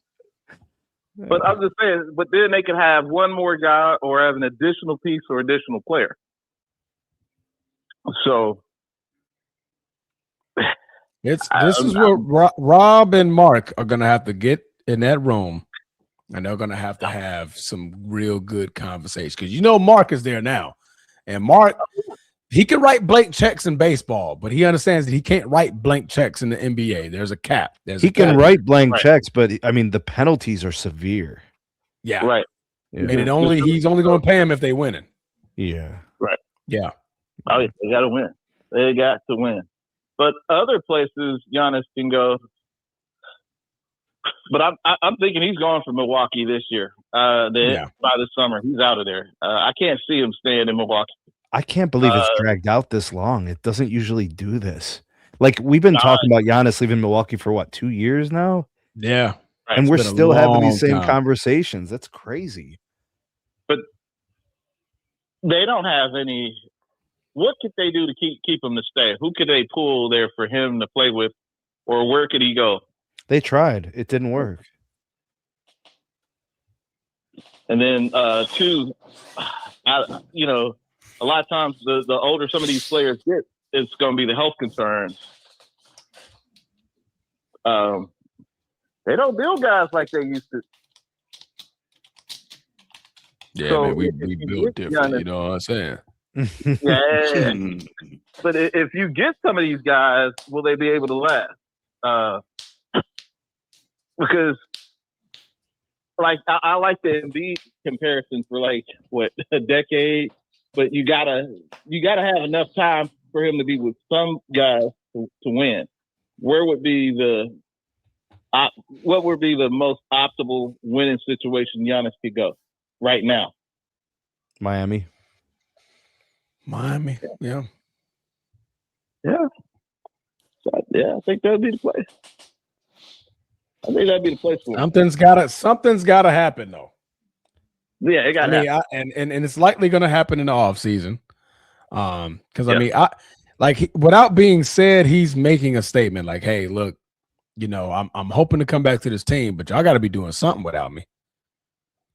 But I'm just saying, but then they can have one more guy or have an additional piece or additional player. So this is where Rob and Mark are going to have to get in that room, and they're going to have some real good conversation, because Mark is there now, and Mark, he can write blank checks in baseball, but he understands that he can't write blank checks in the NBA. There's a cap. He can write blank checks, but I mean the penalties are severe. Yeah, right. Yeah. And he's only going to pay him if they winning. Yeah, right. Yeah. Oh, yeah, they got to win. They got to win. But other places Giannis can go. But I'm thinking he's going for Milwaukee this year. By the summer, he's out of there. I can't see him staying in Milwaukee. I can't believe it's dragged out this long. It doesn't usually do this. Like, we've been talking about Giannis leaving Milwaukee for 2 years now? Yeah. And we're still having these same conversations. That's crazy. But they don't have any. What could they do to keep him to stay? Who could they pull there for him to play with, or where could he go? They tried. It didn't work. And then two, a lot of times the older some of these players get, it's going to be the health concerns. They don't build guys like they used to. Yeah, So man, we if built different. You know what I'm saying? Yeah. But if you get some of these guys, will they be able to last? Because, I like the Embiid comparison for a decade, but you gotta have enough time for him to be with some guys to win. Where would be what would be the most optimal winning situation Giannis could go right now? Miami. Yeah. Yeah. So, I think that'd be the place. I think that'd be the place for him. Something's gotta happen though. Yeah, it got. And it's likely gonna happen in the off season. Because without being said, he's making a statement like, "Hey, look, I'm hoping to come back to this team, but y'all got to be doing something without me.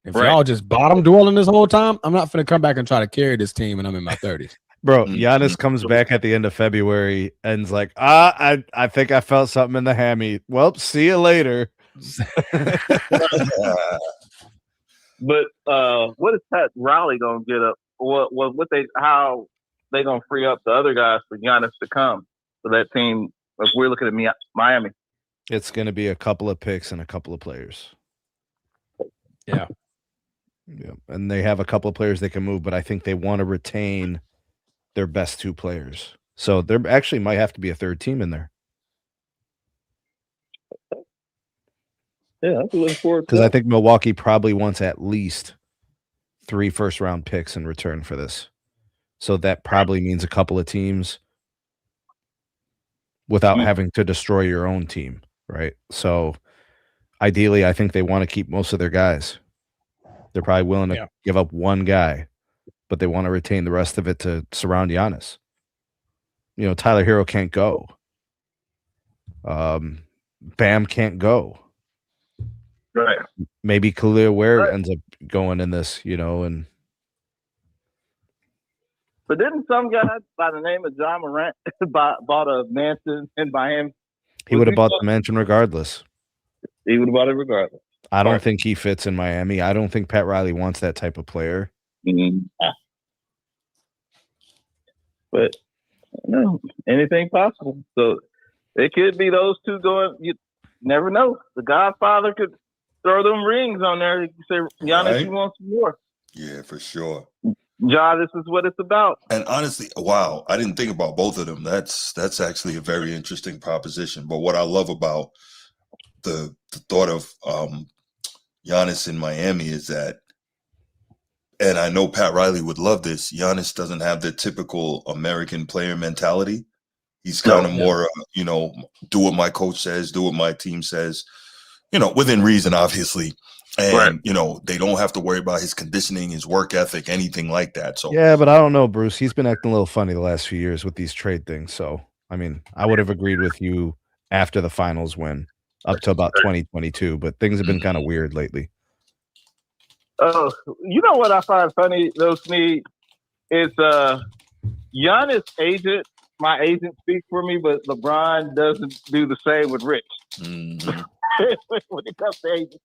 If y'all just bottom dwelling this whole time, I'm not going to come back and try to carry this team, and I'm in my 30s." Bro, Giannis comes back at the end of February and's like, I think I felt something in the hammy. Well, see you later. But what is Pat Riley gonna get up? How they gonna free up the other guys for Giannis to come for that team? If we're looking at Miami, it's going to be a couple of picks and a couple of players. Yeah. Yeah, and they have a couple of players they can move, but I think they want to retain their best two players. So there actually might have to be a third team in there. Yeah, I'm looking forward to because I think Milwaukee probably wants at least 3 first-round picks in return for this. So that probably means a couple of teams without having to destroy your own team, right? So ideally, I think they want to keep most of their guys. They're probably willing to give up one guy, but they want to retain the rest of it to surround Giannis. Tyler Hero can't go. Bam can't go. Right. Maybe Khalil Ware ends up going in this, and but didn't some guy by the name of John Morant bought a mansion in Miami? He would have bought the mansion regardless. He would have bought it regardless. I don't think he fits in Miami. I don't think Pat Riley wants that type of player. Mm-hmm. But no, anything possible. So it could be those two going. You never know. The Godfather could throw them rings on there. You say, Giannis, you want some more? Yeah, for sure. Ja, this is what it's about. And honestly, wow, I didn't think about both of them. That's actually a very interesting proposition. But what I love about the thought of Giannis in Miami is that, and I know Pat Riley would love this, Giannis doesn't have the typical American player mentality. He's kind of more, do what my coach says, do what my team says, within reason, obviously. And, they don't have to worry about his conditioning, his work ethic, anything like that. So yeah, but I don't know, Bruce. He's been acting a little funny the last few years with these trade things. So, I mean, I would have agreed with you after the finals win up to about 2022, but things have been kind of weird lately. Oh, you know what I find funny, though, Snead? It's Giannis' agent. My agent speaks for me, but LeBron doesn't do the same with Rich. mm-hmm. When it comes to agents.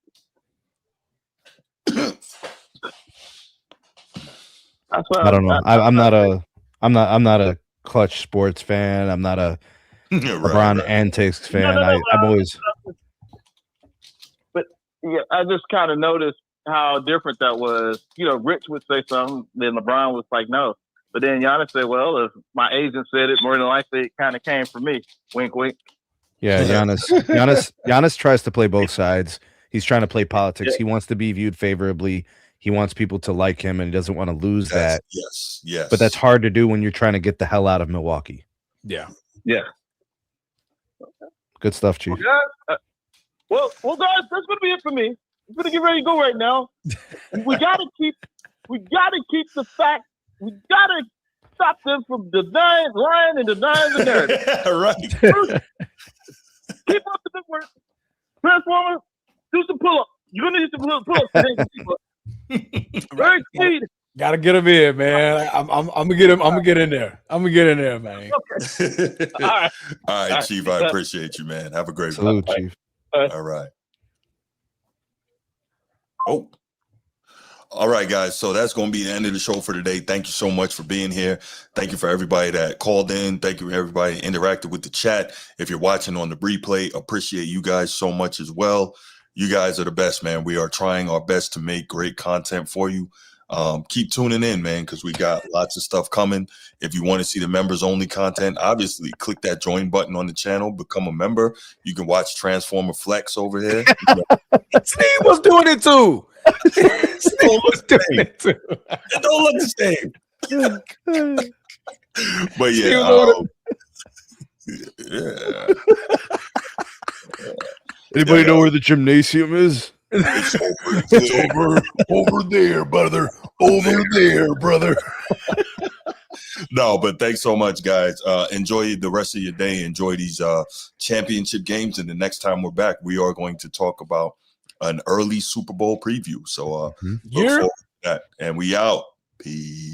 I don't know. I'm not a Clutch Sports fan. I'm not a LeBron antics fan. I'm always. But yeah, I just kind of noticed how different that was. Rich would say something, then LeBron was like, no. But then Giannis said, well, if my agent said it, more than likely it kind of came from me. Wink, wink. Yeah, Giannis tries to play both sides. He's trying to play politics. He wants to be viewed favorably. He wants people to like him, and he doesn't want to lose that. Yes. But that's hard to do when you're trying to get the hell out of Milwaukee. Yeah. Good stuff, Chief. Well, guys, that's gonna be it for me. I'm gonna get ready to go right now. We gotta keep the fact. We gotta stop them from lying and denying the narrative. Right. Keep up the good work. Transformer, do some pull-ups. You're gonna need some pull-ups today. Very speed. Gotta get him in, man. I'm gonna get him. I'm gonna get in there. Man. Okay. All right, Chief. I appreciate you, man. Have a great Salute, Chief. All right. Oh. All right, guys. So that's going to be the end of the show for today. Thank you so much for being here. Thank you for everybody that called in. Thank you for everybody that interacted with the chat. If you're watching on the replay, appreciate you guys so much as well. You guys are the best, man. We are trying our best to make great content for you. Keep tuning in, man, because we got lots of stuff coming. If you want to see the members only content, obviously click that join button on the channel, become a member. You can watch Transformer Flex over here. Steve was doing it too. It don't look the same. But Anybody know where the gymnasium is? It's over there, brother. Over there, brother. No, but thanks so much, guys. Enjoy the rest of your day. Enjoy these championship games. And the next time we're back, we are going to talk about an early Super Bowl preview. So look forward to that. And we out. Peace.